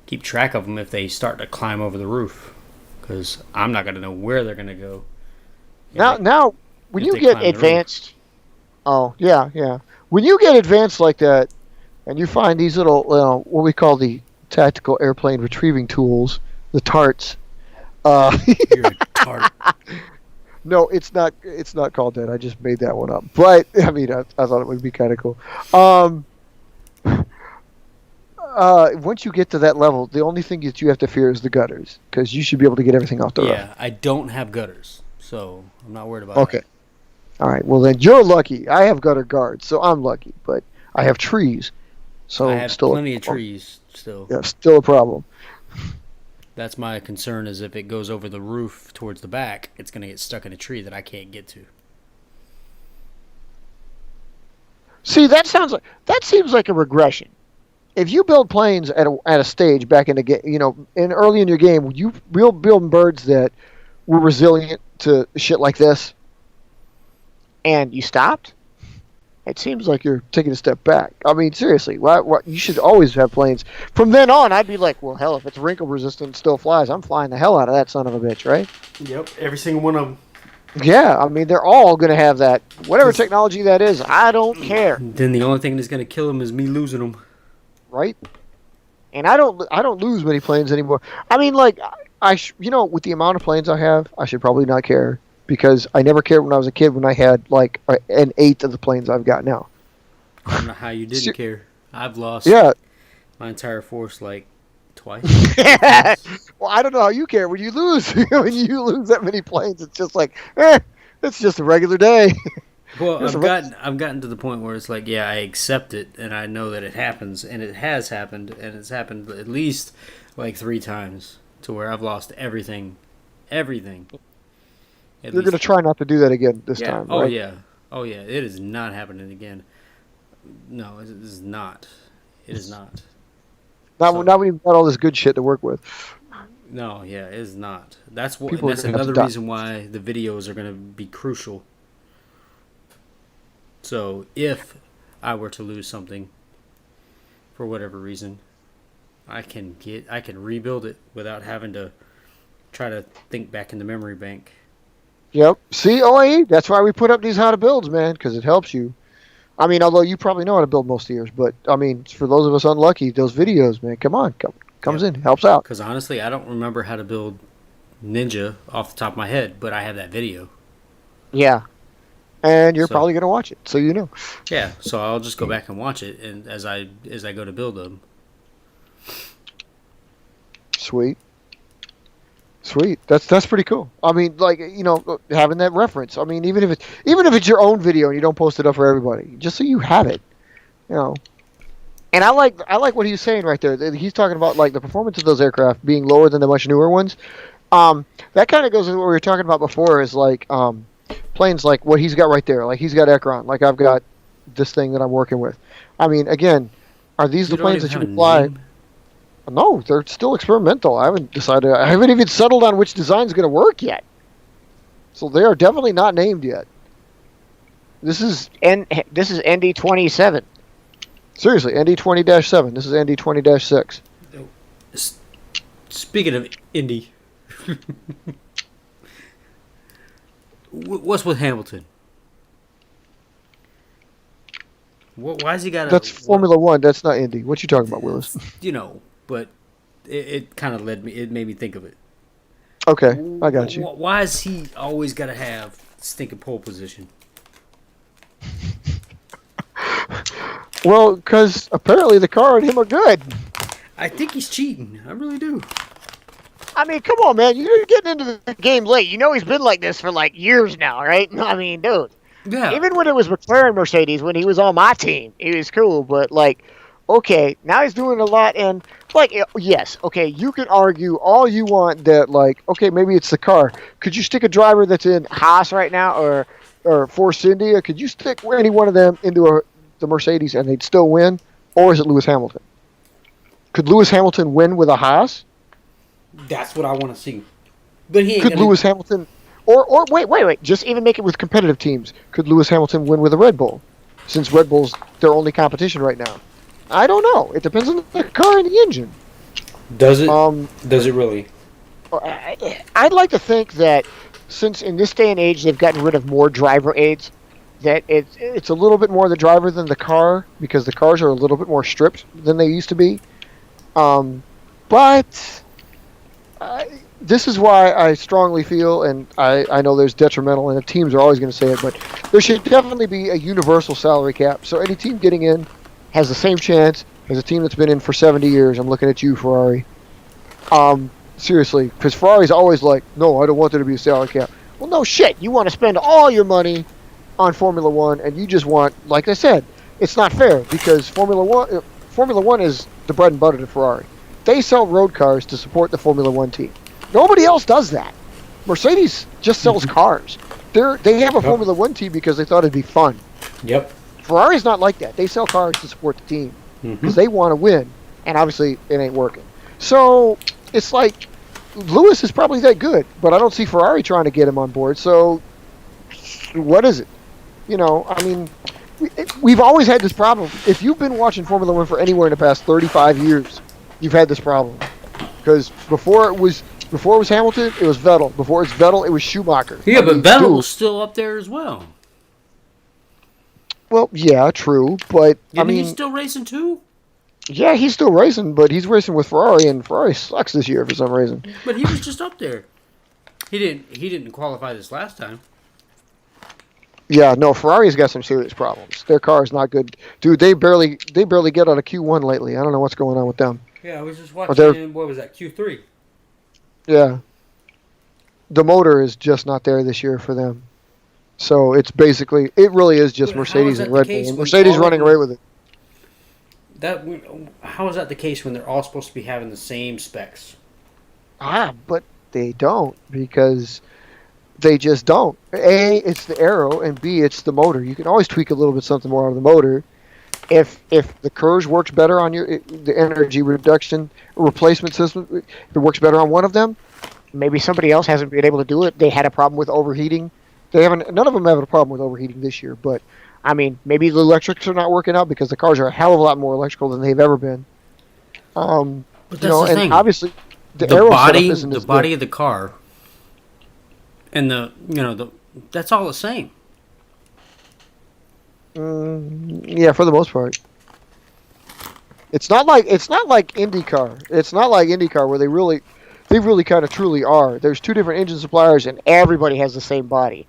keep track of them if they start to climb over the roof, because I'm not going to know where they're going to go. Now, when if you they get climb the roof. advanced, oh yeah. When you get advanced like that, and you find these little, what we call the tactical airplane retrieving tools, the tarts. You're a tart. No, it's not. It's not called that. I just made that one up. But I mean, I thought it would be kind of cool. Once you get to that level, the only thing that you have to fear is the gutters, because you should be able to get everything off the roof. Yeah, I don't have gutters, so I'm not worried about Okay. All right. Well, then you're lucky. I have gutter guards, so I'm lucky. But I have trees, so I have still plenty of trees still. Yeah, still a problem. That's my concern, is if it goes over the roof towards the back, it's going to get stuck in a tree that I can't get to. See, that seems like a regression. If you build planes at a stage back in the game, in early in your game, you will build birds that were resilient to shit like this, And you stopped? it seems like you're taking a step back. I mean, seriously, why you should always have planes. From then on, I'd be like, well, hell, if it's wrinkle resistant and still flies, I'm flying the hell out of that son of a bitch, right? Yep, every single one of them. Yeah, I mean, they're all going to have that. Whatever technology that is, I don't care, Then the only thing that's going to kill them is me losing them. right? And I don't lose many planes anymore. I mean, like, with the amount of planes I have, I should probably not care, because I never cared when I was a kid when I had, like, an eighth of the planes I've got now. I don't know how you didn't care. I've lost Yeah. my entire force, like, twice. Well, I don't know how you care when you lose. When you lose that many planes, it's just like, it's just a regular day. Well, Here's I've gotten to the point where it's like, yeah, I accept it, and I know that it happens, and it has happened, and it's happened at least like 3 times, to where I've lost everything. You're going to try not to do that again this time, Oh right? yeah. It is not happening again. No, it is not. It is not. Now we've got all this good shit to work with. No, yeah, it is not. That's what. People are That's gonna have to another die. reason why the videos are going to be crucial. So if I were to lose something, for whatever reason, I can rebuild it without having to try to think back in the memory bank. Yep. See, OAE, that's why we put up these how to builds, man, because it helps you. I mean, although you probably know how to build most of yours, but I mean, for those of us unlucky, those videos, man, comes in, helps out. Because honestly, I don't remember how to build Ninja off the top of my head, but I have that video. Yeah. And you're So- probably going to watch it, so you know. Yeah, so I'll just go back and watch it, and as I go to build them. Sweet. That's pretty cool. I mean, like, having that reference. I mean, even if it's your own video and you don't post it up for everybody, just so you have it, And I like what he's saying right there. He's talking about, like, the performance of those aircraft being lower than the much newer ones. That kind of goes with what we were talking about before. Is like planes like what he's got right there. Like, he's got Ekron. Like, I've got this thing that I'm working with. I mean, again, are these the planes that you can fly? No, they're still experimental. I haven't decided. I haven't even settled on which design's going to work yet. So they are definitely not named yet. This is ND27. Seriously, ND20-7. This is ND20-6. Speaking of Indy, what's with Hamilton? Why has he got? That's Formula One. That's not Indy. What you talking about, Willis? But it kind of made me think of it. Okay, I got you. Why has he always got to have stinking pole position? Well, because apparently the car and him are good. I think he's cheating. I really do. I mean, come on, man. You're getting into the game late. You know he's been like this for like years now, right? I mean, dude. Yeah. Even when it was McLaren Mercedes, when he was on my team, he was cool. But like, okay, now he's doing a lot, and like, yes, okay, you can argue all you want that, like, okay, maybe it's the car. Could you stick a driver that's in Haas right now, or Force India? Could you stick any one of them into the Mercedes and they'd still win, or is it Lewis Hamilton? Could Lewis Hamilton win with a Haas? That's what I want to see. But he ain't Could gonna... Lewis Hamilton, or wait, just even make it with competitive teams. Could Lewis Hamilton win with a Red Bull, since Red Bull's their only competition right now? I don't know. It depends on the car and the engine. Does it? Does it really? I'd like to think that since in this day and age they've gotten rid of more driver aids, that it's a little bit more the driver than the car, because the cars are a little bit more stripped than they used to be. But this is why I strongly feel, and I know there's detrimental, and the teams are always going to say it, but there should definitely be a universal salary cap. So any team getting in has the same chance as a team that's been in for 70 years. I'm looking at you, Ferrari. Seriously, because Ferrari's always like, no, I don't want there to be a salary cap. Well, no shit. You want to spend all your money on Formula One, and you just want, like I said, it's not fair, because Formula One is the bread and butter to Ferrari. They sell road cars to support the Formula One team. Nobody else does that. Mercedes just sells cars. They have a Formula One team because they thought it'd be fun. Yep. Ferrari's not like that. They sell cars to support the team because they want to win, and obviously it ain't working. So it's like Lewis is probably that good, but I don't see Ferrari trying to get him on board. So what is it? You know, I mean, we've always had this problem. If you've been watching Formula One for anywhere in the past 35 years, you've had this problem. Because before it was Hamilton, it was Vettel. Before it's Vettel, it was Schumacher. Yeah, but Vettel's still up there as well. Well, yeah, true, but I mean, he's still racing too. Yeah, he's still racing, but he's racing with Ferrari, and Ferrari sucks this year for some reason. But he was just up there. He didn't qualify this last time. Yeah, no, Ferrari's got some serious problems. Their car is not good, dude. They barely get out of Q1 lately. I don't know what's going on with them. Yeah, I was just watching. What was that? Q3. Yeah, the motor is just not there this year for them. So it really is just Mercedes and Red Bull. Mercedes running away with it. How is that the case when they're all supposed to be having the same specs? But they don't, because they just don't. A, it's the aero, and B, it's the motor. You can always tweak a little bit something more out of the motor. If the curves works better on the energy reduction replacement system, if it works better on one of them, maybe somebody else hasn't been able to do it. They had a problem with overheating. None of them have a problem with overheating this year, but I mean, maybe the electrics are not working out because the cars are a hell of a lot more electrical than they've ever been. But that's the thing. Obviously the body of the car and that's all the same. Yeah, for the most part. It's not like IndyCar. It's not like IndyCar where they really kind of truly are. There's two different engine suppliers and everybody has the same body.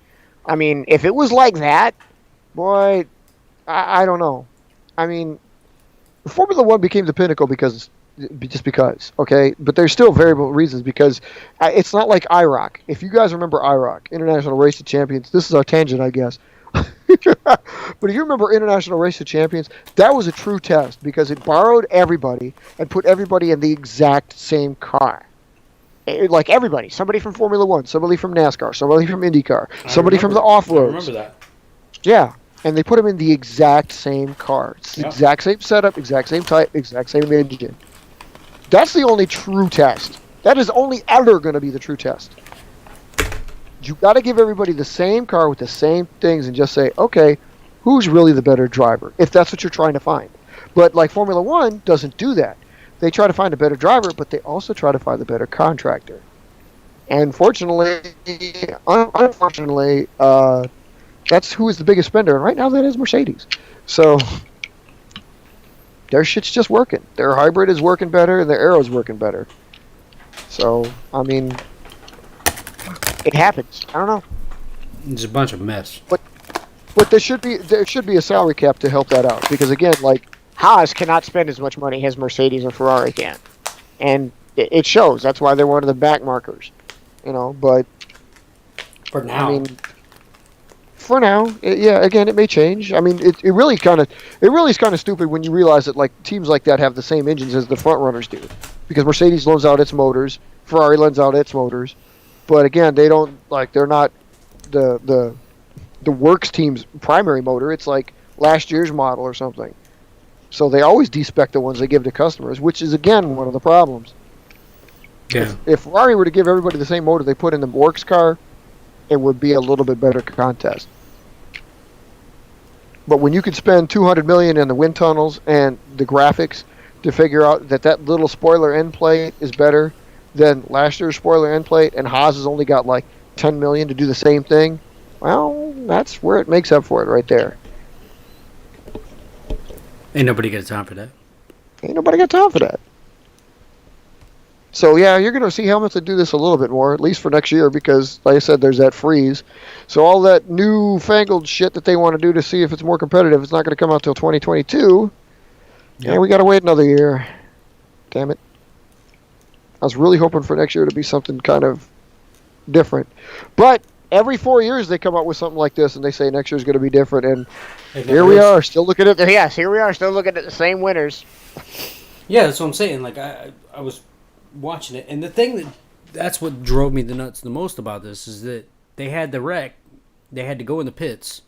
I mean, if it was like that, boy, I don't know. I mean, Formula One became the pinnacle because, okay? But there's still variable reasons, because it's not like IROC. If you guys remember IROC, International Race of Champions, this is our tangent, I guess. But if you remember International Race of Champions, that was a true test because it borrowed everybody and put everybody in the exact same car. Like everybody. Somebody from Formula One, somebody from NASCAR, somebody from IndyCar, somebody from the off-roads. I remember that. Yeah, and they put them in the exact same car. It's the exact same setup, exact same type, exact same engine. That's the only true test. That is only ever going to be the true test. You got to give everybody the same car with the same things and just say, okay, who's really the better driver, if that's what you're trying to find. But like Formula One doesn't do that. They try to find a better driver, but they also try to find a better contractor. And unfortunately, that's who is the biggest spender. And right now that is Mercedes. So their shit's just working. Their hybrid is working better, and their aero is working better. So, I mean, it happens. I don't know. It's a bunch of mess. But there should be a salary cap to help that out. Because again, like Haas cannot spend as much money as Mercedes or Ferrari can, and it shows. That's why they're one of the back markers, But For now. I mean, for now, again, it may change. I mean, it really is kind of stupid when you realize that like teams like that have the same engines as the front runners do, because Mercedes lends out its motors, Ferrari lends out its motors, but again, they're not the works team's primary motor. It's like last year's model or something. So they always despec the ones they give to customers, which is again one of the problems. Yeah. If Ferrari were to give everybody the same motor they put in the works car, it would be a little bit better contest. But when you could spend $200 million in the wind tunnels and the graphics to figure out that little spoiler end plate is better than last year's spoiler end plate, and Haas has only got like $10 million to do the same thing, well, that's where it makes up for it right there. Ain't nobody got time for that. Ain't nobody got time for that. So yeah, you're going to see helmets that do this a little bit more, at least for next year, because like I said, there's that freeze. So all that new-fangled shit that they want to do to see if it's more competitive, it's not going to come out till 2022. Yeah, and we got to wait another year. Damn it. I was really hoping for next year to be something kind of different. But every 4 years they come out with something like this, and they say next year's going to be different, and here we are, still looking at the same winners. Yeah, that's what I'm saying. Like I was watching it, and the thing that's what drove me the nuts the most about this is that they had the wreck, they had to go in the pits,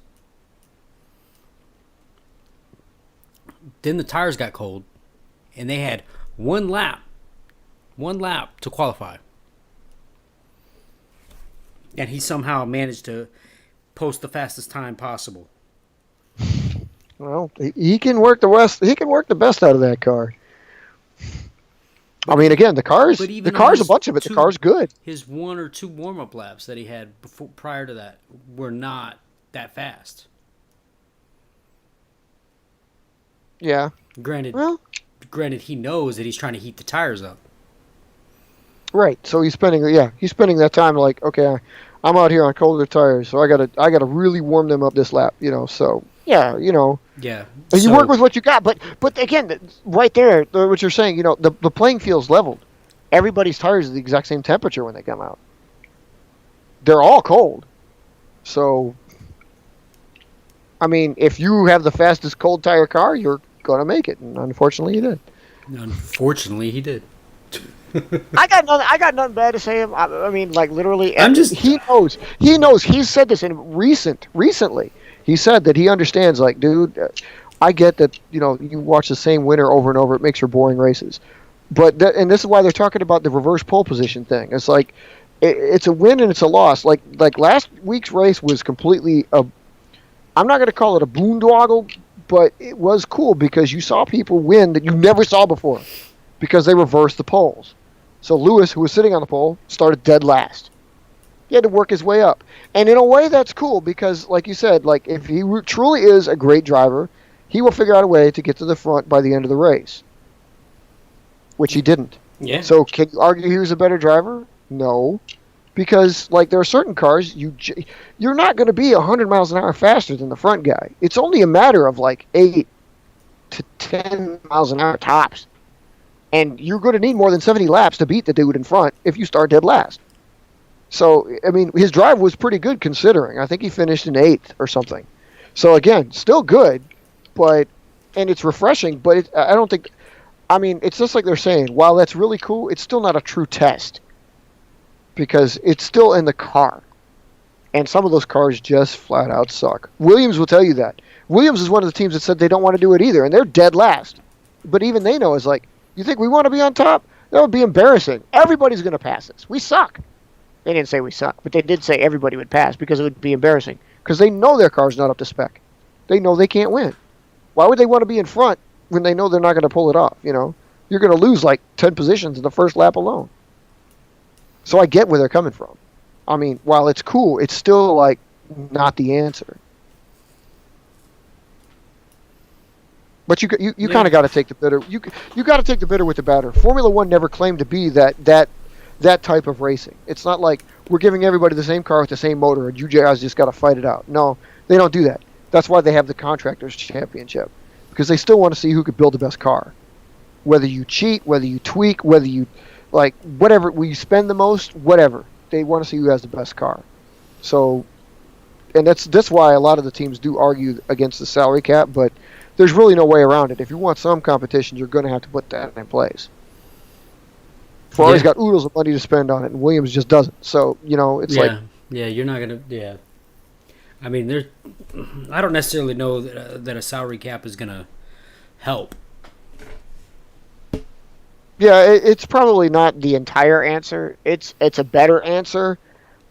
then the tires got cold, and they had one lap to qualify, and he somehow managed to post the fastest time possible. Well, he can work the best out of that car. I mean, again, the car's a bunch of it. The car's good. His 1 or 2 warm-up laps that he had prior to that were not that fast. Yeah. Granted, he knows that he's trying to heat the tires up. Right. So he's spending that time like, okay, I'm out here on colder tires, so I gotta really warm them up this lap, So yeah, Yeah. And you work with what you got, but again, right there, what you're saying, the playing field's leveled. Everybody's tires are the exact same temperature when they come out. They're all cold. So, I mean, if you have the fastest cold tire car, you're gonna make it, and unfortunately, you did. Unfortunately, he did. I got nothing bad to say. I mean, like literally, he knows. He's said this recently. He said that he understands. Like, dude, I get that. You watch the same winner over and over. It makes for boring races. But and this is why they're talking about the reverse pole position thing. It's like it's a win and it's a loss. Like last week's race was completely I'm not going to call it a boondoggle, but it was cool because you saw people win that you never saw before because they reversed the poles. So Lewis, who was sitting on the pole, started dead last. He had to work his way up. And in a way, that's cool because, like you said, like if he truly is a great driver, he will figure out a way to get to the front by the end of the race, which he didn't. Yeah. So can you argue he was a better driver? No. Because, like, there are certain cars, you're not going to be 100 miles an hour faster than the front guy. It's only a matter of, like, 8 to 10 miles an hour tops. And you're going to need more than 70 laps to beat the dude in front if you start dead last. So, I mean, his drive was pretty good considering. I think he finished in 8th or something. So, again, still good, and it's refreshing, but I don't think, I mean, it's just like they're saying, while that's really cool, it's still not a true test. Because it's still in the car. And some of those cars just flat out suck. Williams will tell you that. Williams is one of the teams that said they don't want to do it either, and they're dead last. But even they know, it's like, you think we want to be on top? That would be embarrassing. Everybody's going to pass us. We suck. They didn't say we suck, but they did say everybody would pass because it would be embarrassing. Because they know their car's not up to spec. They know they can't win. Why would they want to be in front when they know they're not going to pull it off? You're going to lose like 10 positions in the first lap alone. So I get where they're coming from. I mean, while it's cool, it's still like not the answer. But you kind of got to take the bitter. You got to take the bitter with the batter. Formula One never claimed to be that type of racing. It's not like we're giving everybody the same car with the same motor, and you guys just got to fight it out. No, they don't do that. That's why they have the Constructors' Championship, because they still want to see who could build the best car. Whether you cheat, whether you tweak, whether you like whatever, will you spend the most, whatever. They want to see who has the best car. So, and that's why a lot of the teams do argue against the salary cap, but there's really no way around it. If you want some competition, you're going to have to put that in place. Ferrari's got oodles of money to spend on it, and Williams just doesn't. So, it's like... Yeah, you're not going to... Yeah. I mean, I don't necessarily know that a salary cap is going to help. Yeah, it's probably not the entire answer. It's a better answer.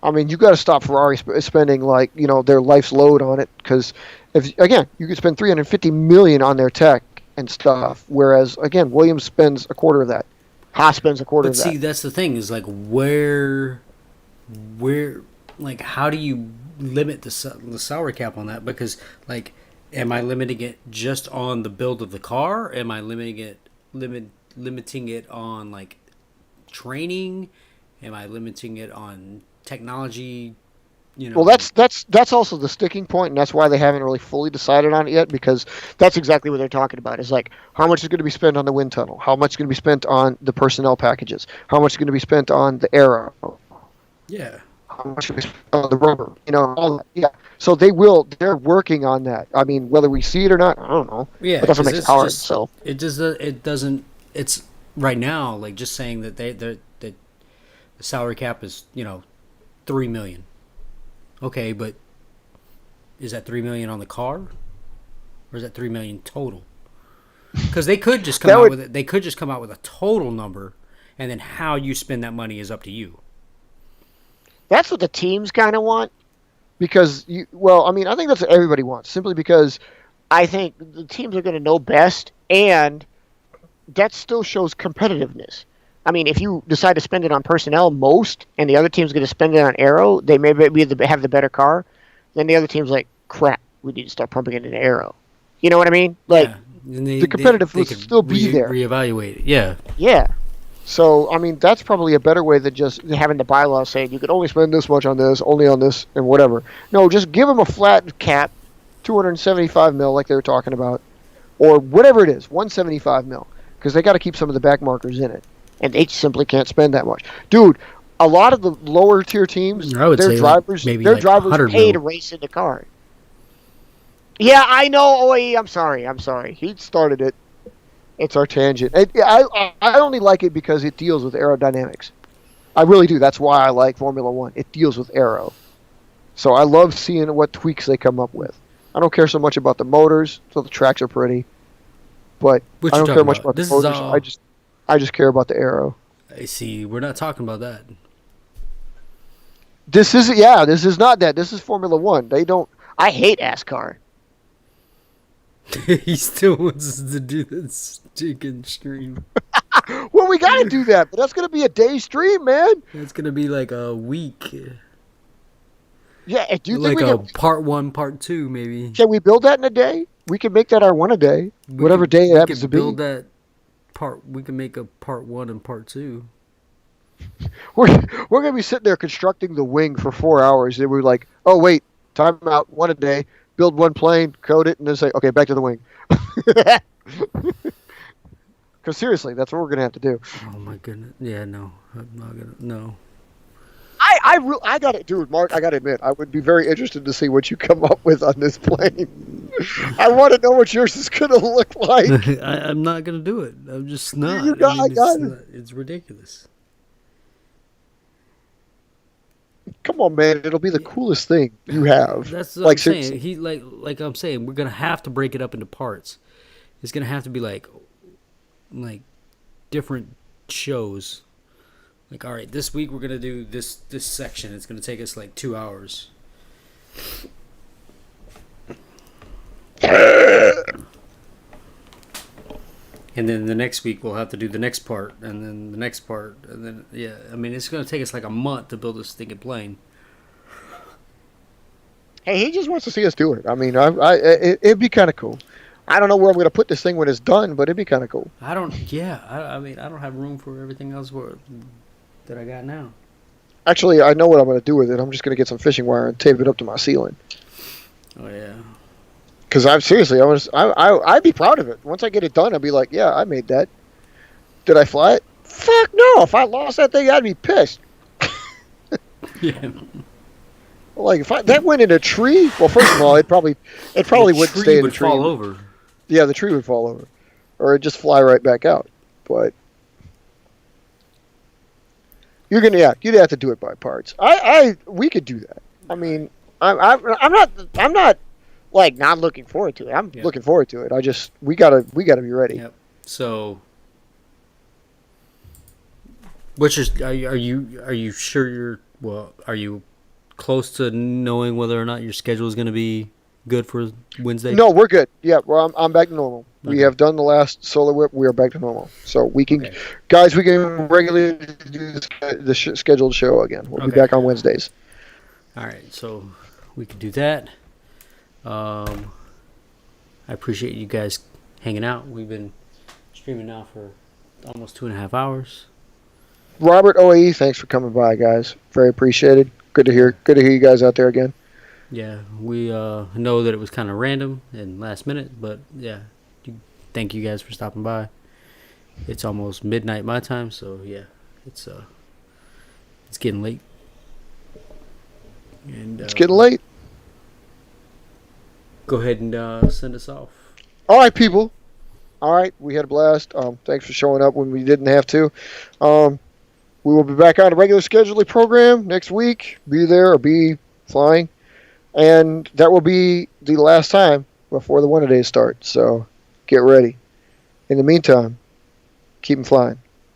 I mean, you got to stop Ferrari spending their life's load on it, because you could spend $350 million on their tech and stuff, whereas again, Williams spends a quarter of that. Haas spends a quarter of that. But see, that's the thing is where, how do you limit the salary cap on that? Because am I limiting it just on the build of the car? Am I limiting it on training? Am I limiting it on technology? Well, that's also the sticking point, and that's why they haven't really fully decided on it yet, because that's exactly what they're talking about. Is how much is going to be spent on the wind tunnel? How much is going to be spent on the personnel packages? How much is going to be spent on the aero? Yeah. How much is going to be spent on the rubber? All that. Yeah. So they're working on that. I mean, whether we see it or not, I don't know. Yeah. But that's what makes it hard. So it doesn't. It's right now just saying that that the salary cap is $3 million. Okay, but is that $3 million on the car, or is that $3 million total? Because they could just come out with it. They could just come out with a total number, and then how you spend that money is up to you. That's what the teams kind of want, because I think that's what everybody wants. Simply because I think the teams are going to know best, and that still shows competitiveness. I mean, if you decide to spend it on personnel most, and the other team's going to spend it on aero, they may have the better car. Then the other team's like, crap, we need to start pumping it into aero. You know what I mean? The competitiveness will still be there. Reevaluate it. Yeah. Yeah. So, I mean, that's probably a better way than just having the bylaws saying you can only spend this much on this, only on this, and whatever. No, just give them a flat cap, $275 million like they were talking about, or whatever it is, $175 million, because they got to keep some of the back markers in it. And they simply can't spend that much. Dude, a lot of the lower tier teams, their drivers pay to race in the car. Yeah, I know, Oi, I'm sorry. He started it. It's our tangent. I only like it because it deals with aerodynamics. I really do. That's why I like Formula One. It deals with aero. So I love seeing what tweaks they come up with. I don't care so much about the motors, so the tracks are pretty. But I don't care much about the motors. I just care about the aero. I see. We're not talking about that. This is not that. This is Formula One. They don't. I hate ASCAR. He still wants us to do this chicken stream. Well, we got to do that, but that's going to be a day stream, man. It's going to be like a week. Yeah, do you think we part 1, part 2, maybe? Can we build that in a day? We can make that our one a day, whatever day it happens to be. Build that part. We can make a part 1 and part 2. We're gonna be sitting there constructing the wing for 4 hours, and we're like, oh wait, time out, one a day. Build one plane, code it, and then say, okay, back to the wing. Because seriously, that's what we're gonna have to do. Oh my goodness! Yeah, no, I'm not gonna. No. I got it, dude. Mark, I got to admit, I would be very interested to see what you come up with on this plane. I want to know what yours is going to look like. I'm not going to do it. I'm just not. It's ridiculous. Come on, man. It'll be the coolest thing you have. That's what I'm saying. Like I'm saying, we're going to have to break it up into parts. It's going to have to be like different shows. Like, all right, this week we're going to do this section. It's going to take us 2 hours. And then the next week we'll have to do the next part, and then the next part, and then, yeah. I mean, it's going to take us a month to build this stinking plane. Hey, he just wants to see us do it. I mean, it'd be kind of cool. I don't know where I'm going to put this thing when it's done, but it'd be kind of cool. I mean, I don't have room for everything else that I got now. Actually, I know what I'm going to do with it. I'm just going to get some fishing wire and tape it up to my ceiling. Oh, yeah. Because I'd be proud of it. Once I get it done, I'd be like, yeah, I made that. Did I fly it? Fuck no! If I lost that thing, I'd be pissed. Yeah. Like if that went in a tree, well, first of all, it probably wouldn't stay in a tree. Fall over. Yeah, the tree would fall over, or it'd just fly right back out. But you'd have to do it by parts. We could do that. I mean, I'm not like not looking forward to it. I'm looking forward to it. We gotta be ready. Yep. So, are you sure are you close to knowing whether or not your schedule is going to be good for Wednesday? No, we're good. Yeah, well, I'm back to normal. Okay. We have done the last solar whip. We are back to normal. So we can, guys, we can regularly do the scheduled show again. We'll be back on Wednesdays. All right, so we can do that. I appreciate you guys hanging out. We've been streaming now for almost 2.5 hours. Robert OAE, thanks for coming by, guys. Very appreciated. Good to hear you guys out there again. Yeah, we know that it was kind of random and last minute, but yeah, thank you guys for stopping by. It's almost midnight my time, so yeah, it's getting late. And it's getting late. Go ahead and send us off. All right, people. All right, we had a blast. Thanks for showing up when we didn't have to. We will be back on a regular scheduling program next week. Be there or be flying. And that will be the last time before the one-a-days start. So get ready. In the meantime, keep them flying.